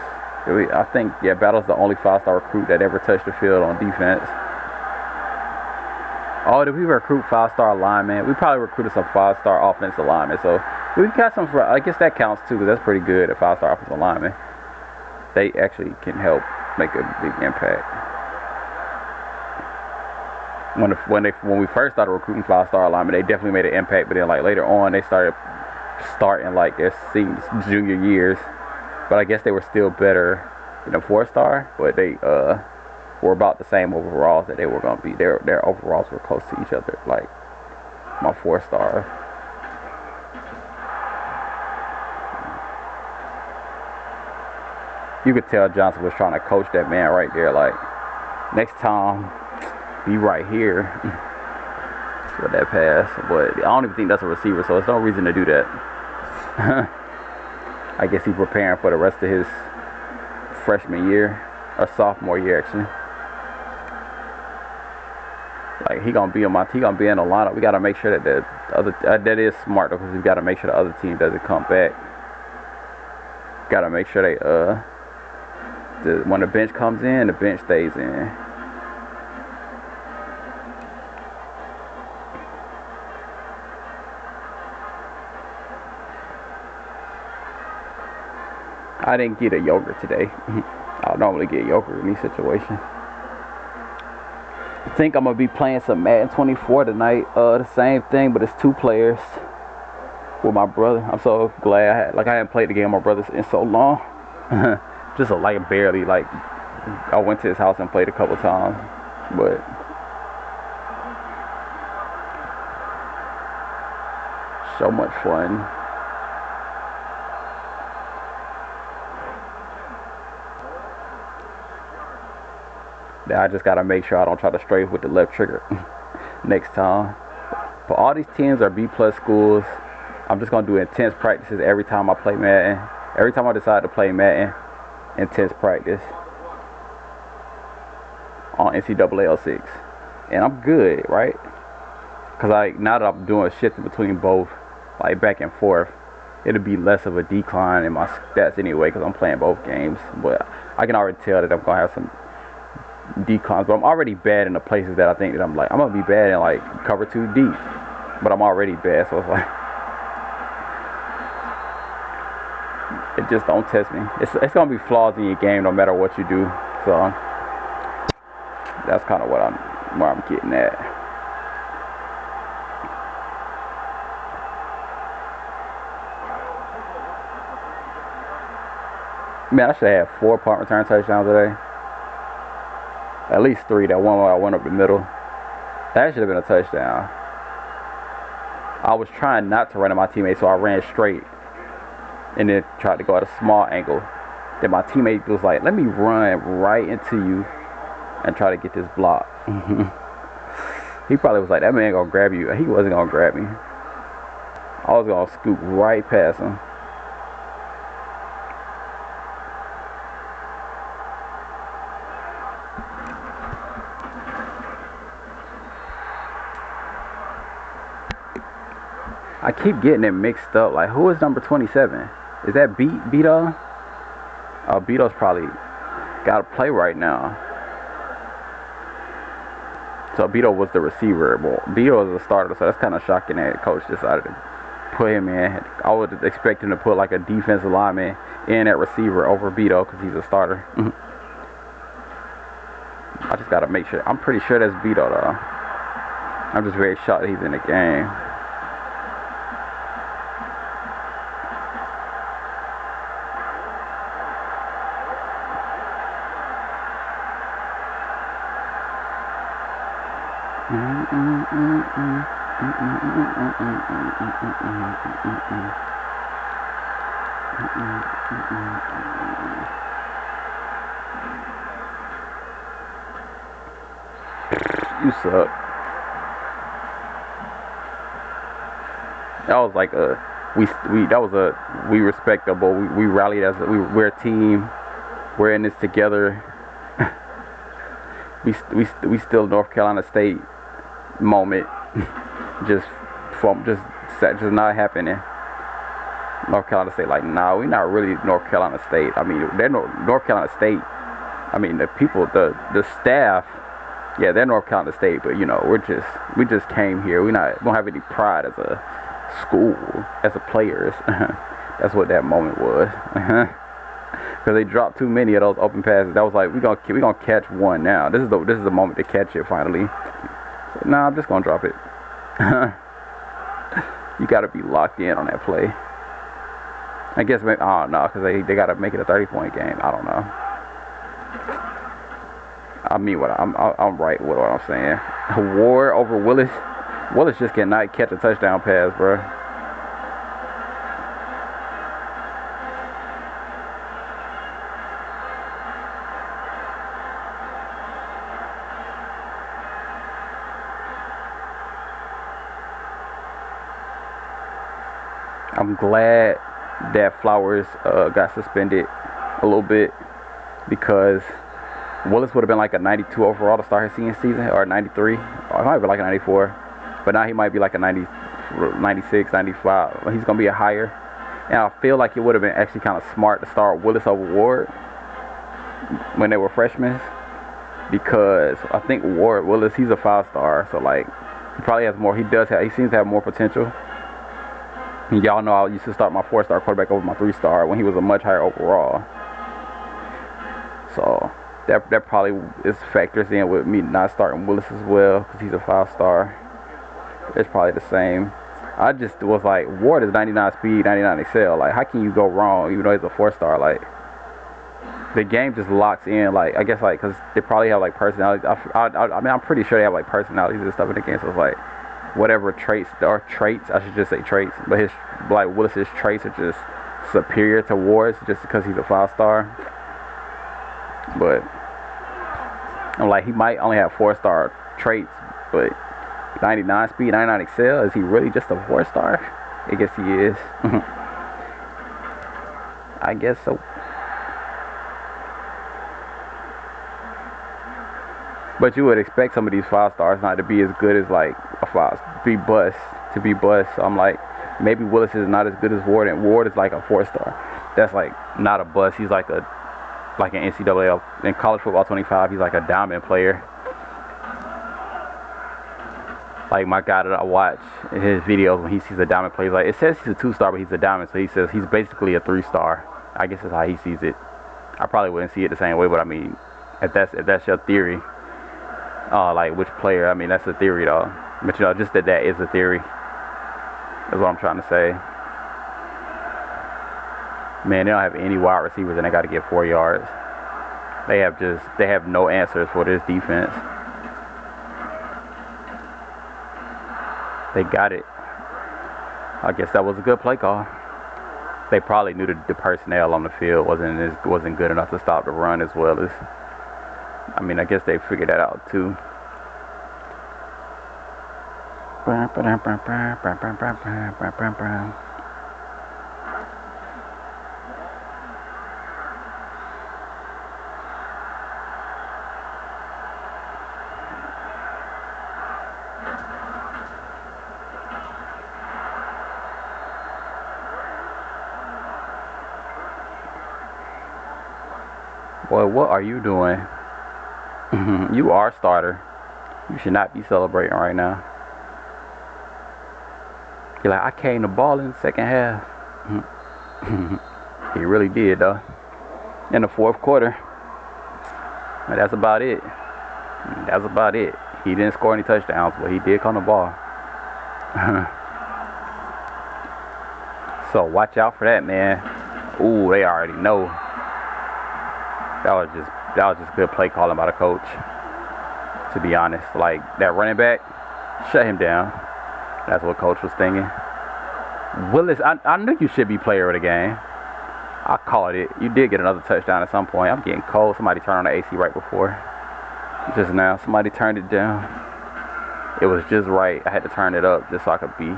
I think, yeah, Battle's the only 5-star recruit that ever touched the field on defense. Oh, did we recruit 5-star linemen? We probably recruited some 5-star offensive linemen. So we got some, I guess that counts too, because that's pretty good, a 5-star offensive lineman. They actually can help make a big impact. When we first started recruiting 5-star linemen, they definitely made an impact. But then like later on, they started starting like their junior years. But I guess they were still better than a 4-star. But they were about the same overalls that they were going to be. Their overalls were close to each other, like my 4-star. You could tell Johnson was trying to coach that man right there. Like, next time, be right here for that pass. But I don't even think that's a receiver, so there's no reason to do that. I guess he's preparing for the rest of his freshman year, or sophomore year, actually. Like, he gonna be in the lineup. We gotta make sure that the other that is smart though, because we gotta make sure the other team doesn't come back. Gotta make sure they when the bench comes in, the bench stays in. I didn't get a yogurt today. I normally get yogurt in these situations. I think I'm gonna be playing some Madden 24 tonight. The same thing, but it's 2 players with my brother. I'm so glad I hadn't played the game with my brother in so long. Just like barely. Like, I went to his house and played a couple times, but so much fun. I just gotta make sure I don't try to strafe with the left trigger next time. But all these teams are B+ schools. I'm just gonna do intense practices every time I play Madden. Every time I decide to play Madden, intense practice on NCAA 06, and I'm good, right? Because now that I'm doing shifting between both, like back and forth, it'll be less of a decline in my stats anyway because I'm playing both games. But I can already tell that I'm gonna have some declines. But I'm already bad in the places that I think that I'm gonna be bad in, like cover 2 deep. But I'm already bad, so it's like it just don't test me. It's gonna be flaws in your game no matter what you do. So that's kind of where I'm getting at. Man, I should have had 4 punt return touchdowns today. At least 3. That one where I went up the middle. That should have been a touchdown. I was trying not to run at my teammate, so I ran straight. And then tried to go at a small angle. Then my teammate was like, let me run right into you and try to get this block. He probably was like, that man gonna grab you. He wasn't gonna grab me. I was gonna scoot right past him. I keep getting it mixed up. Like, who is number 27? Is that Beto? Oh, Beto's probably got to play right now. So Beto was the receiver. Well, Beto is the starter, so that's kind of shocking that coach decided to put him in. I would expect him to put like a defensive lineman in at receiver over Beto because he's a starter. I just got to make sure. I'm pretty sure that's Beto, though. I'm just very shocked that he's in the game. You suck. That was like we respectable. We rallied as we're a team. We're in this together. we still North Carolina State moment. just not happening. North Carolina State, like, nah, we're not really North Carolina State. I mean, they're North Carolina State. I mean, the people, the staff, yeah, they're North Carolina State, but you know, we just came here. We don't have any pride as a school, as a players. That's what that moment was. Because they dropped too many of those open passes. That was like, we're gonna catch one now. This is the moment to catch it finally. So, nah, I'm just gonna drop it. You gotta be locked in on that play. I guess maybe, I don't know, because they gotta make it a 30-point game. I don't know. I mean, I'm right with what I'm saying. Ward over Willis. Willis just cannot catch a touchdown pass, bro. I'm glad that Flowers got suspended a little bit because Willis would have been like a 92 overall to start his senior season, or 93, or it might be like a 94, but now he might be like a 90, 96, 95. He's going to be a higher, and I feel like it would have been actually kind of smart to start Willis over Ward when they were freshmen, because I think Willis, he's a 5-star, so like he probably has more. He seems to have more potential. Y'all know I used to start my 4-star quarterback over my 3-star when he was a much higher overall. So that probably factors in with me not starting Willis as well because he's a 5-star. It's probably the same. I just was like, Ward is 99 speed, 99 excel. Like, how can you go wrong even though he's a 4-star? Like, the game just locks in. Like, I guess like because they probably have like personalities. I mean, I'm pretty sure they have like personalities and stuff in the game. So it's like, whatever traits, I should just say traits, but Willis's traits are just superior to Ward's just because he's a 5-star. But I'm like, he might only have 4-star traits, but 99 speed, 99 excel, is he really just a 4-star? I guess he is. I guess so. But you would expect some of these 5-stars not to be as good as like a 5, to be bust. So I'm like, maybe Willis is not as good as Ward, and Ward is like a 4-star. That's like not a bust. He's like an NCAA in college football 25. He's like a diamond player. Like my guy that I watch in his videos, when he sees a diamond player, like it says he's a 2-star, but he's a diamond, so he says he's basically a 3-star. I guess that's how he sees it. I probably wouldn't see it the same way, but I mean, if that's your theory, like which player, I mean that's a theory though. But you know, just that is a theory. That's what I'm trying to say. Man, they don't have any wide receivers and they got to get 4 yards. They have no answers for this defense. They got it. I guess that was a good play call. They probably knew the personnel on the field wasn't good enough to stop the run as well as. I mean, I guess they figured that out too. Boy, what are you doing? You are a starter. You should not be celebrating right now. You're like, I came to ball in the second half. He really did, though. In the fourth quarter. And that's about it. That's about it. He didn't score any touchdowns, but he did come to ball. So watch out for that, man. Ooh, they already know. That was just good play calling by the coach. To be honest, like that running back, shut him down. That's what coach was thinking. Willis, I knew you should be player of the game. I called it. You did get another touchdown at some point. I'm getting cold. Somebody turned on the AC right before. Just now, somebody turned it down. It was just right. I had to turn it up just so I could be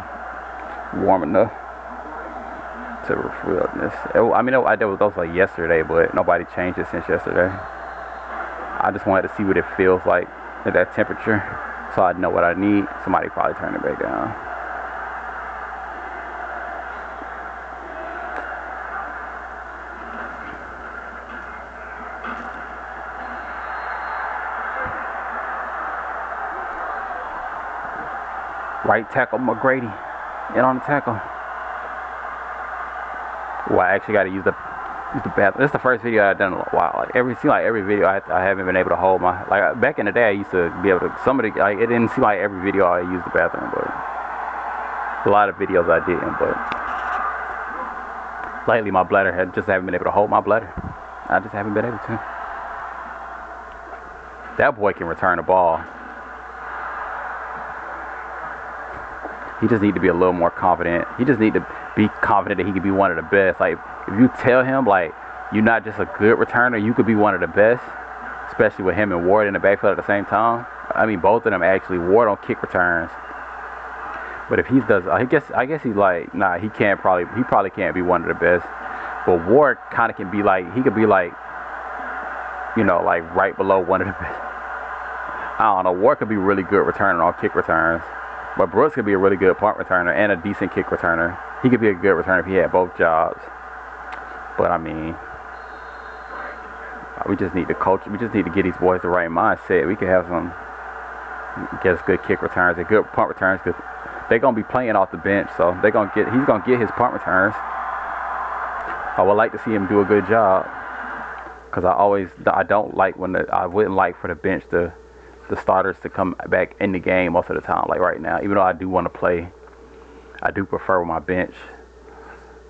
warm enough to refill this. I mean, that was like yesterday, but nobody changed it since yesterday. I just wanted to see what it feels like at that temperature, so I'd know what I need. Somebody probably turned it back down. Right tackle McGrady, in on the tackle. Well, I actually got to use the bathroom. This is the first video I've done in a while. Like every video I haven't been able to hold my, like back in the day I used to be able to, like it didn't seem like every video I used the bathroom, but a lot of videos I didn't. But lately my bladder haven't been able to hold my bladder. I just haven't been able to. That boy can return the ball. He just need to be a little more confident. He just need to be confident that he could be one of the best. Like, if you tell him, like, you're not just a good returner, you could be one of the best, especially with him and Ward in the backfield at the same time. I mean, both of them actually. Ward on kick returns. But if he does, I guess he's like, nah, he probably can't be one of the best. But Ward kind of can be like, he could be like, you know, like right below one of the best. I don't know. Ward could be really good returning on kick returns. But Brooks could be a really good punt returner and a decent kick returner. He could be a good returner if he had both jobs. But I mean, we just need to coach. We just need to get these boys the right mindset. We could have get us good kick returns and good punt returns because they're gonna be playing off the bench. So he's gonna get his punt returns. I would like to see him do a good job because I wouldn't like for the bench the starters to come back in the game most of the time, like right now. Even though I do want to play, I do prefer when my bench,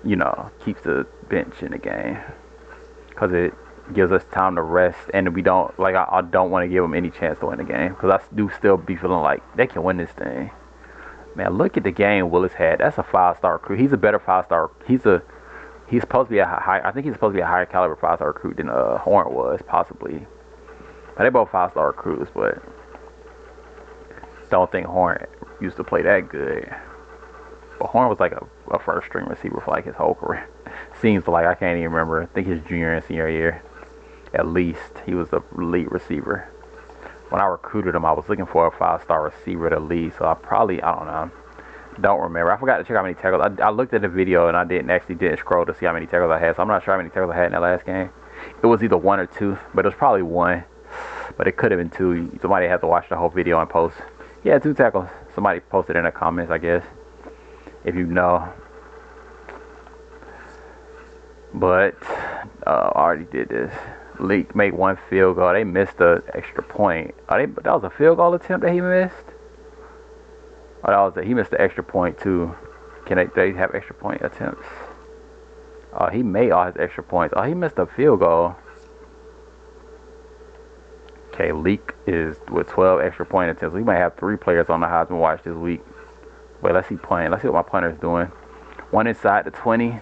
you know, keeps the bench in the game because it gives us time to rest, and we don't, like, I don't want to give them any chance to win the game because I do still be feeling like they can win this thing. Man, look at the game Willis had. That's a 5-star recruit. He's a better 5-star. He's supposed to be I think he's supposed to be a higher caliber 5-star recruit than Horn was, possibly. But they both 5-star recruits, but don't think Horn used to play that good. But Horn was like a first-string receiver for like his whole career. Seems like, I can't even remember. I think his junior and senior year, at least, he was the elite receiver. When I recruited him, I was looking for a 5-star receiver at least. So I don't know. Don't remember. I forgot to check how many tackles. I looked at the video and I didn't scroll to see how many tackles I had. So I'm not sure how many tackles I had in that last game. It was either 1 or 2, but it was probably 1. But it could have been 2. Somebody had to watch the whole video and post. Yeah, 2 tackles. Somebody posted in the comments, I guess, if you know. But I already did this. Leak make 1 field goal. They missed the extra point. That was a field goal attempt that he missed. Oh, he missed the extra point too. They have extra point attempts? He made all his extra points. Oh, he missed a field goal. Okay, Leak is with 12 extra point attempts. We might have 3 players on the Heisman watch this week. Wait, let's see punting. Let's see what my punter's doing. 1 inside the 20.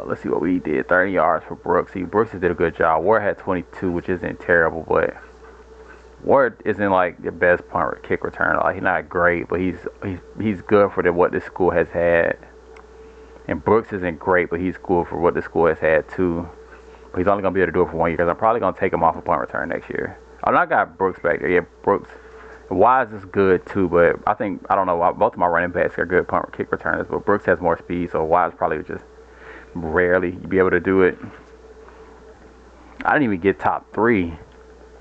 Let's see what we did. 30 yards for Brooks. See, Brooks did a good job. Ward had 22, which isn't terrible, but Ward isn't like the best punt kick returner. Like, he's not great, but he's good for what this school has had. And Brooks isn't great, but he's good for what the school has had too. But he's only gonna be able to do it for 1 year because I'm probably gonna take him off a punt return next year. I got Brooks back there. Yeah, Brooks. Wise is good too, but I don't know. Both of my running backs are good punt kick returners, but Brooks has more speed, so Wise probably just rarely be able to do it. I didn't even get top 3.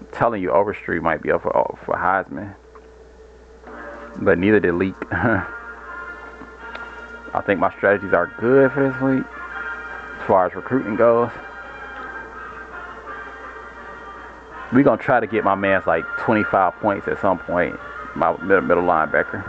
I'm telling you, Overstreet might be up for Heisman, but neither did Leak. I think my strategies are good for this week as far as recruiting goes. We're going to try to get my man's like 25 points at some point, my middle linebacker.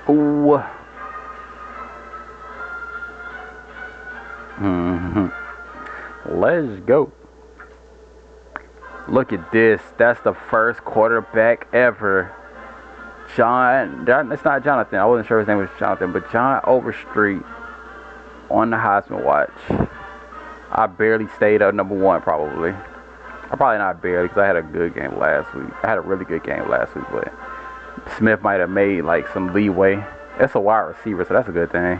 Ooh. Let's go. Look at this. That's the first quarterback ever. It's not Jonathan. I wasn't sure his name was Jonathan, but John Overstreet on the Heisman watch. I barely stayed at number 1, probably. I probably not barely, because I had a good game last week. I had a really good game last week, but Smith might have made like some leeway. That's a wide receiver, so that's a good thing.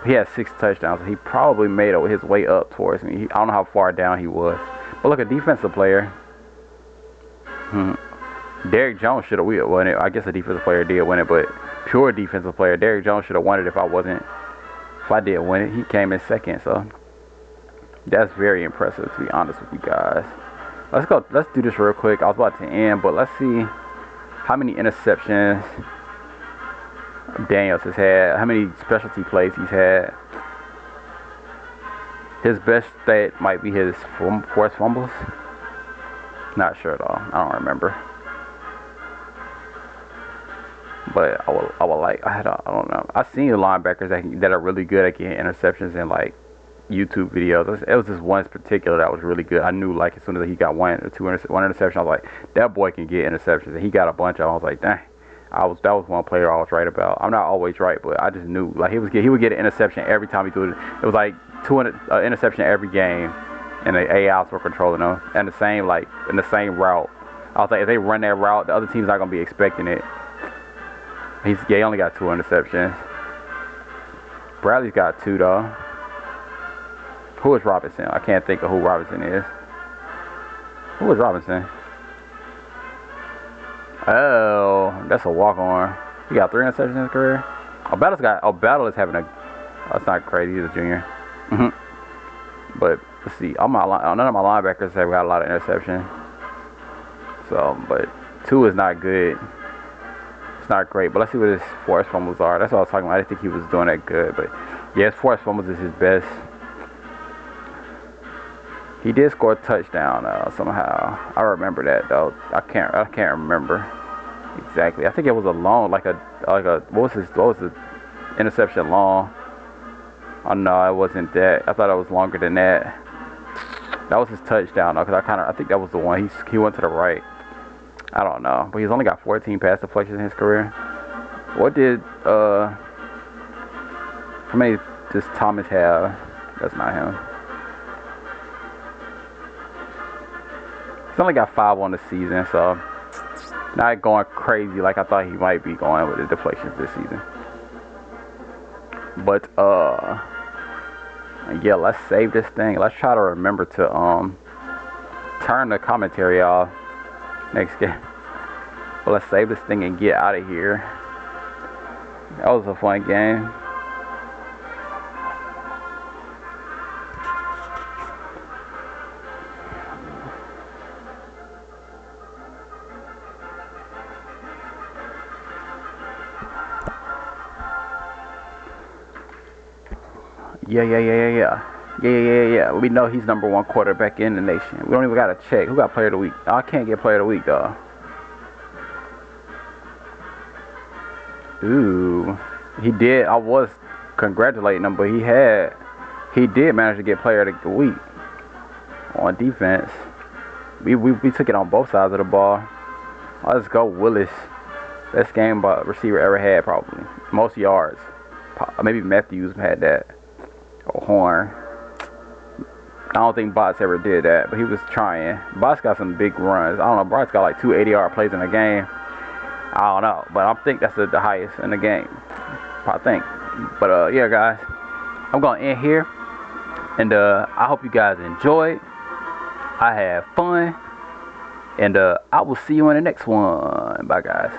He had 6 touchdowns, so he probably made his way up towards me. I don't know how far down he was. But look, a defensive player. Derrick Jones should have won it. I guess a defensive player did win it, but pure defensive player, Derrick Jones should have won it if I did win it. He came in second, so that's very impressive, to be honest with you guys. Let's do this real quick. I was about to end, but let's see how many interceptions Daniels has had, how many specialty plays he's had. His best stat might be his forced fumbles. Not sure though. I don't remember. But I don't know. I've seen linebackers that are really good at getting interceptions in like YouTube videos. It was just one in particular that was really good. I knew like as soon as he got one interception, I was like, that boy can get interceptions. And he got a bunch of them. I was like, dang. That was one player I was right about. I'm not always right, but I just knew like he would get an interception every time he threw it. It was like 2 interception every game, and the AIs were controlling them. And in the same route. I was like, if they run that route, the other team's not gonna be expecting it. He only got 2 interceptions. Bradley's got 2 though. Who is Robinson? I can't think of who Robinson is. Who is Robinson? Oh, that's a walk-on. He got 3 interceptions in his career. Battle is having that's not crazy. He's a junior. But let's see. None of my linebackers have got a lot of interceptions. So, but 2 is not good. It's not great. But let's see what his forced fumbles are. That's what I was talking about. I didn't think he was doing that good. But yeah, his forced fumbles is his best. He did score a touchdown somehow. I remember that though. I can't remember exactly. I think it was a long, what was the interception long? Oh no, it wasn't that. I thought it was longer than that. That was his touchdown though, because I think that was the one. He went to the right. I don't know, but he's only got 14 pass deflections in his career. What did how many does Thomas have? That's not him. He's only got 5 on the season, so not going crazy like I thought he might be going with the deflections this season. But yeah, let's save this thing. Let's try to remember to turn the commentary off next game. But let's save this thing and get out of here. That was a fun game. Yeah. We know he's #1 quarterback in the nation. We don't even got to check. Who got player of the week? Oh, I can't get player of the week, though. Ooh. He did. I was congratulating him, but he did manage to get player of the week on defense. We took it on both sides of the ball. Let's go, Willis. Best game by receiver ever had, probably. Most yards. Maybe Matthews had that. Or Horn. I don't think Bots ever did that, but he was trying. Bots got some big runs. I don't know. Bots got like 2 80-yard plays in a game. I don't know, but I think that's the highest in the game. I think. But yeah, guys, I'm gonna end here, and I hope you guys enjoyed. I had fun, and I will see you in the next one. Bye, guys.